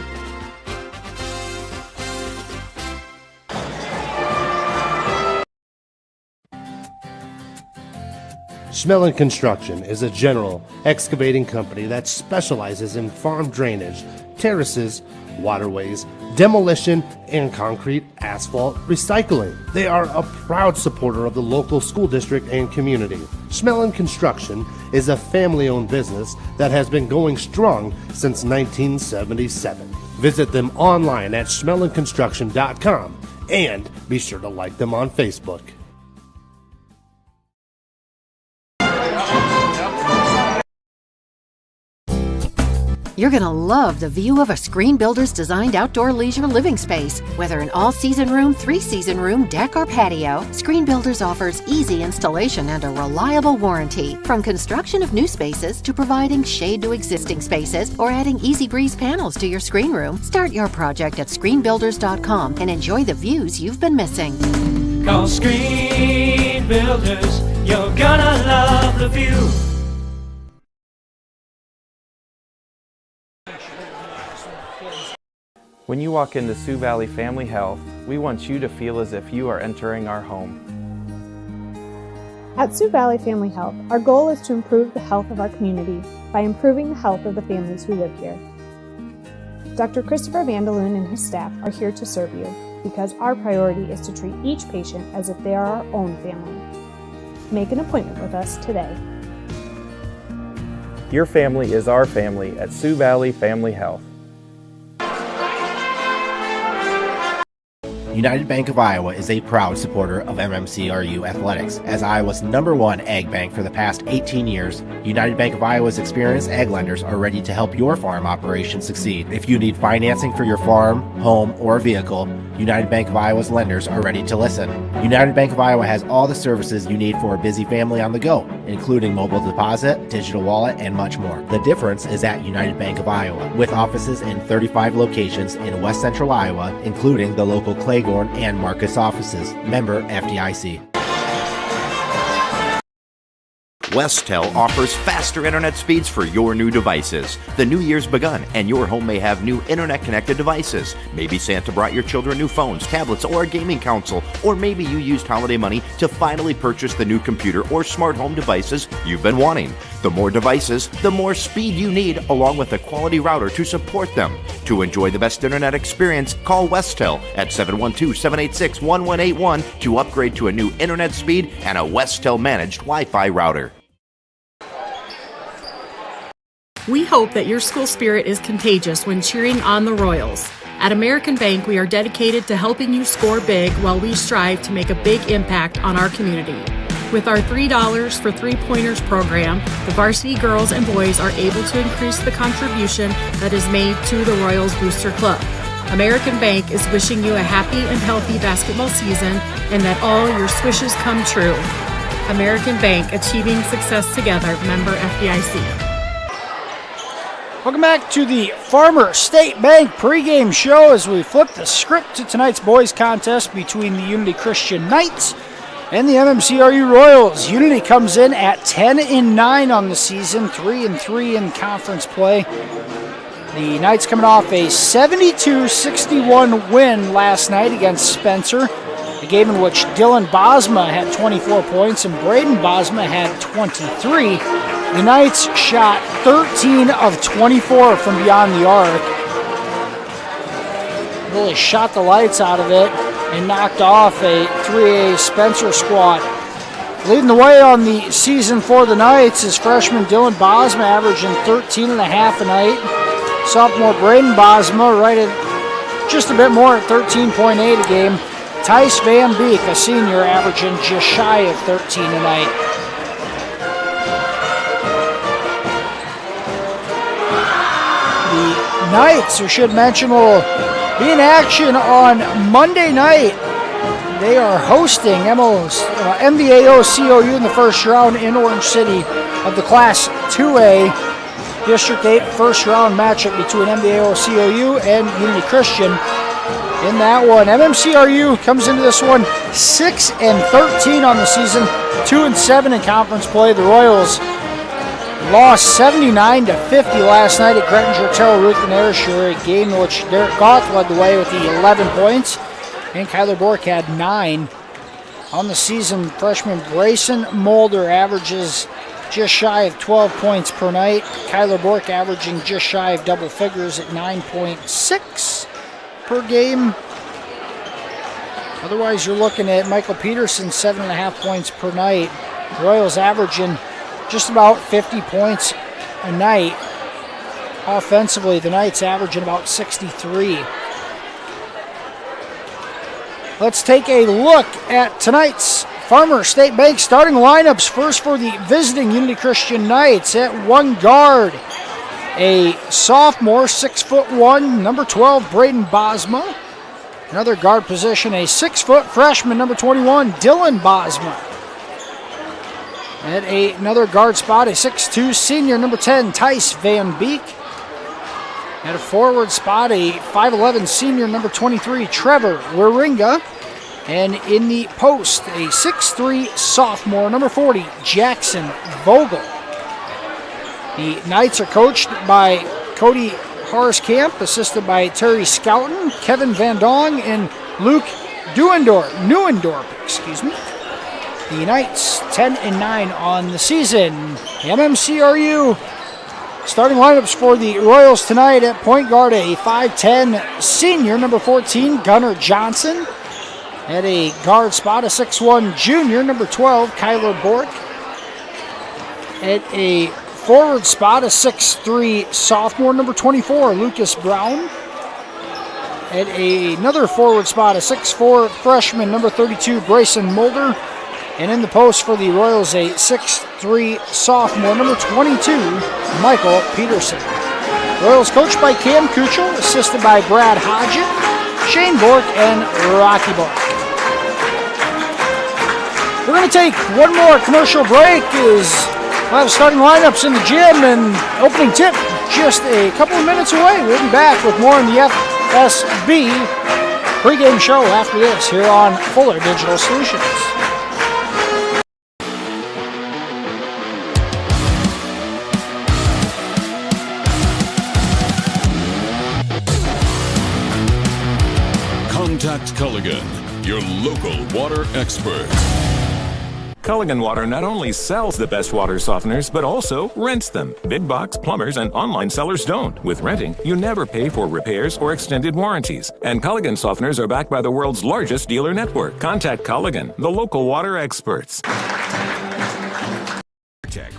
Speaker 12: Schmelling Construction is a general excavating company that specializes in farm drainage, terraces, waterways, demolition, and concrete asphalt recycling. They are a proud supporter of the local school district and community. Schmelling Construction is a family-owned business that has been going strong since 1977. Visit them online at schmellingconstruction.com and be sure to like them on Facebook.
Speaker 16: You're going to love the view of a Screen Builder's designed outdoor leisure living space. Whether an all-season room, three-season room, deck, or patio, Screen Builders offers easy installation and a reliable warranty. From construction of new spaces to providing shade to existing spaces or adding Easy Breeze panels to your screen room, start your project at screenbuilders.com and enjoy the views you've been missing.
Speaker 17: Call Screen Builders, you're gonna love the view.
Speaker 18: When you walk into Sioux Valley Family Health, we want you to feel as if you are entering our home.
Speaker 19: At Sioux Valley Family Health, our goal is to improve the health of our community by improving the health of the families who live here. Dr. Christopher Vandaloon and his staff are here to serve you because our priority is to treat each patient as if they are our own family. Make an appointment with us today.
Speaker 18: Your family is our family at Sioux Valley Family Health.
Speaker 1: United Bank of Iowa is a proud supporter of MMCRU athletics. As Iowa's #1 ag bank for the past 18 years, United Bank of Iowa's experienced ag lenders are ready to help your farm operation succeed. If you need financing for your farm, home, or vehicle, United Bank of Iowa's lenders are ready to listen. United Bank of Iowa has all the services you need for a busy family on the go, including mobile deposit, digital wallet, and much more. The difference is at United Bank of Iowa, with offices in 35 locations in West Central Iowa, including the local Claiborne and Marcus offices. Member FDIC.
Speaker 8: Westel offers faster internet speeds for your new devices. The new year's begun, and your home may have new internet-connected devices. Maybe Santa brought your children new phones, tablets, or a gaming console, or maybe you used holiday money to finally purchase the new computer or smart home devices you've been wanting. The more devices, the more speed you need, along with a quality router to support them. To enjoy the best internet experience, call Westel at 712-786-1181 to upgrade to a new internet speed and a Westel-managed Wi-Fi router.
Speaker 2: We hope that your school spirit is contagious when cheering on the Royals. At American Bank, we are dedicated to helping you score big while we strive to make a big impact on our community. With our $3 for three-pointers program, the varsity girls and boys are able to increase the contribution that is made to the Royals Booster Club. American Bank is wishing you a happy and healthy basketball season and that all your swishes come true. American Bank, achieving success together. Member FDIC.
Speaker 9: Welcome back to the Farmer State Bank pregame show as we flip the script to tonight's boys contest between the Unity Christian Knights and the MMCRU Royals. Unity comes in at 10-9 on the season, 3-3 in conference play. The Knights coming off a 72-61 win last night against Spencer, a game in which Dylan Bosma had 24 points and Braden Bosma had 23. The Knights shot 13 of 24 from beyond the arc. Really shot the lights out of it and knocked off a 3A Spencer squad. Leading the way on the season for the Knights is freshman Dylan Bosma, averaging 13.5 a night. Sophomore Braden Bosma right at just a bit more at 13.8 a game. Tice Van Beek, a senior, averaging just shy of 13 a night. The Knights, we should mention, will be in action on Monday night. They are hosting MVAO COU in the first round in Orange City of the Class 2A District 8 first round matchup between MVAO COU and Unity Christian. In that one, MMCRU comes into this one 6-13 on the season, 2-7 in conference play. The Royals lost 79-50 last night at Grettinger Terrell Ruth and Ayrshire, a game in which Derek Goff led the way with the 11 points, and Kyler Bork had 9. On the season, freshman Grayson Mulder averages just shy of 12 points per night. Kyler Bork averaging just shy of double figures at 9.6 per game. Otherwise, you're looking at Michael Peterson, 7.5 points per night. Royals averaging just about 50 points a night. Offensively, the Knights averaging about 63. Let's take a look at tonight's Farmer State Bank starting lineups. First for the visiting Unity Christian Knights at one guard, a sophomore, 6'1", number 12, Braden Bosma. Another guard position, a 6-foot freshman, number 21, Dylan Bosma. At another guard spot, a 6'2", senior, number 10, Tice Van Beek. At a forward spot, a 5'11", senior, number 23, Trevor Waringa. And in the post, a 6'3", sophomore, number 40, Jackson Vogel. The Knights are coached by Cody Harskamp, assisted by Terry Scouten, Kevin Van Dong, and Luke Neuendorf. The Knights 10-9 on the season. MMCRU starting lineups for the Royals tonight: at point guard, a 5'10", senior, number 14, Gunnar Johnson. At a guard spot, a 6'1", junior, number 12, Kyler Bork. At a forward spot, a 6'3", sophomore, number 24, Lucas Brown. At another forward spot, a 6'4", freshman, number 32, Grayson Mulder. And in the post for the Royals, a 6'3", sophomore, number 22, Michael Peterson. Royals coached by Cam Kuchel, assisted by Brad Hodgett, Shane Bork, and Rocky Bork. We're going to take one more commercial break as we'll have starting lineups in the gym and opening tip just a couple of minutes away. We'll be back with more in the FSB pregame show after this here on Fuller Digital Solutions.
Speaker 3: Contact Culligan, your local water expert.
Speaker 4: Culligan Water not only sells the best water softeners, but also rents them. Big box plumbers and online sellers don't. With renting, you never pay for repairs or extended warranties. And Culligan softeners are backed by the world's largest dealer network. Contact Culligan, the local water experts.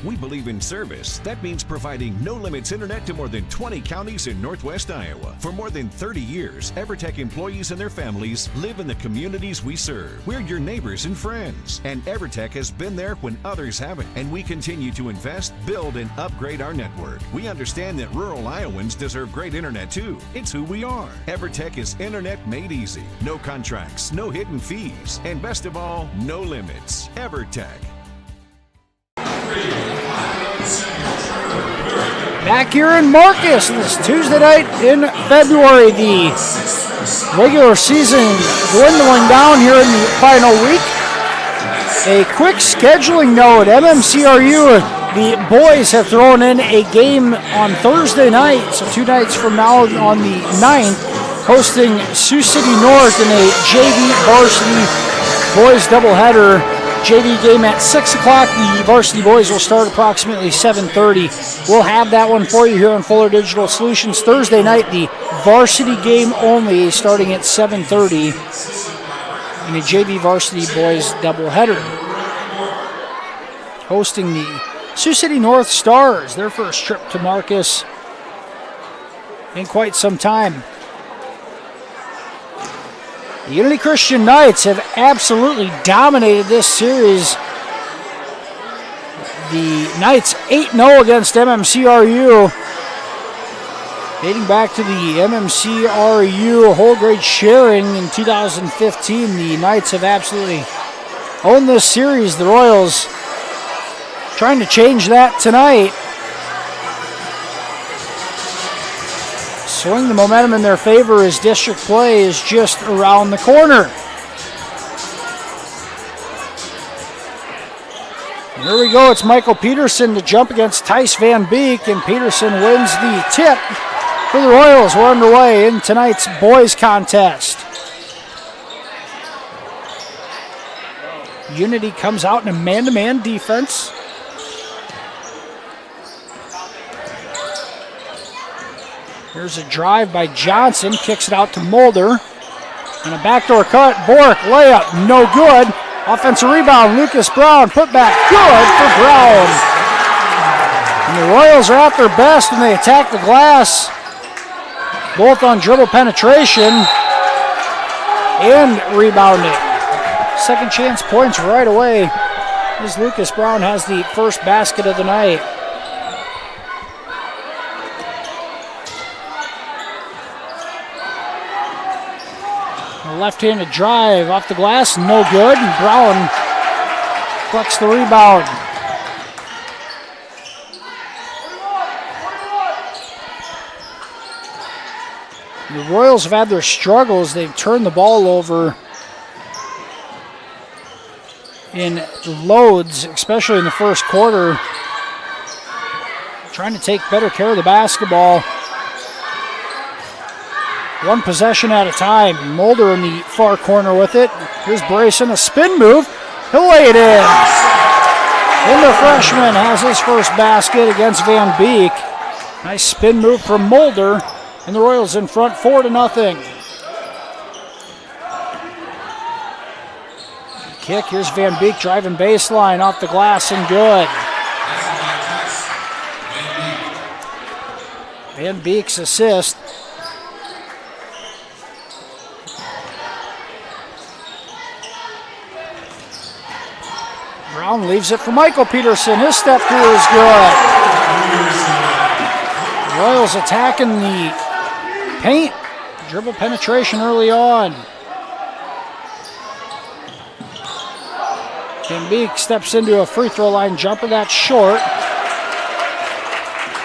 Speaker 5: We believe in service. That means providing no-limits internet to more than 20 counties in Northwest Iowa. For more than 30 years, EverTech employees and their families live in the communities we serve. We're your neighbors and friends. And EverTech has been there when others haven't. And we continue to invest, build, and upgrade our network. We understand that rural Iowans deserve great internet too. It's who we are. EverTech is internet made easy. No contracts, no hidden fees, and best of all, no limits. EverTech.
Speaker 9: Back here in Marcus this Tuesday night in February, the regular season dwindling down here in the final week. A quick scheduling note: MMCRU, the boys have thrown in a game on Thursday night, so 2 nights from now on the 9th, hosting Sioux City North in a JV varsity boys doubleheader. JV game at 6 o'clock. The varsity boys will start approximately 7:30. We'll have that one for you here on Fuller Digital Solutions. Thursday night, the varsity game only, starting at 7:30 in a JV varsity boys doubleheader. Hosting the Sioux City North Stars, their first trip to Marcus in quite some time. The Unity Christian Knights have absolutely dominated this series. The Knights 8-0 against MMCRU. Dating back to the MMCRU whole grade sharing in 2015, the Knights have absolutely owned this series. The Royals trying to change that tonight. Swing the momentum in their favor as district play is just around the corner. And here we go. It's Michael Peterson to jump against Tice Van Beek, and Peterson wins the tip for the Royals. We're underway in tonight's boys contest. Unity comes out in a man-to-man defense. Here's a drive by Johnson, kicks it out to Mulder. And a backdoor cut, Bork, layup, no good. Offensive rebound, Lucas Brown, put back, good for Brown. And the Royals are at their best when they attack the glass, both on dribble penetration and rebounding. Second chance points right away as Lucas Brown has the first basket of the night. left-handed drive off the glass, no good. And Brown collects the rebound. The Royals have had their struggles. They've turned the ball over in loads, especially in the first quarter. Trying to take better care of the basketball. One possession at a time. Mulder in the far corner with it. Here's Brayson, a spin move. He'll lay it in. And the freshman has his first basket against Van Beek. Nice spin move from Mulder. And the Royals in front 4-0. Kick, here's Van Beek driving baseline off the glass and good. Van Beek's assist. Brown leaves it for Michael Peterson. His step through is good. Royals attacking the paint. Dribble penetration early on. Van Beek steps into a free throw line jumper. That's short.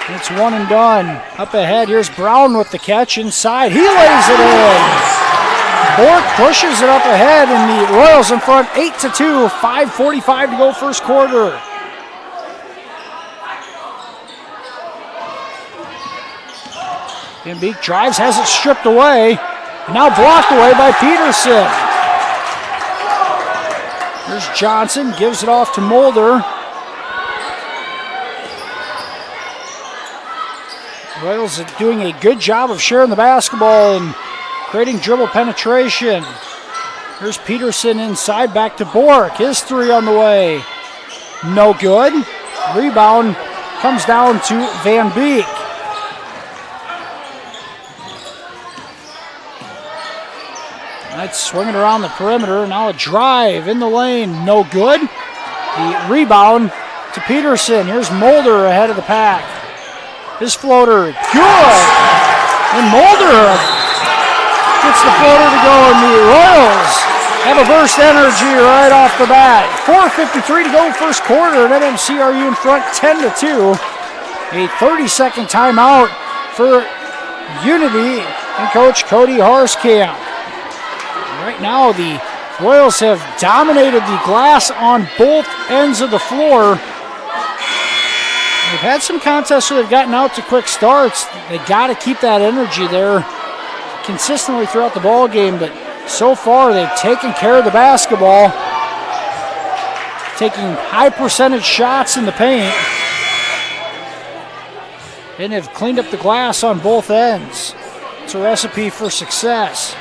Speaker 9: It's one and done. Up ahead, here's Brown with the catch inside. He lays it in. Bork pushes it up ahead, and the Royals in front 8-2. 5:45 to go first quarter. Van Beek drives, has it stripped away. Now blocked away by Peterson. Here's Johnson, gives it off to Mulder. Royals are doing a good job of sharing the basketball and creating dribble penetration. Here's Peterson inside, back to Bork. His three on the way. No good. Rebound comes down to Van Beek. That's swinging around the perimeter. Now a drive in the lane. No good. The rebound to Peterson. Here's Mulder ahead of the pack. His floater, good! And Mulder gets the floater to go, and the Royals have a burst energy right off the bat. 4:53 to go first quarter, and MMCRU in front 10-2. A 30-second timeout for Unity and Coach Cody Harskamp. Right now, the Royals have dominated the glass on both ends of the floor. They've had some contests where they've gotten out to quick starts. They got to keep that energy there consistently throughout the ball game, but so far they've taken care of the basketball, taking high percentage shots in the paint, and have cleaned up the glass on both ends. It's a recipe for success.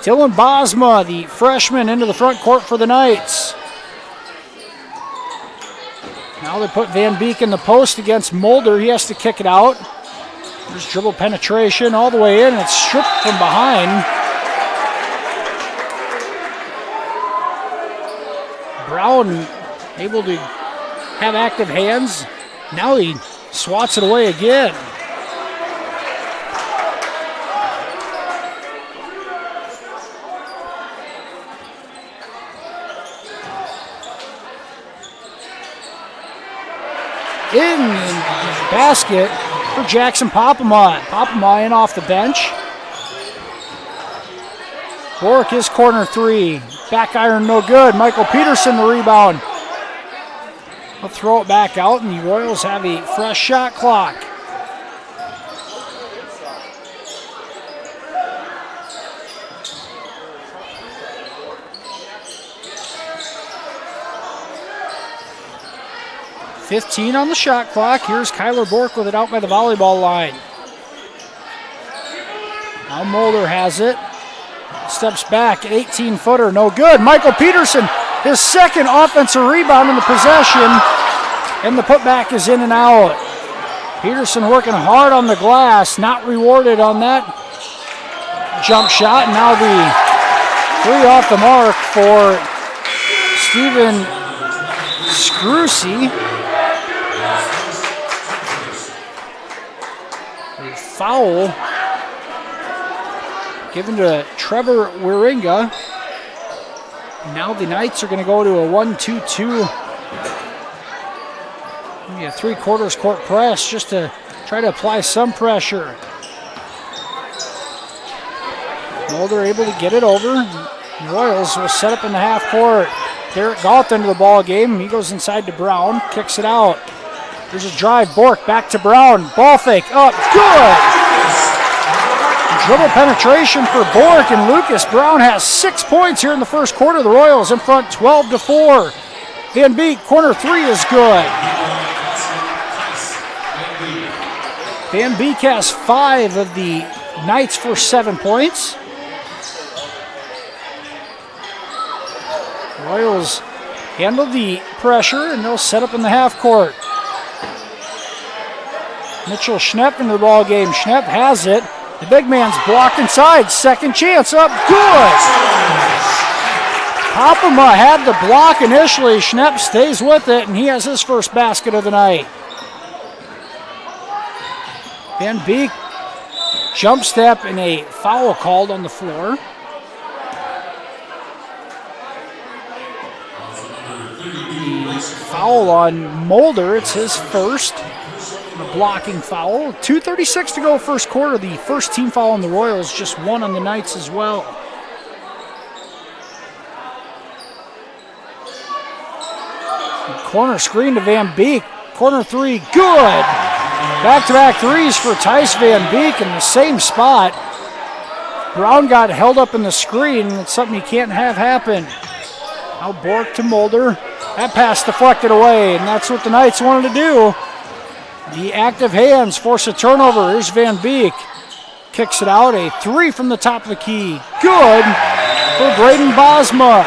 Speaker 9: Dylan Bosma, the freshman, into the front court for the Knights. Now they put Van Beek in the post against Mulder. He has to kick it out. There's dribble penetration all the way in, and it's stripped from behind. Brown able to have active hands. Now he swats it away again. In the basket for Jackson Popema. Popema in off the bench. Bork his corner three. Back iron no good. Michael Peterson the rebound. He'll throw it back out, and the Royals have a fresh shot clock. .15 on the shot clock. Here's Kyler Bork with it out by the volleyball line. Now Mulder has it. Steps back, 18-footer, no good. Michael Peterson, his second offensive rebound in the possession, and the putback is in and out. Peterson working hard on the glass, not rewarded on that jump shot. And now the three off the mark for Steven Scrucy. A foul given to Trevor Wieringa. Now the Knights are going to go to a 1-2-2. Maybe a 3/4 court press just to try to apply some pressure. Mulder able to get it over. Royals will set up in the half court. Derek Galt into the ball game. He goes inside to Brown, kicks it out. There's a drive. Bork back to Brown. Ball fake up. Good. Dribble penetration for Bork, and Lucas Brown has 6 points here in the first quarter. The Royals in front 12-4. Van Beek, corner three is good. Van Beek has 5 of the Knights for 7 points. Royals handle the pressure, and they'll set up in the half court. Mitchell Schnepp into the ball game. Schnepp has it. The big man's blocked inside. Second chance up. Good. Popema had the block initially. Schnepp stays with it, and he has his first basket of the night. Van Beek jump step and a foul called on the floor. Foul on Mulder. It's his first. A blocking foul. 2:36 to go first quarter. The first team foul on the Royals, just 1 on the Knights as well. Corner screen to Van Beek. Corner three, good. Back-to-back threes for Tice Van Beek in the same spot. Brown got held up in the screen. It's something you can't have happen. Now Bork to Mulder. That pass deflected away, and that's what the Knights wanted to do. The active hands force a turnover. Here's Van Beek. Kicks it out. A three from the top of the key. Good for Braden Bosma.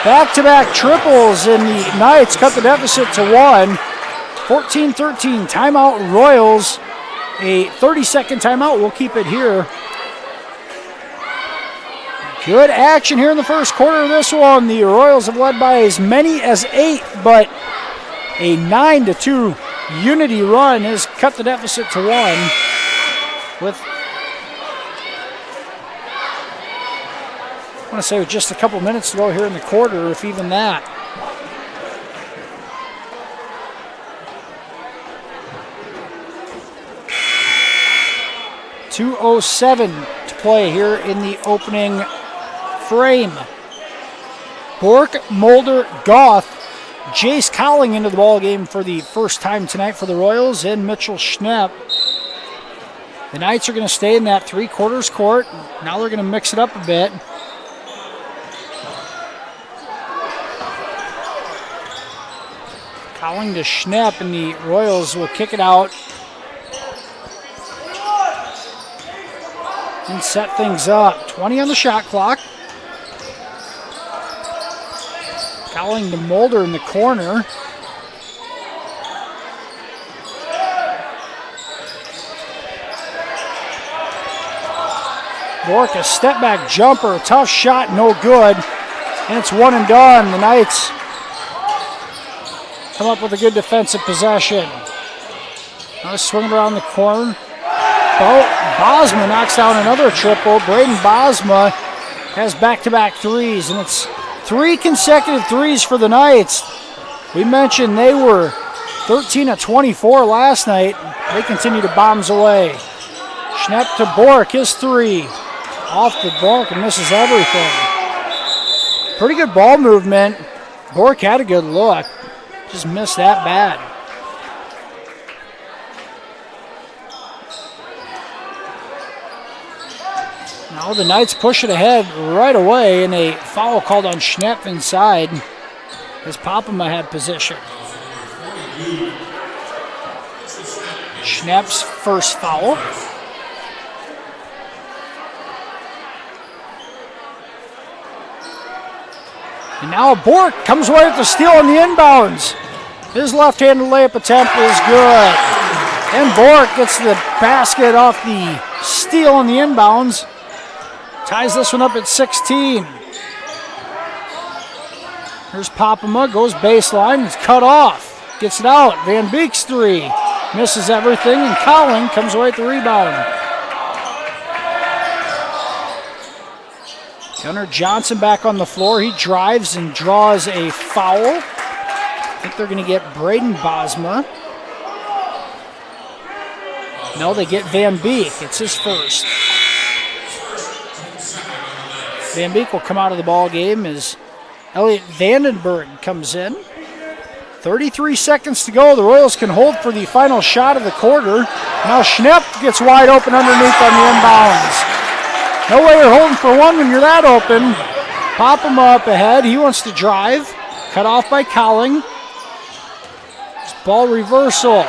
Speaker 9: Back-to-back triples, and the Knights cut the deficit to 1. 14-13. Timeout Royals. A 30-second timeout. We'll keep it here. Good action here in the first quarter of this one. The Royals have led by as many as 8, but a 9-2 Unity run has cut the deficit to 1 with, I want to say, with just a couple minutes to go here in the quarter, if even that. .207 to play here in the opening frame. Bork, Mulder, Goth, Jace Cowling into the ball game for the first time tonight for the Royals, and Mitchell Schnepp. The Knights are going to stay in that 3/4 court. Now they're going to mix it up a bit. Cowling to Schnepp, and the Royals will kick it out and set things up. 20 on the shot clock. Cowling to Mulder in the corner. Bork, a step back jumper, tough shot, no good. And it's one and done. The Knights come up with a good defensive possession. Now swing around the corner. Bosma knocks down another triple. Braden Bosma has back-to-back threes, and it's 3 consecutive threes for the Knights. We mentioned they were 13 of 24 last night. They continue to bombs away. Schnepp to Bork, his three. Off the Bork and misses everything. Pretty good ball movement. Bork had a good look. Just missed that bad. Now the Knights push it ahead right away, and a foul called on Schnepp inside as Popema had position. Schnepp's first foul. And now Bork comes away with the steal on the inbounds. His left-handed layup attempt is good. And Bork gets the basket off the steal on the inbounds. Ties this one up at 16. Here's Popema, goes baseline, it's cut off. Gets it out, Van Beek's three. misses everything, and Cowling comes away with the rebound. Gunnar Johnson back on the floor. He drives and draws a foul. I think they're going to get Braden Bosma. No, they get Van Beek. It's his first. Van Beek will come out of the ball game as Elliot Vandenberg comes in. 33 seconds to go. The Royals can hold for the final shot of the quarter. Now Schnepp gets wide open underneath on the inbounds. No way you're holding for one when you're that open. Pop him up ahead. He wants to drive. Cut off by Cowling. It's ball reversal.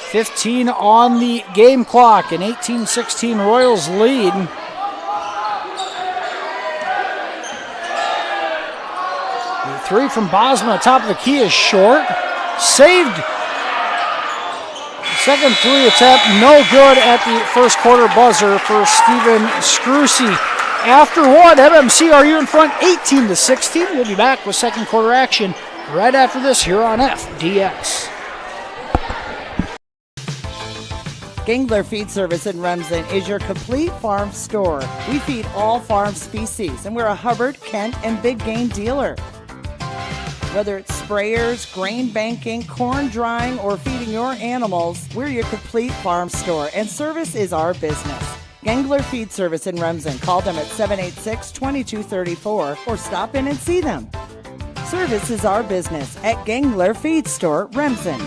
Speaker 9: .15 on the game clock. An 18-16 Royals lead. The three from Bosma, top of the key, is short. Saved. Second three attempt, no good at the first quarter buzzer for Steven Scrucy. After one, MMCRU in front, 18-16. We'll be back with second quarter action right after this here on FDX.
Speaker 6: Gangler Feed Service in Remsen is your complete farm store. We feed all farm species, and we're a Hubbard, Kent, and big game dealer. Whether it's sprayers, grain banking, corn drying, or feeding your animals, we're your complete farm store, and service is our business. Gangler Feed Service in Remsen. Call them at 786-2234 or stop in and see them. Service is our business at Gangler Feed Store, Remsen.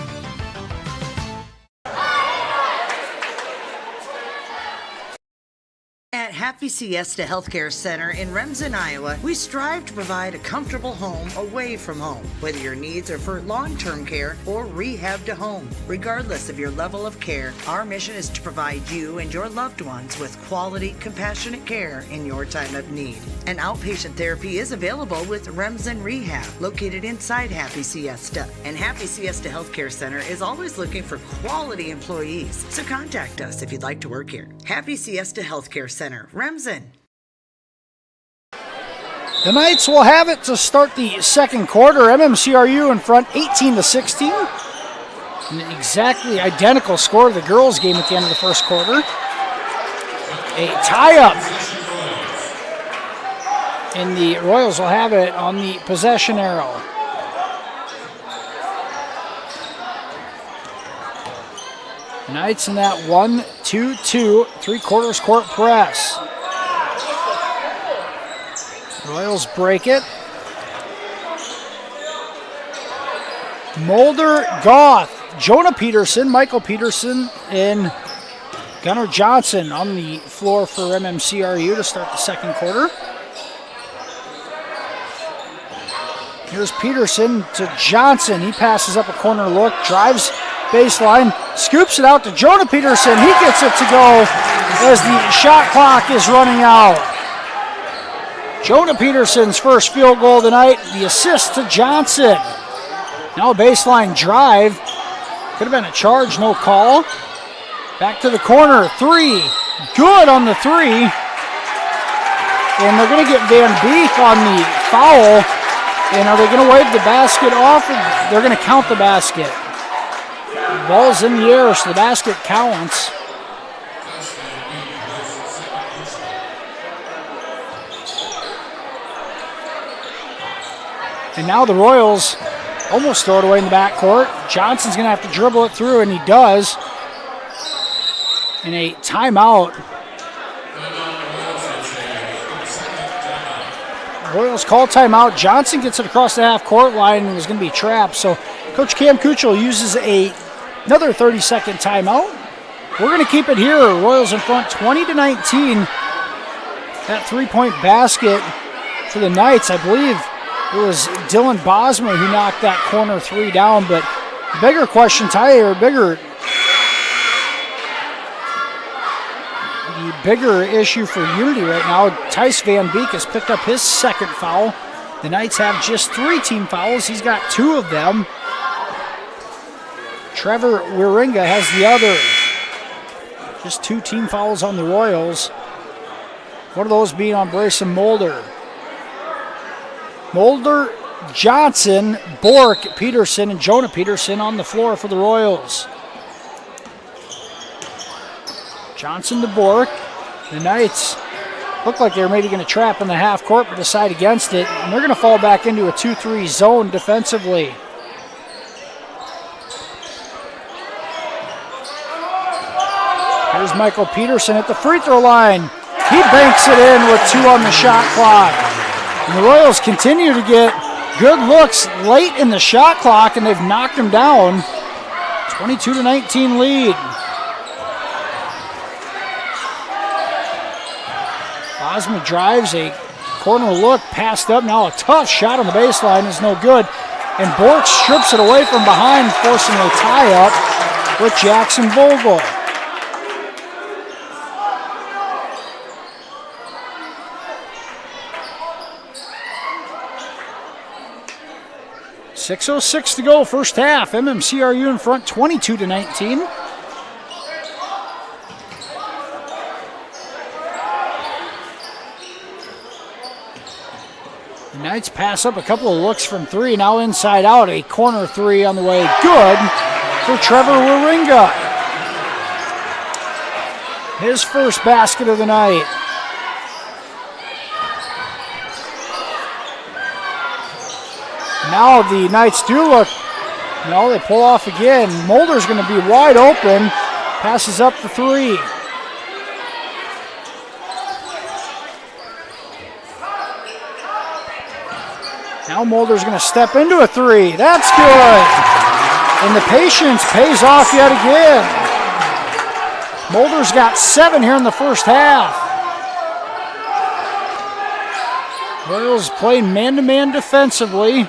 Speaker 7: At Happy Siesta Healthcare Center in Remsen, Iowa, we strive to provide a comfortable home away from home, whether your needs are for long-term care or rehab to home. Regardless of your level of care, our mission is to provide you and your loved ones with quality, compassionate care in your time of need. An outpatient therapy is available with Remsen Rehab, located inside Happy Siesta. And Happy Siesta Healthcare Center is always looking for quality employees, so contact us if you'd like to work here. Happy Siesta Healthcare Center, Remsen.
Speaker 9: The Knights will have it to start the second quarter. MMCRU in front, 18-16. An exactly identical score to the girls' game at the end of the first quarter. A tie-up. And the Royals will have it on the possession arrow. The Knights in that 1-2-2, three-quarters court press. Royals break it. Mulder, Goth, Jonah Peterson, Michael Peterson, and Gunnar Johnson on the floor for MMCRU to start the second quarter. Here's Peterson to Johnson. He passes up a corner look, drives baseline, scoops it out to Jonah Peterson. He gets it to go as the shot clock is running out. Jonah Peterson's first field goal tonight, the assist to Johnson. Now a baseline drive. Could have been a charge, no call. Back to the corner, three. Good on the three. And they're going to get Van Beek on the foul. And are they going to wave the basket off? They're going to count the basket. The ball's in the air, so the basket counts. And now the Royals almost throw it away in the backcourt. Johnson's going to have to dribble it through, and he does. In a timeout. Royals call timeout. Johnson gets it across the half-court line and was going to be trapped. So Coach Cam Kuchel uses another 30-second timeout. We're going to keep it here. Royals in front 20-19. That three-point basket for the Knights, I believe it was Dylan Bosma who knocked that corner three down. But the bigger question, the bigger issue for Unity right now, Tice Van Beek has picked up his second foul. The Knights have just 3 team fouls. He's got 2 of them. Trevor Wieringa has the other. Just 2 team fouls on the Royals. One of those being on Brayson Mulder. Mulder Johnson, Bork, Peterson, and Jonah Peterson on the floor for the Royals. Johnson to Bork. The Knights look like they're maybe going to trap in the half court, but decide against it. And they're going to fall back into a 2-3 zone defensively. Here's Michael Peterson at the free throw line. He banks it in with 2 on the shot clock. And the Royals continue to get good looks late in the shot clock, and they've knocked them down. 22-19 lead. Bosma drives a corner look, passed up. Now a tough shot on the baseline is no good. And Bork strips it away from behind, forcing a tie-up with Jackson Vogel. .606 to go, first half. MMCRU in front, 22-19. The Knights pass up a couple of looks from 3, now inside out. A corner 3 on the way, good for Trevor Waringa. His first basket of the night. Now the Knights do look, no, they pull off again. Mulder's going to be wide open, passes up the 3. Now Mulder's going to step into a 3. That's good. And the patience pays off yet again. Mulder's got 7 here in the first half. Royals playing man-to-man defensively.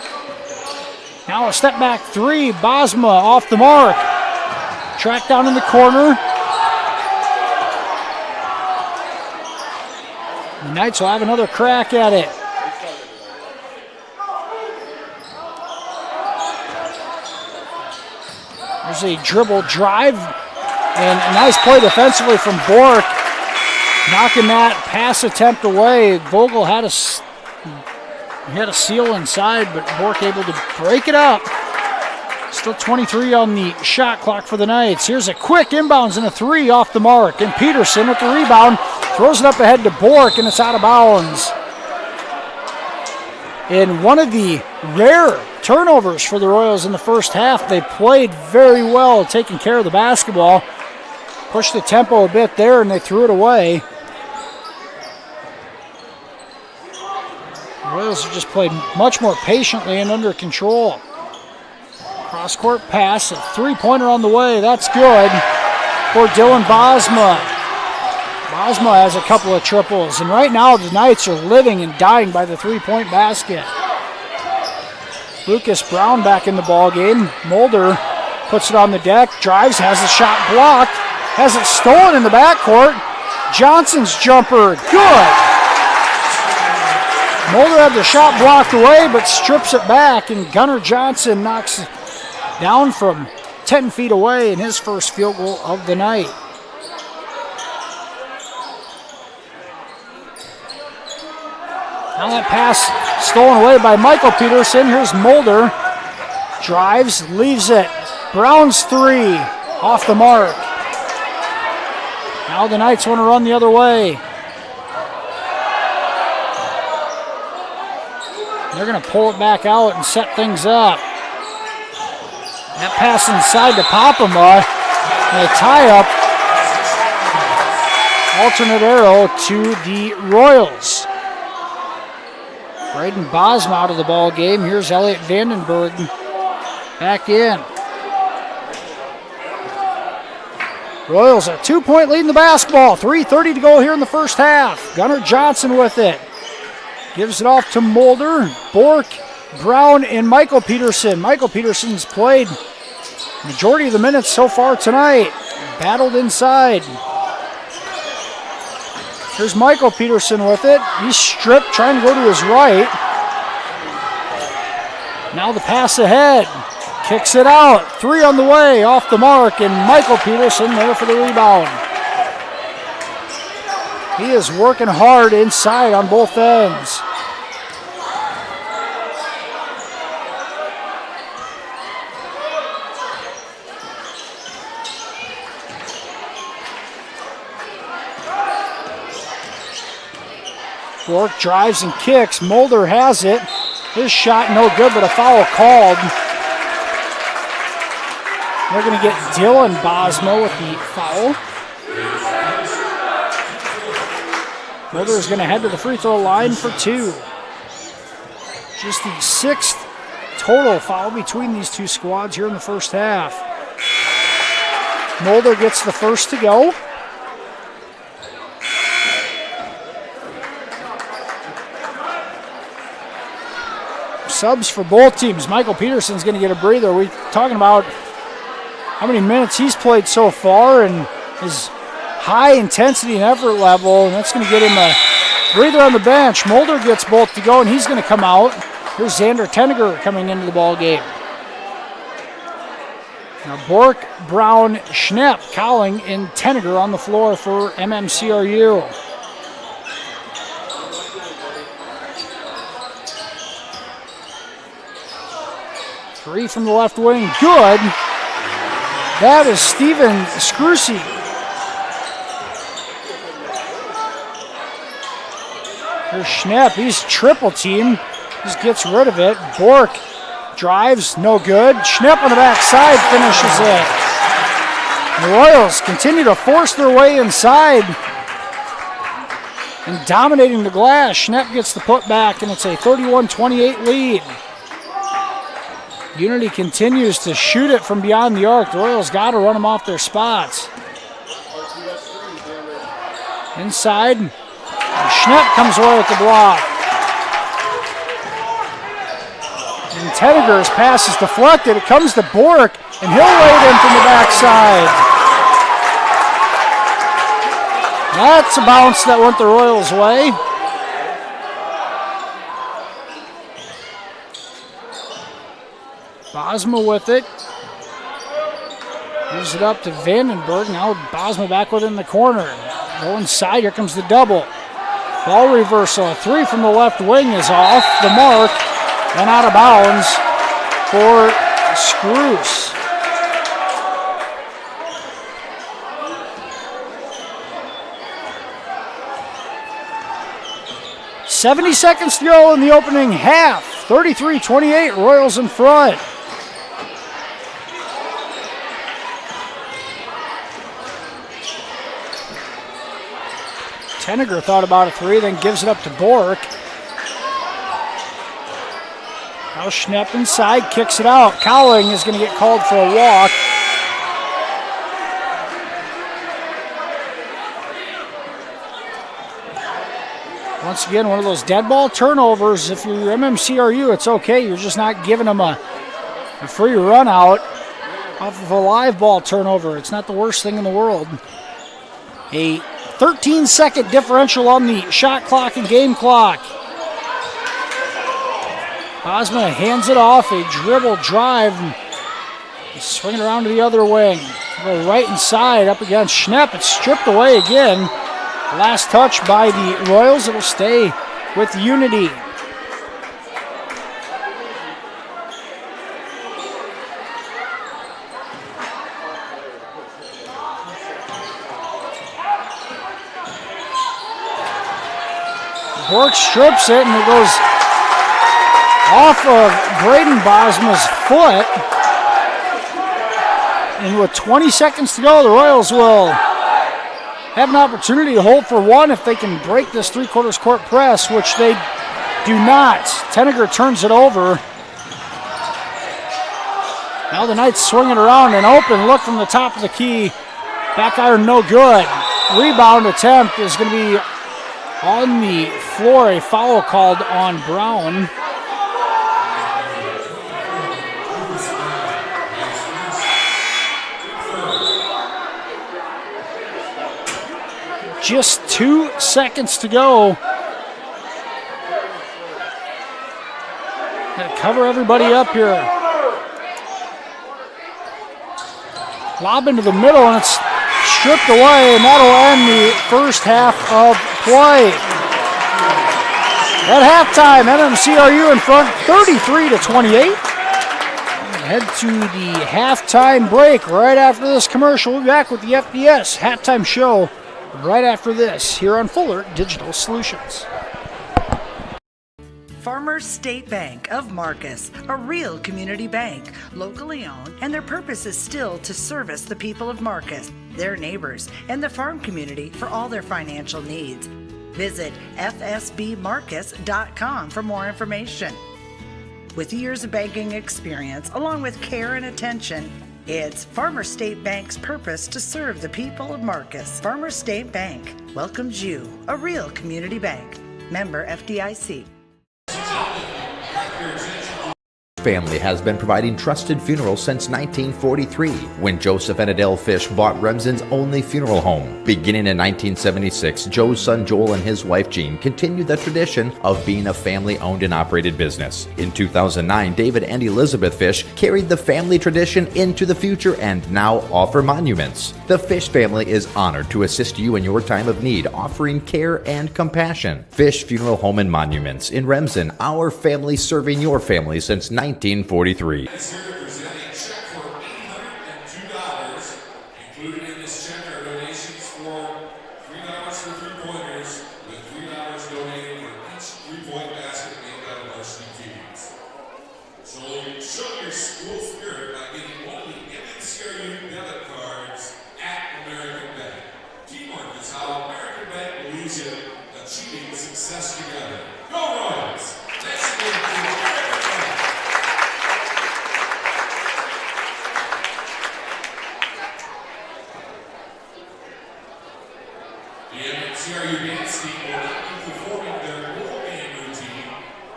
Speaker 9: Now a step back 3. Bosma off the mark. Tracked down in the corner. The Knights will have another crack at it. There's a dribble drive, and a nice play defensively from Bork, knocking that pass attempt away. Vogel had a seal inside, but Bork able to break it up. Still 23 on the shot clock for the Knights. Here's a quick inbounds and a 3 off the mark, and Peterson with the rebound throws it up ahead to Bork, and it's out of bounds. In one of the rare turnovers for the Royals in the first half, they played very well, taking care of the basketball. Pushed the tempo a bit there, and they threw it away. The Royals have just played much more patiently and under control. Cross-court pass, a 3-pointer on the way. That's good for Dylan Bosma. Bosma has a couple of triples, and right now the Knights are living and dying by the 3-point basket. Lucas Brown back in the ball game. Mulder puts it on the deck, drives, has the shot blocked, has it stolen in the backcourt. Johnson's jumper, good. Mulder had the shot blocked away, but strips it back, and Gunnar Johnson knocks it down from 10 feet away in his first field goal of the night. Now that pass stolen away by Michael Peterson. Here's Mulder. Drives, leaves it. Brown's 3 off the mark. Now the Knights want to run the other way. They're going to pull it back out and set things up. That pass inside to Popema. And a tie-up. Alternate arrow to the Royals. Braden Bosma out of the ball game. Here's Elliot Vandenberg back in. Royals a 2-point lead in the basketball. 3:30 to go here in the first half. Gunnar Johnson with it. Gives it off to Mulder, Bork, Brown, and Michael Peterson. Michael Peterson's played majority of the minutes so far tonight. Battled inside. Here's Michael Peterson with it. He's stripped, trying to go to his right. Now the pass ahead. Kicks it out. 3 on the way, off the mark, and Michael Peterson there for the rebound. He is working hard inside on both ends. Bork drives and kicks. Mulder has it. His shot no good, but a foul called. They're going to get Dylan Bosma with the foul. Mulder is going to head to the free throw line for 2. Just the 6th total foul between these two squads here in the first half. Mulder gets the first to go. Subs for both teams. Michael Peterson's going to get a breather. We're talking about how many minutes he's played so far and his high intensity and effort level, and that's going to get him a breather on the bench. Mulder gets both to go, and he's going to come out. Here's Xander Tenniger coming into the ball game. Now Bork, Brown, Schnepp, Cowling, and Tenniger on the floor for MMCRU. Three from the left wing, good. That is Steven Scrucy. Here's Schnepp, he's triple team. Just gets rid of it. Bork drives, no good. Schnepp on the backside finishes it. The Royals continue to force their way inside and dominating the glass. Schnepp gets the putback, and it's a 31-28 lead. Unity continues to shoot it from beyond the arc. The Royals got to run them off their spots. Inside, Schnepp comes away with the block. And Tenniger's pass is deflected. It comes to Bork, and he'll lay it in from the backside. That's a bounce that went the Royals' way. Bosma with it. Gives it up to Vandenberg. Now Bosma back within the corner. Go inside. Here comes the double. Ball reversal. A three from the left wing is off the mark and out of bounds for Scruce. .70 seconds to go in the opening half. 33-28, Royals in front. Tenniger thought about a three, then gives it up to Bork. Now Schnepp inside, kicks it out. Cowling is going to get called for a walk. Once again, one of those dead ball turnovers. If you're MMCRU, it's okay. You're just not giving them a free run out off of a live ball turnover. It's not the worst thing in the world. A 13-second differential on the shot clock and game clock. Bosma hands it off, a dribble drive, swing it around to the other wing. Go right inside, up against Schnepp. It's stripped away again. Last touch by the Royals. It'll stay with Unity. Bork strips it, and it goes off of Braden Bosma's foot. And with 20 seconds to go, the Royals will have an opportunity to hold for one if they can break this three-quarters court press, which they do not. Tenniger turns it over. Now the Knights swing it around and open look from the top of the key. Back iron no good. Rebound attempt is going to be on the floor. A foul called on Brown. Just 2 seconds to go. Gotta cover everybody up here. Lob into the middle, and it's stripped away, and that'll end the first half of play. At halftime, MMCRU in front, 33-28. Head to the halftime break right after this commercial. We'll be back with the FBS halftime show right after this here on Fuller Digital Solutions.
Speaker 7: Farmers State Bank of Marcus, a real community bank, locally owned, and their purpose is still to service the people of Marcus, their neighbors, and the farm community for all their financial needs. Visit fsbmarcus.com for more information. With years of banking experience, along with care and attention, it's Farmers State Bank's purpose to serve the people of Marcus. Farmers State Bank welcomes you, a real community bank. Member FDIC.
Speaker 8: Family has been providing trusted funerals since 1943, when Joseph and Adele Fish bought Remsen's only funeral home. Beginning in 1976, Joe's son Joel and his wife Jean continued the tradition of being a family-owned and operated business. In 2009, David and Elizabeth Fish carried the family tradition into the future and now offer monuments. The Fish family is honored to assist you in your time of need, offering care and compassion. Fish Funeral Home and Monuments in Remsen, our family serving your family since 1943.
Speaker 3: Let's hear it present a check for $802. Included in this check are donations for $3 for three-pointers, with $3 donated for each three-point basket made by the Varsity teams. So show your school spirit by getting one of the MMCRU debit cards at American Bank. Teamwork is how American Bank believes in achieving success together. Go Royals! Let's give it to American Bank. The MMCRU dance team will not be performing their local band routine.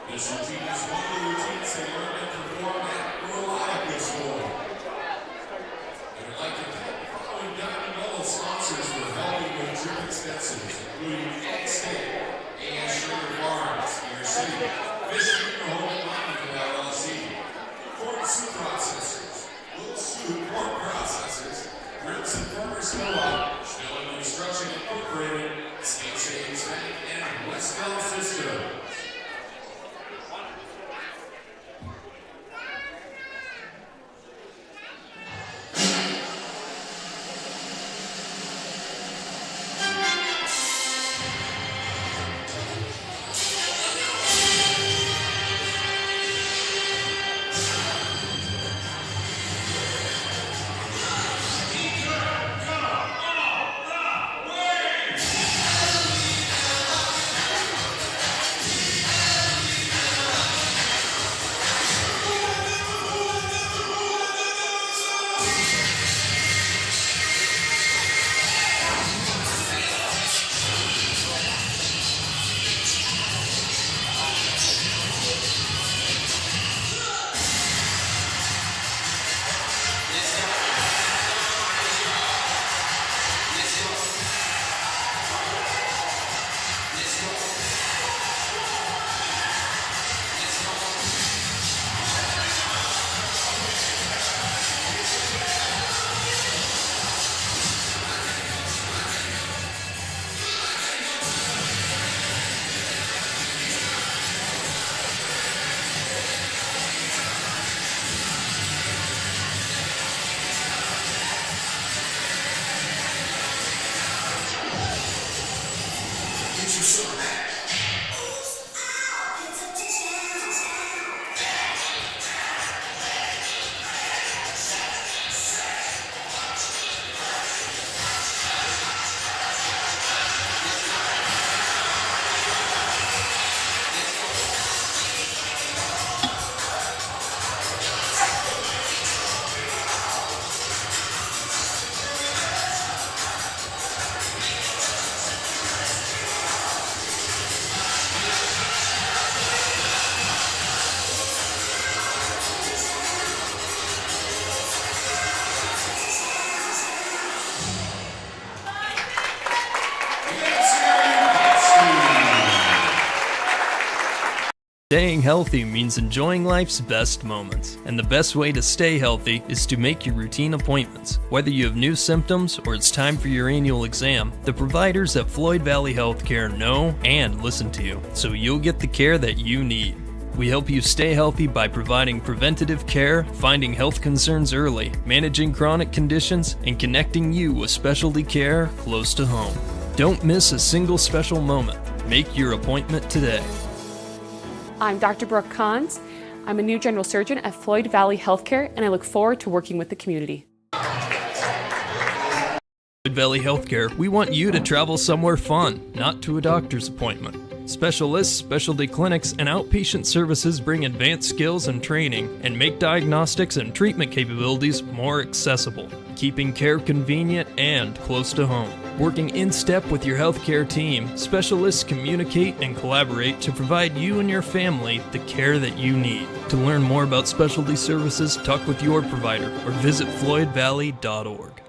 Speaker 3: This routine is one of the routines they learned and perform at Royal this morning. I would like to thank the following Diamond Level sponsors for helping with trip expenses, including Ag State, A.S. Sugar Farms, Your City, Fish Funeral Home and Monument LLC, Corn Soup Processors, Little Soup Pork Processors, Ribs and Farmers Co-op, Schnellen Construction Incorporated, State Savings Bank, and Westbound Systems.
Speaker 10: Staying healthy means enjoying life's best moments, and the best way to stay healthy is to make your routine appointments. Whether you have new symptoms or it's time for your annual exam, the providers at Floyd Valley Healthcare know and listen to you, so you'll get the care that you need. We help you stay healthy by providing preventative care, finding health concerns early, managing chronic conditions, and connecting you with specialty care close to home. Don't miss a single special moment. Make your appointment today.
Speaker 11: I'm Dr. Brooke Kahns. I'm a new general surgeon at Floyd Valley Healthcare, and I look forward to working with the community.
Speaker 10: Floyd Valley Healthcare, we want you to travel somewhere fun, not to a doctor's appointment. Specialists, specialty clinics, and outpatient services bring advanced skills and training and make diagnostics and treatment capabilities more accessible, keeping care convenient and close to home. Working in step with your healthcare team, specialists communicate and collaborate to provide you and your family the care that you need. To learn more about specialty services, talk with your provider or visit floydvalley.org.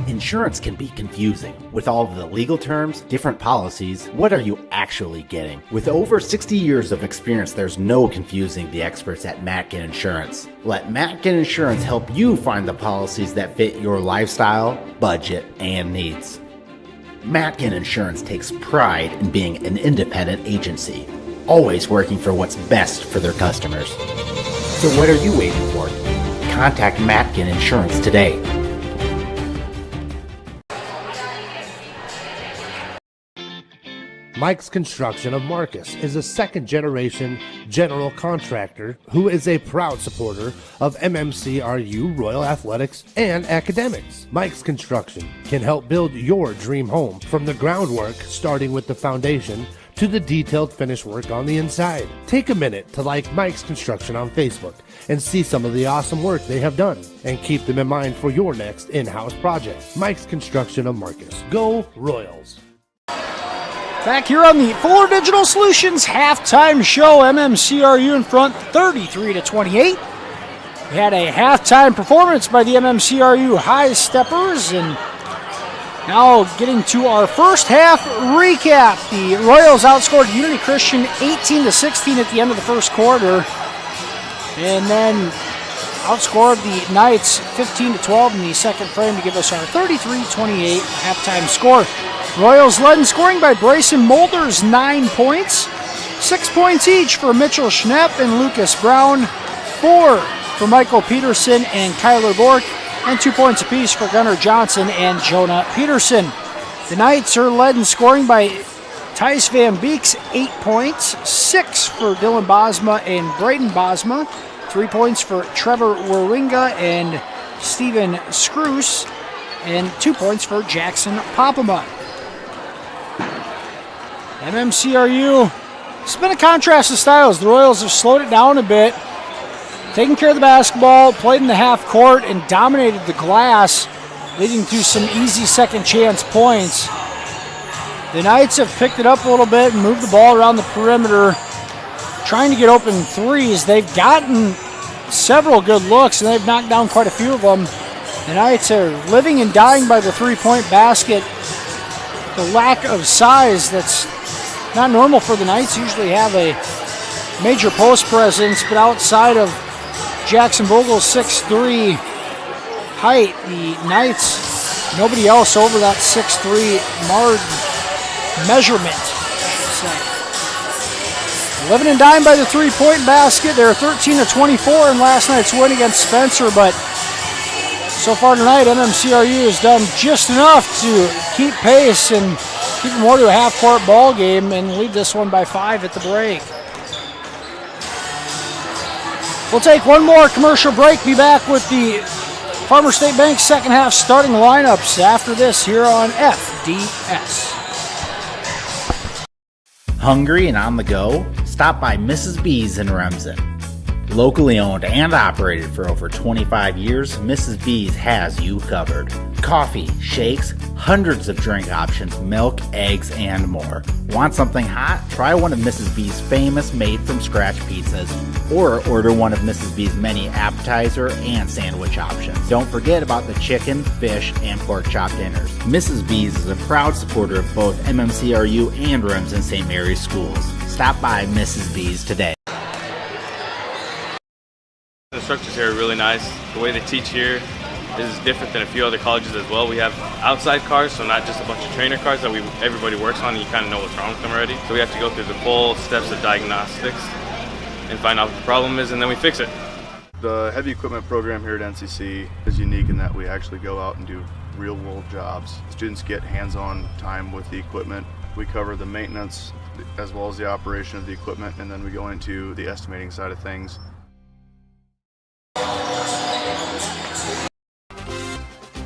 Speaker 1: Insurance can be confusing. With all of the legal terms, different policies, what are you actually getting? With over 60 years of experience, there's no confusing the experts at Matkin Insurance. Let Matkin Insurance help you find the policies that fit your lifestyle, budget, and needs. Matkin Insurance takes pride in being an independent agency, always working for what's best for their customers. So what are you waiting for? Contact Matkin Insurance today.
Speaker 12: Mike's Construction of Marcus is a second-generation general contractor who is a proud supporter of MMCRU, Royal Athletics, and academics. Mike's Construction can help build your dream home from the groundwork, starting with the foundation, to the detailed finish work on the inside. Take a minute to like Mike's Construction on Facebook and see some of the awesome work they have done, and keep them in mind for your next in-house project. Mike's Construction of Marcus. Go Royals!
Speaker 9: Back here on the Fuller Digital Solutions halftime show, MMCRU in front 33-28. We had a halftime performance by the MMCRU High Steppers, and now getting to our first half recap. The Royals outscored Unity Christian 18-16 at the end of the first quarter, and then outscored the Knights 15-12 in the second frame to give us our 33-28 halftime score. Royals led in scoring by Bryson Molders, 9 points. 6 points each for Mitchell Schnepp and Lucas Brown. 4 for Michael Peterson and Kyler Bork. And 2 points apiece for Gunnar Johnson and Jonah Peterson. The Knights are led in scoring by Thijs Van Beeks, 8 points. 6 for Dylan Bosma and Braden Bosma. 3 points for Trevor Warwinga and Steven Scroose. And 2 points for Jackson Popama. MMCRU, it's been a contrast of styles. The Royals have slowed it down a bit, taken care of the basketball, played in the half court, and dominated the glass, leading to some easy second chance points. The Knights have picked it up a little bit and moved the ball around the perimeter, trying to get open threes. They've gotten several good looks, and they've knocked down quite a few of them. The Knights are living and dying by the three-point basket. The lack of size that's not normal for the Knights. Usually have a major post presence, but outside of Jackson Vogel's 6'3" height, the Knights, nobody else over that 6'3" marred measurement, I should say. Living and dying by the three-point basket. They're 13-24 in last night's win against Spencer, but so far tonight, MMCRU has done just enough to keep pace and keep it more to a half-court ball game and lead this one by 5 at the break. We'll take one more commercial break. Be back with the Farmer State Bank second half starting lineups after this here on FDS.
Speaker 1: Hungry and on the go? Stop by Mrs. B's in Remsen. Locally owned and operated for over 25 years, Mrs. B's has you covered. coffee, shakes, hundreds of drink options, milk, eggs, and more. Want something hot? Try one of Mrs. B's famous made-from-scratch pizzas, or order one of Mrs. B's many appetizer and sandwich options. Don't forget about the chicken, fish, and pork chop dinners. Mrs. B's is a proud supporter of both MMCRU and Remsen St. Mary's schools. Stop by Mrs. B's today.
Speaker 13: The instructors here are really nice. The way they teach here is different than a few other colleges as well. We have outside cars, so not just a bunch of trainer cars that everybody works on, and you kind of know what's wrong with them already. So we have to go through the full steps of diagnostics and find out what the problem is, and then we fix it.
Speaker 14: The heavy equipment program here at NCC is unique in that we actually go out and do real-world jobs. Students get hands-on time with the equipment. We cover the maintenance as well as the operation of the equipment, and then we go into the estimating side of things.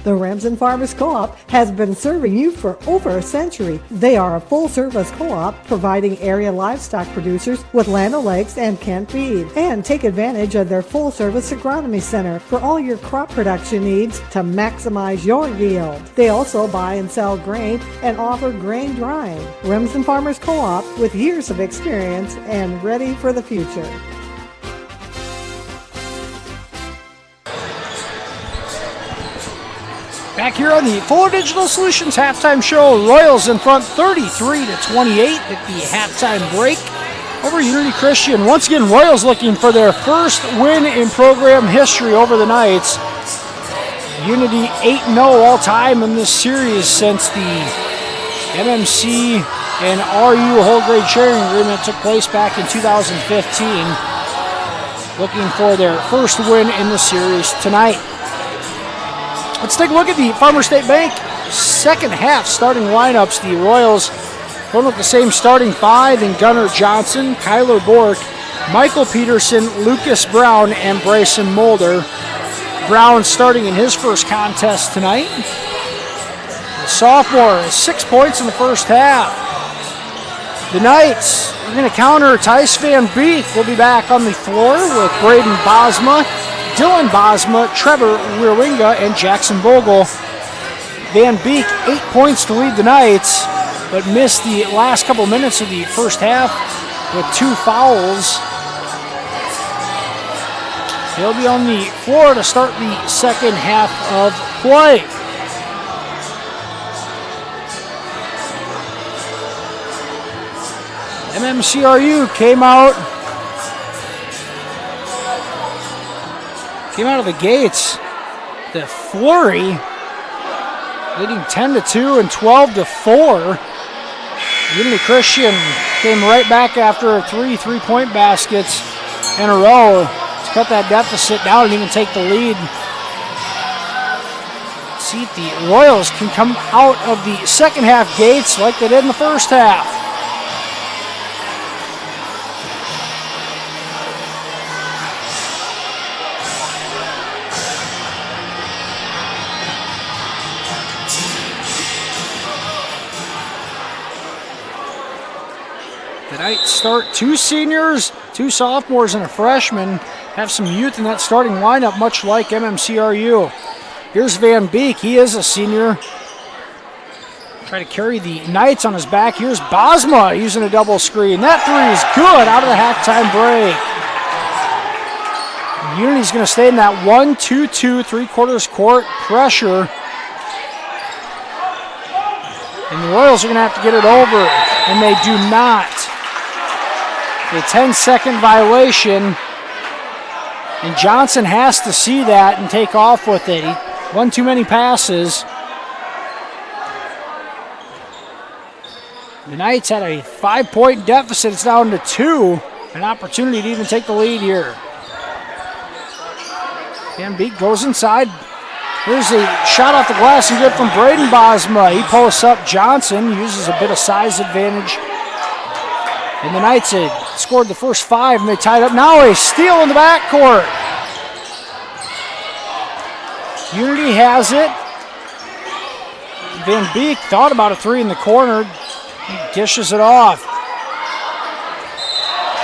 Speaker 15: The Remsen Farmers Co-op has been serving you for over a century. They are a full-service co-op providing area livestock producers with Land O'Lakes and Kent feed. And take advantage of their full-service agronomy center for all your crop production needs to maximize your yield. They also buy and sell grain and offer grain drying. Remsen Farmers Co-op with years of experience and ready for the future.
Speaker 9: Back here on the Fuller Digital Solutions halftime show, Royals in front 33-28 at the halftime break over Unity Christian. Once again, Royals looking for their first win in program history over the Knights. Unity 8-0 all time in this series since the MMC and RU whole grade sharing agreement took place back in 2015. Looking for their first win in the series tonight. Let's take a look at the Farmers State Bank second half starting lineups. The Royals going with the same starting five in Gunnar Johnson, Kyler Bork, Michael Peterson, Lucas Brown, and Bryson Mulder. Brown starting in his first contest tonight. The sophomore has 6 points in the first half. The Knights are going to counter. Tice Van Beek will be back on the floor with Braden Bosma, Dylan Bosma, Trevor Wirwinga, and Jackson Vogel. Van Beek, 8 points to lead the Knights, but missed the last couple minutes of the first half with 2 fouls. He'll be on the floor to start the second half of play. MMCRU came out of the gates. The flurry, leading 10-2 and 12-4. Unity Christian came right back after 3 3-point baskets in a row to cut that deficit down and even take the lead. Let's see if the Royals can come out of the second half gates like they did in the first half. Knights start 2 seniors, 2 sophomores, and a freshman. Have some youth in that starting lineup, much like MMCRU. Here's Van Beek. He is a senior. Try to carry the Knights on his back. Here's Bosma using a double screen. That three is good out of the halftime break. Unity's going to stay in that 1-2-2, 3/4 court pressure. And the Royals are going to have to get it over, and they do not. A 10-second violation, and Johnson has to see that and take off with it. He won too many passes. The Knights had a 5-point deficit. It's down to 2. An opportunity to even take the lead here. Van Beek goes inside. Here's a shot off the glass and good from Braden Bosma. He posts up Johnson, uses a bit of size advantage. And the Knights had scored the first 5 and they tied up. Now a steal in the backcourt. Unity has it. Van Beek thought about a 3 in the corner. He dishes it off.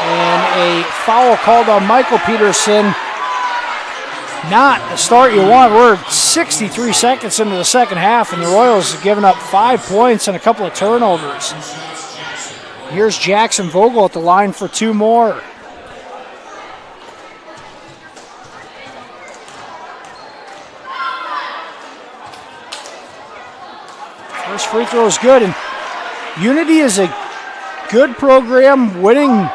Speaker 9: And a foul called on Michael Peterson. Not the start you want. We're 63 seconds into the second half, and the Royals have given up 5 points and a couple of turnovers. Here's Jackson Vogel at the line for 2 more. First free throw is good, and Unity is a good program, winning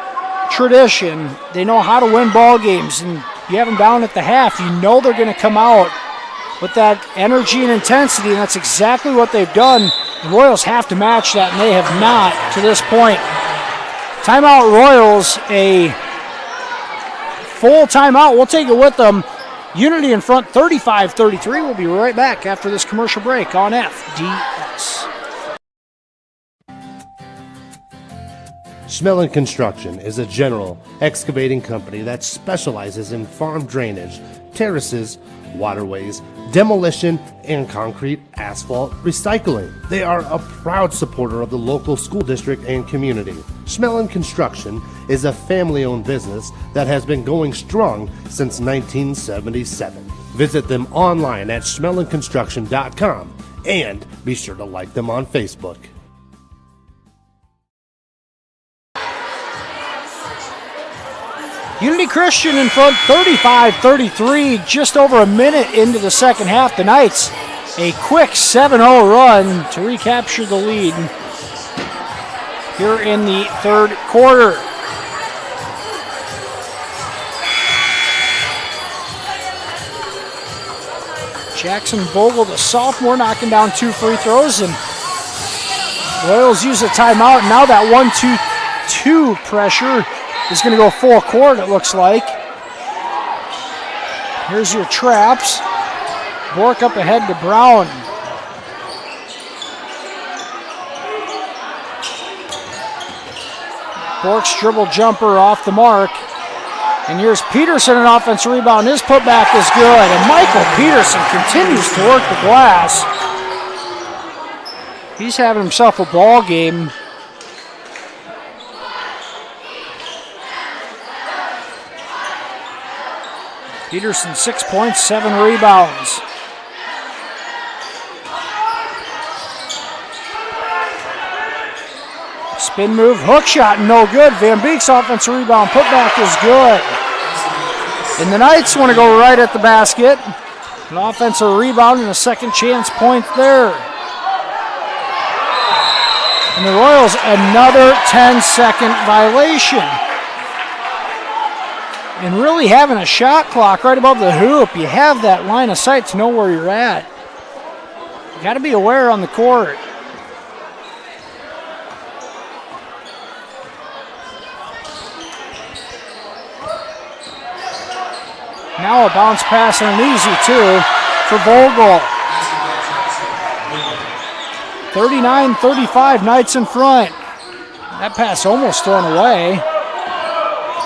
Speaker 9: tradition. They know how to win ball games, and you have them down at the half, you know they're going to come out with that energy and intensity, and that's exactly what they've done. The Royals have to match that, and they have not to this point. Timeout Royals, a full timeout. We'll take it with them. Unity in front 35-33. We'll be right back after this commercial break on FDS.
Speaker 12: Schmelling Construction is a general excavating company that specializes in farm drainage, terraces, waterways, demolition, and concrete asphalt recycling. They are a proud supporter of the local school district and community. Schmelling Construction is a family-owned business that has been going strong since 1977. Visit them online at schmellingconstruction.com and be sure to like them on Facebook.
Speaker 9: Unity Christian in front 35-33, just over a minute into the second half. The Knights a quick 7-0 run to recapture the lead here in the third quarter. Jackson Vogel, the sophomore, knocking down 2 free throws, and Royals use a timeout. Now that 1-2-2 pressure is going to go full court, it looks like. Here's your traps. Bork up ahead to Brown. Bork's dribble jumper off the mark. And here's Peterson, an offensive rebound. His putback is good. And Michael Peterson continues to work the glass. He's having himself a ball game. Peterson 6 points, 7 rebounds. Spin move, hook shot, no good. Van Beek's offensive rebound, putback is good. And the Knights want to go right at the basket. An offensive rebound and a second chance point there. And the Royals, another 10-second violation. And really having a shot clock right above the hoop, you have that line of sight to know where you're at. You got to be aware on the court. Now a bounce pass and an easy 2 for Vogel. 39-35, Knights in front. That pass almost thrown away.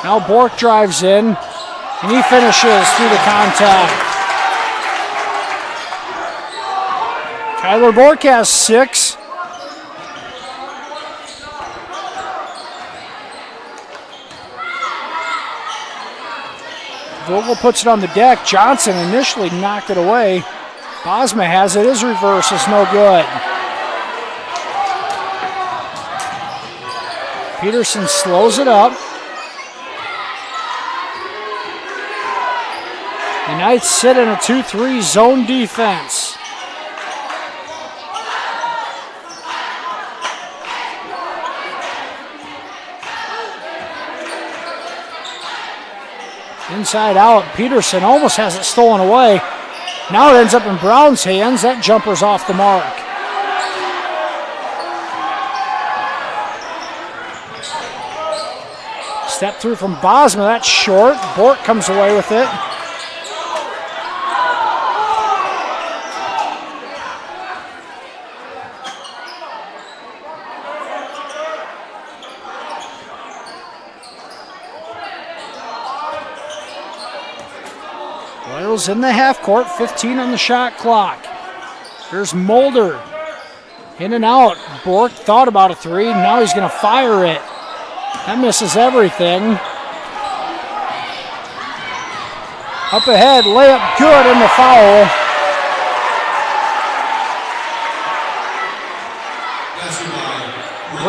Speaker 9: Now Bork drives in, and he finishes through the contact. Kyler Bork has 6. Vogel puts it on the deck. Johnson initially knocked it away. Bosma has it. His reverse is no good. Peterson slows it up. The Knights sit in a 2-3 zone defense. Inside out, Peterson almost has it stolen away. Now it ends up in Brown's hands. That jumper's off the mark. Step through from Bosma, that's short. Bork comes away with it. Royals in the half court, 15 on the shot clock. Here's Mulder. In and out. Bork thought about a 3. Now he's going to fire it. That misses everything. Up ahead, layup good, and the foul.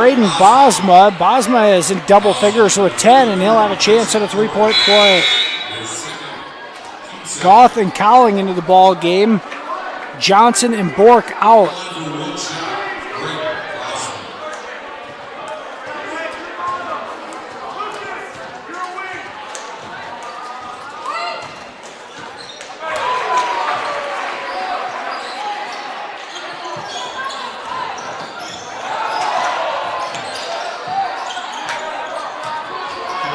Speaker 9: Braden Bosma. Bosma is in double figures with 10, and he'll have a chance at a three-point play. Goth and Cowling into the ball game. Johnson and Bork out.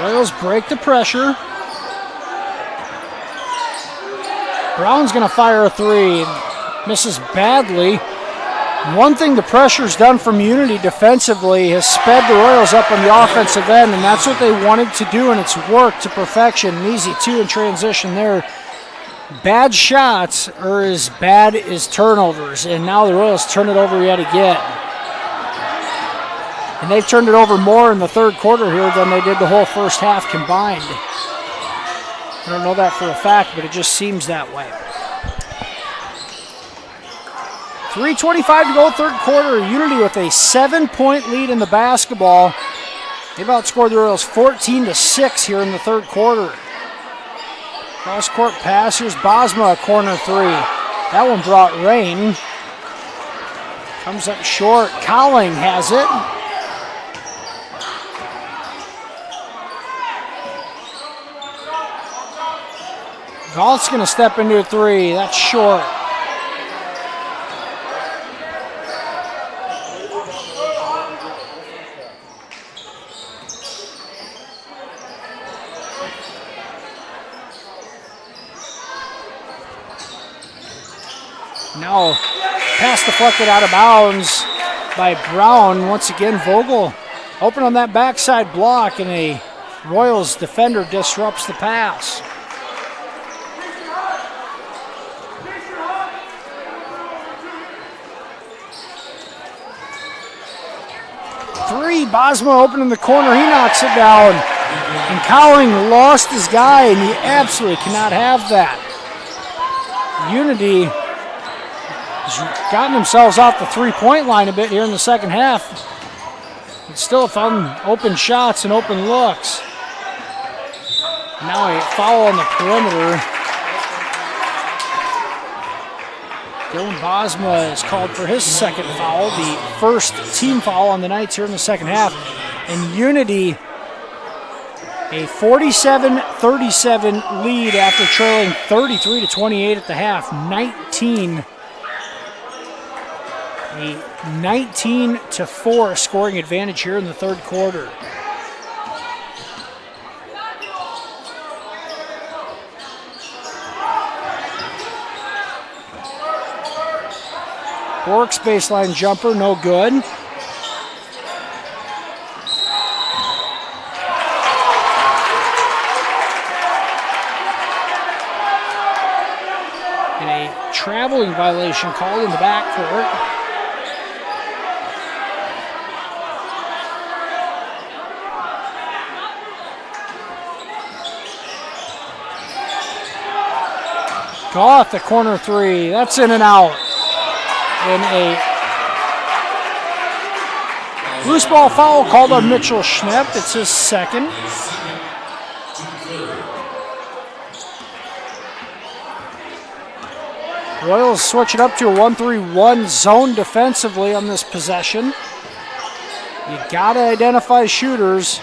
Speaker 9: Royals break the pressure. Brown's going to fire a three. Misses badly. One thing the pressure's done from Unity defensively has sped the Royals up on the offensive end, and that's what they wanted to do, and it's worked to perfection. An easy two in transition there. Bad shots are as bad as turnovers, and now the Royals turn it over yet again. And they've turned it over more in the third quarter here than they did the whole first half combined. I don't know that for a fact, but it just seems that way. 3:25 to go, third quarter. Unity with a 7-point lead in the basketball. They've outscored the Royals 14-6 here in the third quarter. Cross-court pass. Here's Bosma, a corner three. That one brought rain. Comes up short. Cowling has it. Galt's going to step into a three. That's short. Now, pass deflected out of bounds by Brown. Once again, Vogel open on that backside block, and a Royals defender disrupts the pass. Three, Bosma open in the corner. He knocks it down. And Cowling lost his guy, and you absolutely cannot have that. Unity has gotten themselves off the three-point line a bit here in the second half. But still found open shots and open looks. Now a foul on the perimeter. Dylan Bosma is called for his second foul, the first team foul on the Knights here in the second half. And Unity, a 47-37 lead after trailing 33-28 at the half. A 19-4 scoring advantage here in the third quarter. Bork's baseline jumper, no good. And a traveling violation called in the backcourt. Goth, the corner three, that's in and out. In a loose ball foul called on Mitchell Schnepp. It's his second. Royals switch it up to a 1-3-1 zone defensively on this possession. You gotta identify shooters.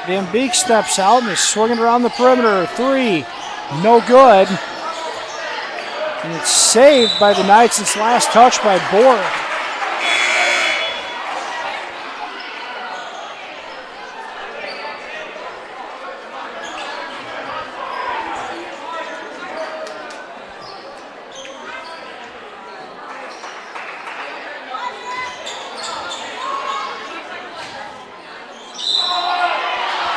Speaker 9: Van Beek steps out and is swinging around the perimeter. Three, no good. And it's saved by the Knights. Its last touch by Bork.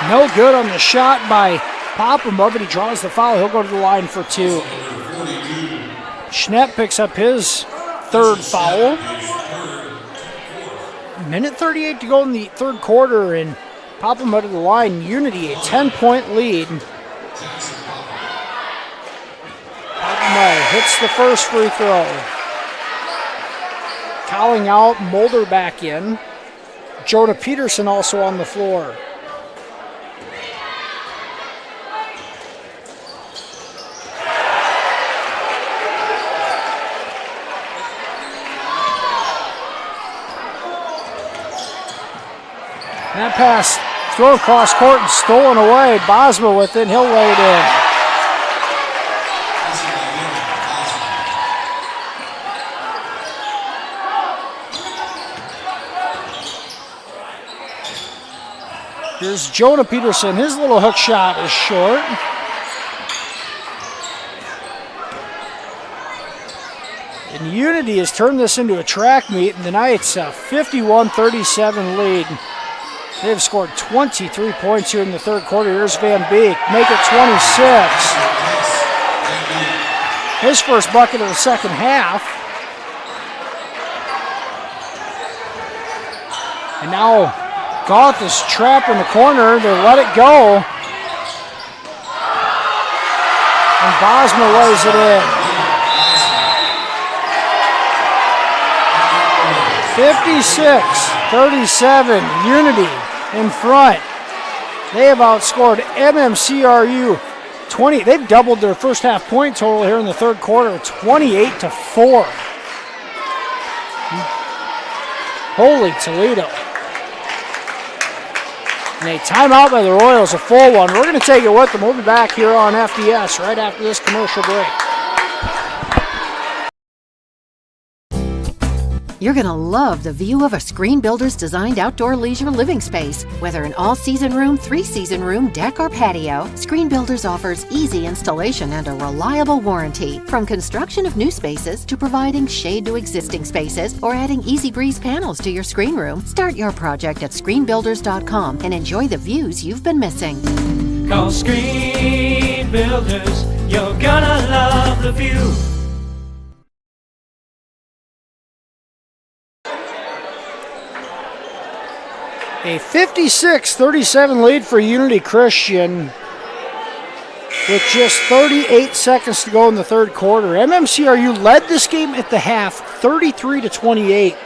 Speaker 9: No good on the shot by Poppenba, but he draws the foul. He'll go to the line for two. Schnepp picks up his third foul. Minute 38 to go in the third quarter, and Poppenba to the line. Unity, a 10-point lead. Poppenba hits the first free throw. Cowling out, Mulder back in. Jonah Peterson also on the floor. That pass thrown across court and stolen away. Bosma with it. He'll lay it in. Here's Jonah Peterson. His little hook shot is short. And Unity has turned this into a track meet, and tonight's a 51-37 lead. They've scored 23 points here in the third quarter. Here's Van Beek. Make it 26. His first bucket of the second half. And now Goth is trapped in the corner. They let it go. And Bosma lays it in. 56-37. Unity in front. They have outscored MMCRU 20. They've doubled their first half point total here in the third quarter, 28-4. Holy Toledo. And a timeout by the Royals, a full one. We're going to take it with them. We'll be back here on FDS right after this commercial break.
Speaker 16: You're going to love the view of a Screen Builder's designed outdoor leisure living space. Whether an all-season room, three-season room, deck, or patio, Screen Builders offers easy installation and a reliable warranty. From construction of new spaces to providing shade to existing spaces or adding Easy Breeze panels to your screen room, start your project at screenbuilders.com and enjoy the views you've been missing.
Speaker 17: Call Screen Builders, you're gonna love the view.
Speaker 9: A 56-37 lead for Unity Christian with just 38 seconds to go in the third quarter. MMCRU led this game at the half 33-28,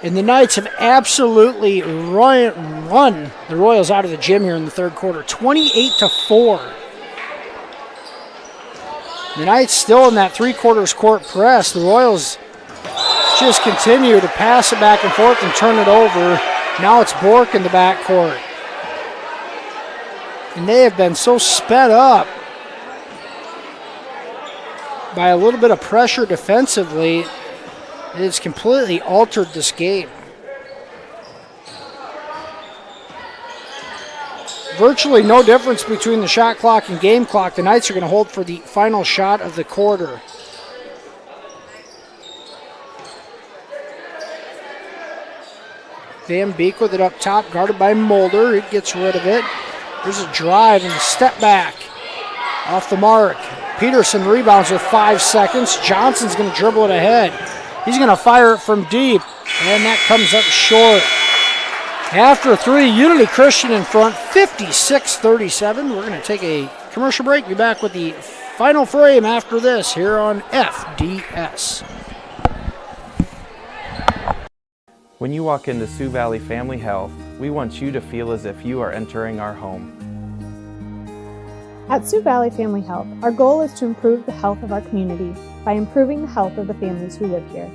Speaker 9: and the Knights have absolutely run the Royals out of the gym here in the third quarter, 28-4. The Knights still in that three-quarters court press. The Royals just continue to pass it back and forth and turn it over. Now it's Bork in the backcourt. And they have been so sped up by a little bit of pressure defensively, it's completely altered this game. Virtually no difference between the shot clock and game clock. The Knights are going to hold for the final shot of the quarter. Van Beek with it up top, guarded by Mulder. It gets rid of it. There's a drive and a step back. Off the mark. Peterson rebounds with 5 seconds. Johnson's going to dribble it ahead. He's going to fire it from deep, and that comes up short. After three, Unity Christian in front, 56-37. We're going to take a commercial break. Be back with the final frame after this here on FDS.
Speaker 18: When you walk into Sioux Valley Family Health, we want you to feel as if you are entering our home.
Speaker 19: At Sioux Valley Family Health, our goal is to improve the health of our community by improving the health of the families who live here.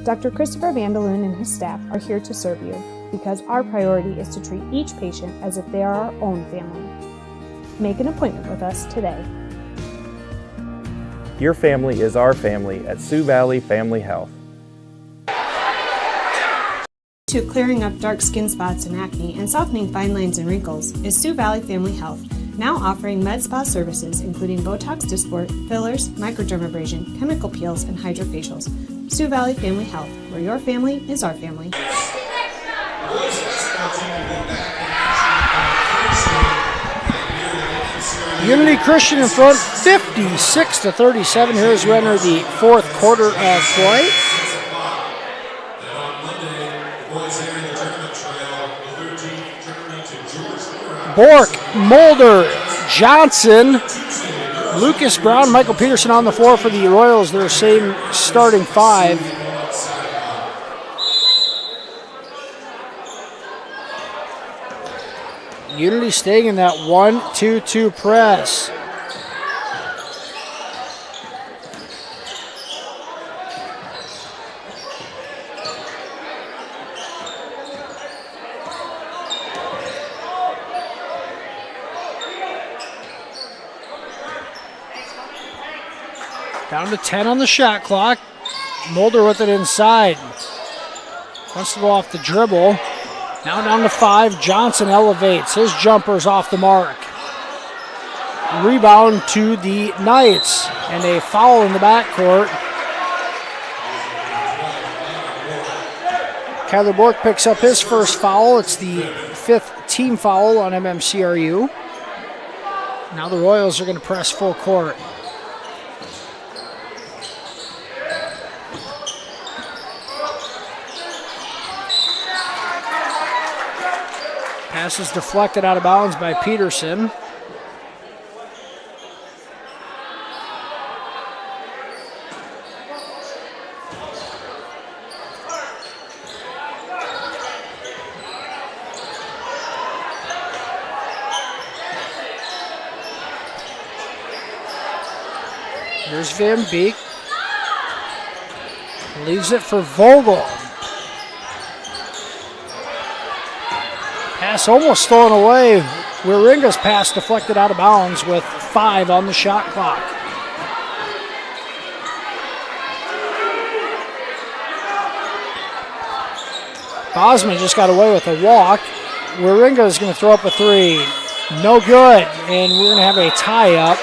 Speaker 19: Dr. Christopher Vandaloon and his staff are here to serve you because our priority is to treat each patient as if they are our own family. Make an appointment with us today.
Speaker 18: Your family is our family at Sioux Valley Family Health.
Speaker 19: To clearing up dark skin spots and acne and softening fine lines and wrinkles is Sioux Valley Family Health, now offering med spa services including Botox Dysport, fillers, microdermabrasion, chemical peels, and hydrofacials. Sioux Valley Family Health, where your family is our family.
Speaker 9: Unity Christian in front, 56-37. Here's we enter the fourth quarter of play. Bork, Mulder, Johnson, Lucas Brown, Michael Peterson on the floor for the Royals, their same starting five. Unity staying in that 1-2-2 press. Down to 10 on the shot clock. Mulder with it inside. Wants to go off the dribble. Now down to 5. Johnson elevates. His jumper's off the mark. Rebound to the Knights. And a foul in the backcourt. Kyler Bork picks up his first foul. It's the 5th team foul on MMCRU. Now the Royals are going to press full court. Pass is deflected out of bounds by Peterson. Here's Van Beek. Leaves it for Vogel. Pass almost stolen away. Wieringa's pass deflected out of bounds with 5 on the shot clock. Bosman just got away with a walk. Wieringa is going to throw up a 3. No good, and we're going to have a tie-up.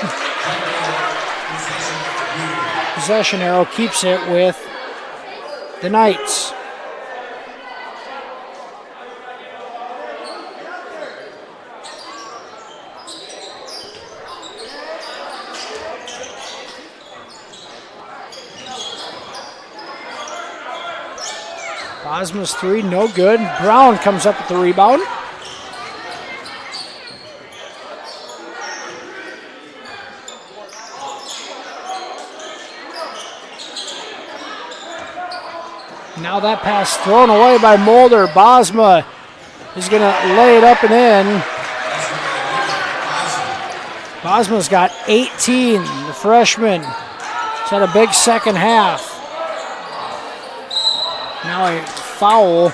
Speaker 9: Possession arrow keeps it with the Knights. Bosma's 3, no good. Brown comes up with the rebound. Now that pass thrown away by Mulder. Bosma is going to lay it up and in. Bosma's got 18. The freshman has had a big second half. Now a foul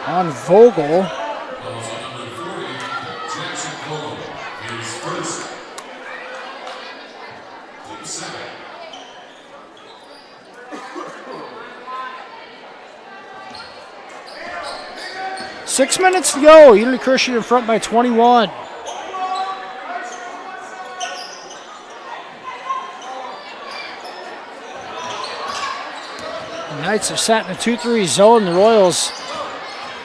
Speaker 9: on Vogel. 6 minutes to go. Unity Christian in front by 21. The Knights are sat in a 2-3 zone. The Royals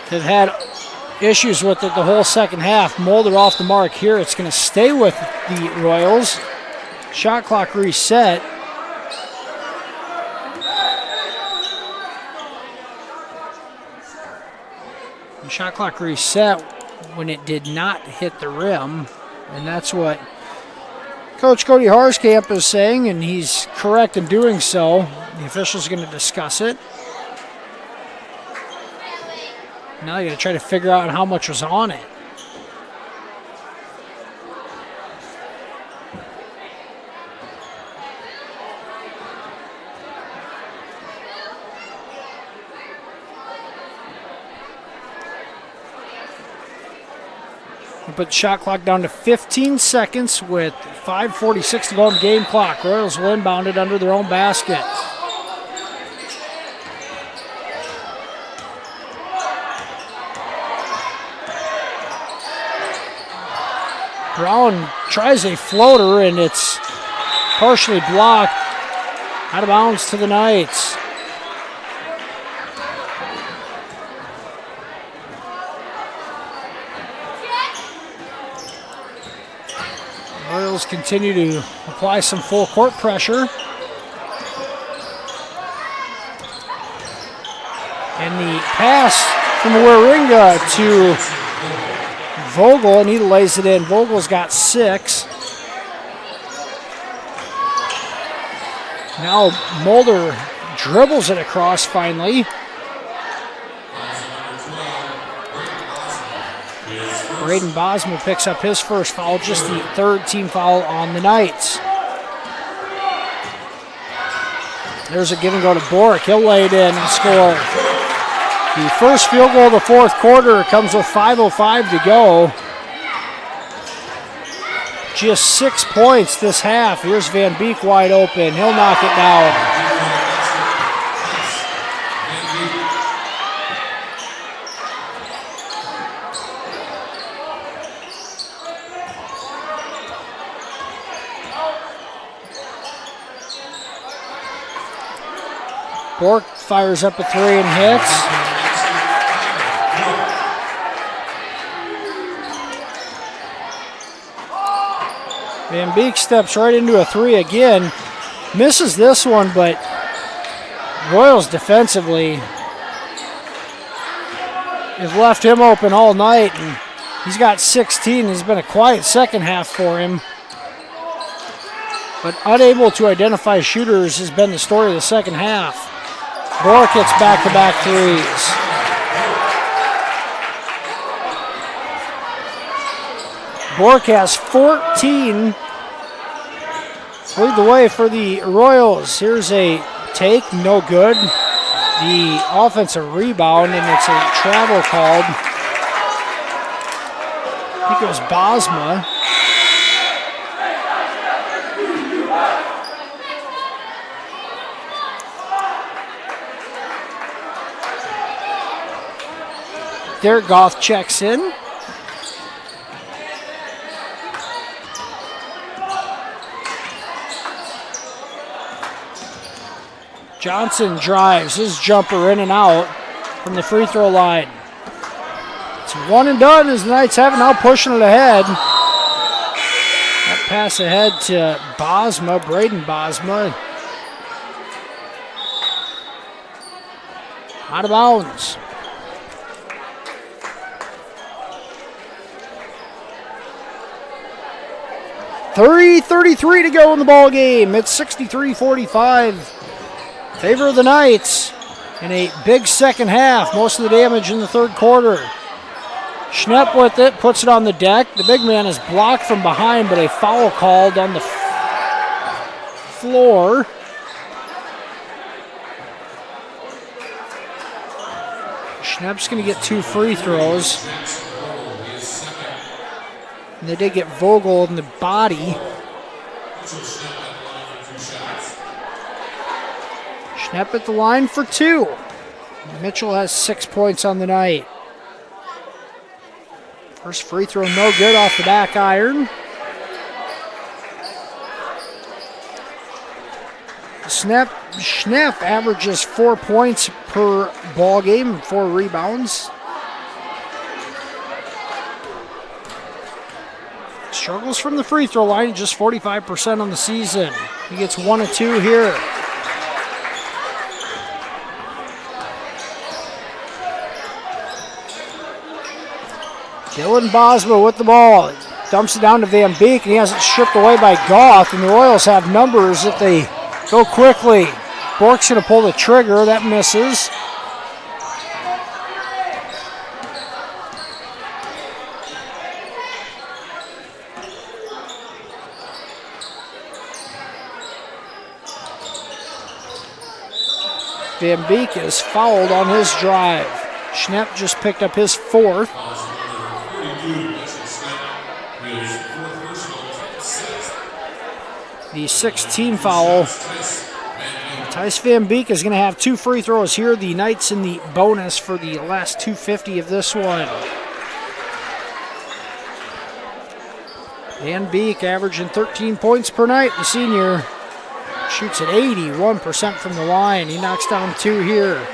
Speaker 9: have had issues with it the whole second half. Mulder off the mark here. It's going to stay with the Royals. Shot clock reset. Shot clock reset when it did not hit the rim, and that's what Coach Cody Harskamp is saying, and he's correct in doing so. The official's going to discuss it. Now you got to try to figure out how much was on it. Put the shot clock down to 15 seconds with 5:46 to go on the game clock. Royals will inbound it under their own basket. Brown tries a floater and it's partially blocked. Out of bounds to the Knights. Royals continue to apply some full court pressure. And the pass from Wieringa to Vogel, and he lays it in. Vogel's got 6. Now Mulder dribbles it across finally. Braden Bosma picks up his first foul, just the third team foul on the Knights. There's a give and go to Bork. He'll lay it in and score. The first field goal of the fourth quarter comes with 5:05 to go. Just 6 points this half. Here's Van Beek wide open. He'll knock it down. Bork fires up a three and hits. Van Beek steps right into a three again. Misses this one, but Royals defensively have left him open all night, and he's got 16. It's been a quiet second half for him. But unable to identify shooters has been the story of the second half. Bork hits back-to-back threes. Bork has 14. Lead the way for the Royals. Here's a take, no good. The offensive rebound, and it's a travel called. I think it was Bosma. Derek Goff checks in. Johnson drives his jumper in and out from the free throw line. It's one and done as the Knights have it now, pushing it ahead. That pass ahead to Bosma, Braden Bosma. Out of bounds. .33 to go in the ball game. It's 63-45. Favor of the Knights in a big second half. Most of the damage in the third quarter. Schnepp with it, puts it on the deck. The big man is blocked from behind, but a foul called on the floor. Schnepp's going to get 2 free throws. And they did get Vogel in the body. Schnepp at the line for 2. Mitchell has 6 points on the night. First free throw, no good off the back iron. Schnepp averages 4 points per ball game and 4 rebounds. Struggles from the free throw line, just 45% on the season. He gets 1 of 2 here. Dylan Bosma with the ball. Dumps it down to Van Beek, and he has it stripped away by Goff, and the Royals have numbers if they go quickly. Bork's going to pull the trigger. That misses. Van Beek is fouled on his drive. Schnepp just picked up his 4th. The 6th foul. Tice Van Beek is going to have 2 free throws here. The Knights in the bonus for the last 2:50 of this one. Van Beek averaging 13 points per night. The senior shoots at 81% from the line. He knocks down 2 here.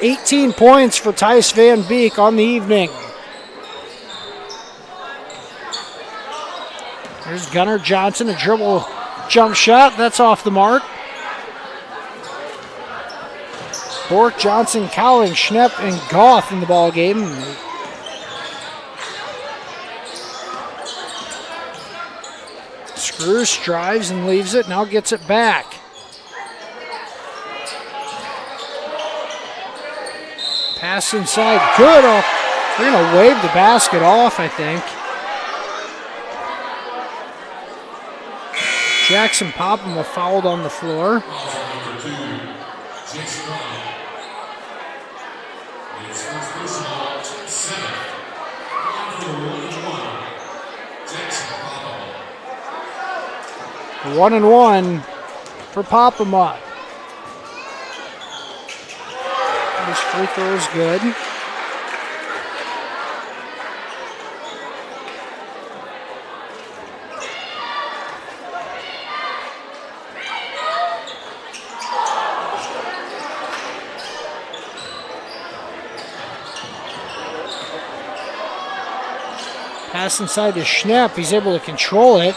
Speaker 9: 18 points for Tice Van Beek on the evening. There's Gunnar Johnson, a dribble jump shot. That's off the mark. Bork, Johnson, Cowling, Schnepp, and Goff in the ball game. Screws, drives, and leaves it. Now gets it back. Pass inside, good off They're going to wave the basket off, I think. Jackson Popham fouled on the floor. One and one for Popham. His free throw is good. Pass inside to Schnepp. He's able to control it.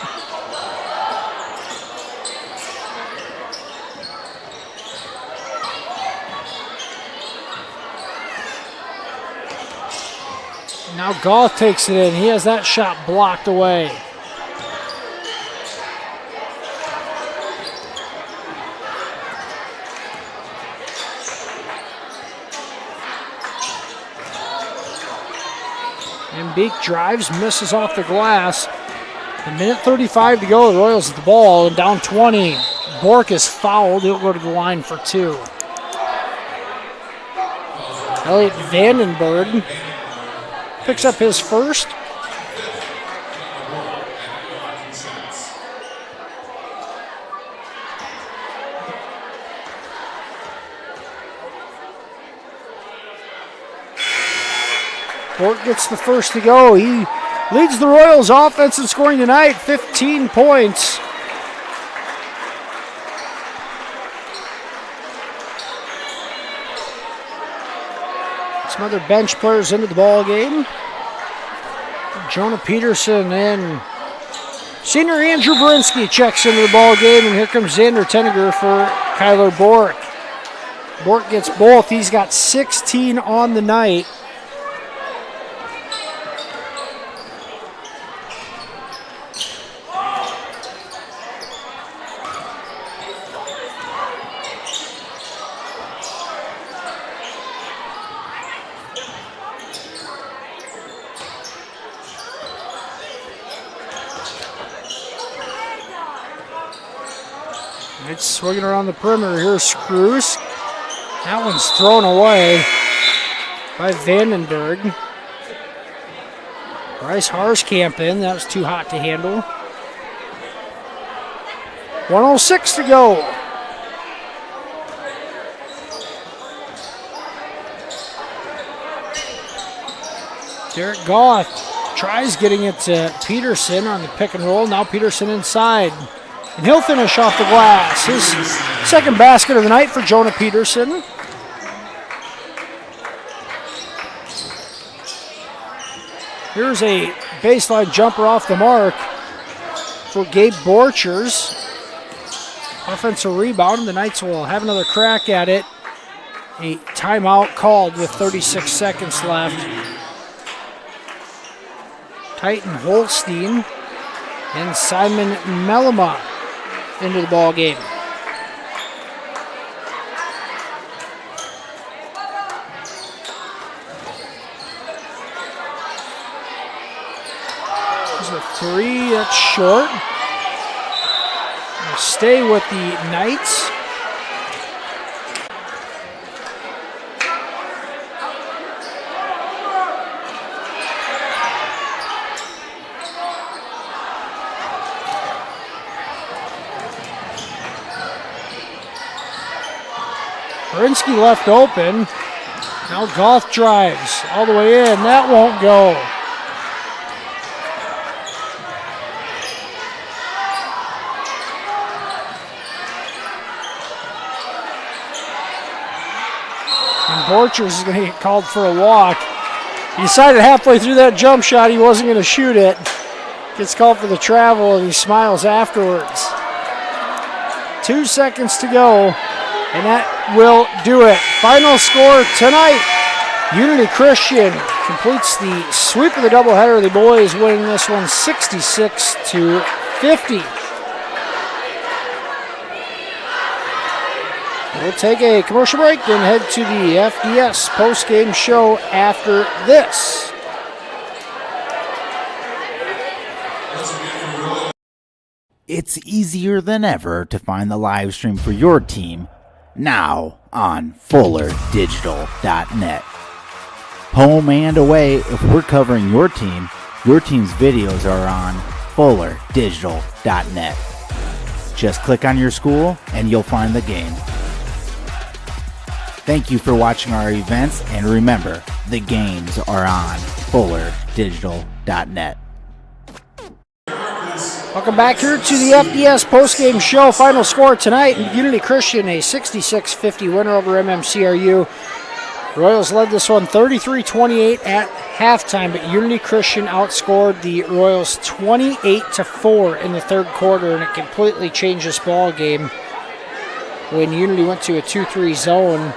Speaker 9: Now Goff takes it in. He has that shot blocked away. And Beek drives, misses off the glass. A minute 35 to go. The Royals at the ball and down 20. Bork is fouled. He'll go to the line for two. Elliot Vandenberg picks up his first. Bork gets the first to go. He leads the Royals offense in scoring tonight, 15 points. Some other bench players into the ball game. Jonah Peterson and senior Andrew Brinsky checks into the ball game, and here comes Xander Tenniger for Kyler Bork. Bork gets both. He's got 16 on the night. It's swinging around the perimeter. Here's Screws. That one's thrown away by Vandenberg. Bryce Harskamp in. That was too hot to handle. 1:06 to go. Derek Goff tries getting it to Peterson on the pick and roll. Now Peterson inside. And he'll finish off the glass. His second basket of the night for Jonah Peterson. Here's a baseline jumper off the mark for Gabe Borchers. Offensive rebound, and the Knights will have another crack at it. A timeout called with 36 seconds left. Titan Holstein and Simon Mellema into the ball game. There's a three, that's short. We'll stay with the Knights. Brinsky left open. Now Goff drives all the way in. That won't go. And Borchers is going to get called for a walk. He decided halfway through that jump shot he wasn't going to shoot it. Gets called for the travel and he smiles afterwards. 2 seconds to go. And that will do it. Final score tonight. Unity Christian completes the sweep of the doubleheader. The boys winning this one 66-50. We'll take a commercial break, then head to the FDS postgame show after this.
Speaker 1: It's easier than ever to find the live stream for your team now on FullerDigital.net. Home and away, if we're covering your team's videos are on FullerDigital.net. Just click on your school and you'll find the game. Thank you for watching our events, and remember, the games are on FullerDigital.net.
Speaker 9: Welcome back here to the FDS postgame show. Final score tonight, Unity Christian, a 66-50 winner over MMCRU. Royals led this one 33-28 at halftime, but Unity Christian outscored the Royals 28-4 in the third quarter, and it completely changed this ball game when Unity went to a 2-3 zone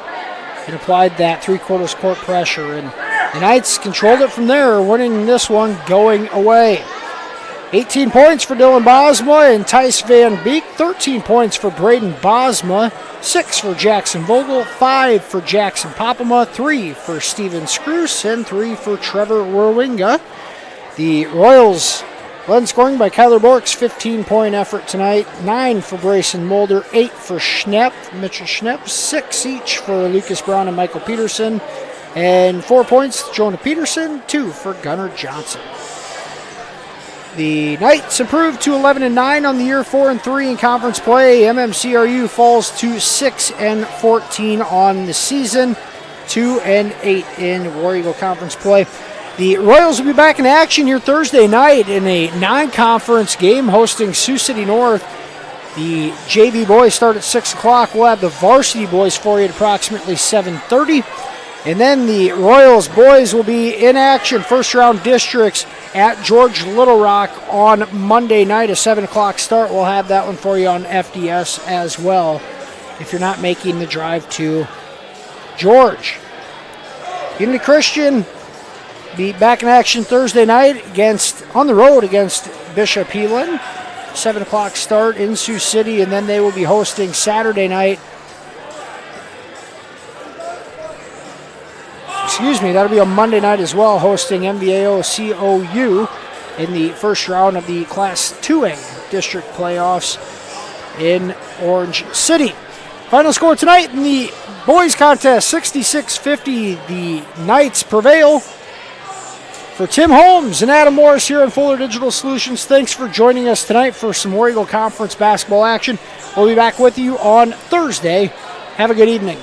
Speaker 9: and applied that three-quarters court pressure. And the Knights controlled it from there, winning this one going away. 18 points for Dylan Bosma and Tice Van Beek, 13 points for Braden Bosma, 6 for Jackson Vogel, 5 for Jackson Popama, 3 for Steven Scroose, and 3 for Trevor Werwinga. The Royals led scoring by Kyler Bork's 15-point effort tonight, 9 for Brayson Mulder, 8 for Mitchell Schnepp, 6 each for Lucas Brown and Michael Peterson, and 4 points Jonah Peterson, 2 for Gunnar Johnson. The Knights improved to 11-9 on the year, 4-3 in conference play. MMCRU falls to 6-14 on the season, 2-8 in War Eagle Conference play. The Royals will be back in action here Thursday night in a non-conference game hosting Sioux City North. The JV boys start at 6 o'clock. We'll have the varsity boys for you at approximately 7:30. And then the Royals boys will be in action, first-round districts at George Little Rock on Monday night, a 7 o'clock start. We'll have that one for you on FDS as well if you're not making the drive to George. Unity Christian be back in action Thursday night on the road against Bishop Heelan. 7 o'clock start in Sioux City, and then they will be hosting Saturday night. That'll be on Monday night as well, hosting MVAO COU in the first round of the Class 2A district playoffs in Orange City. Final score tonight in the boys contest, 66-50. The Knights prevail. For Tim Holmes and Adam Morris here on Fuller Digital Solutions, thanks for joining us tonight for some War Eagle Conference basketball action. We'll be back with you on Thursday. Have a good evening.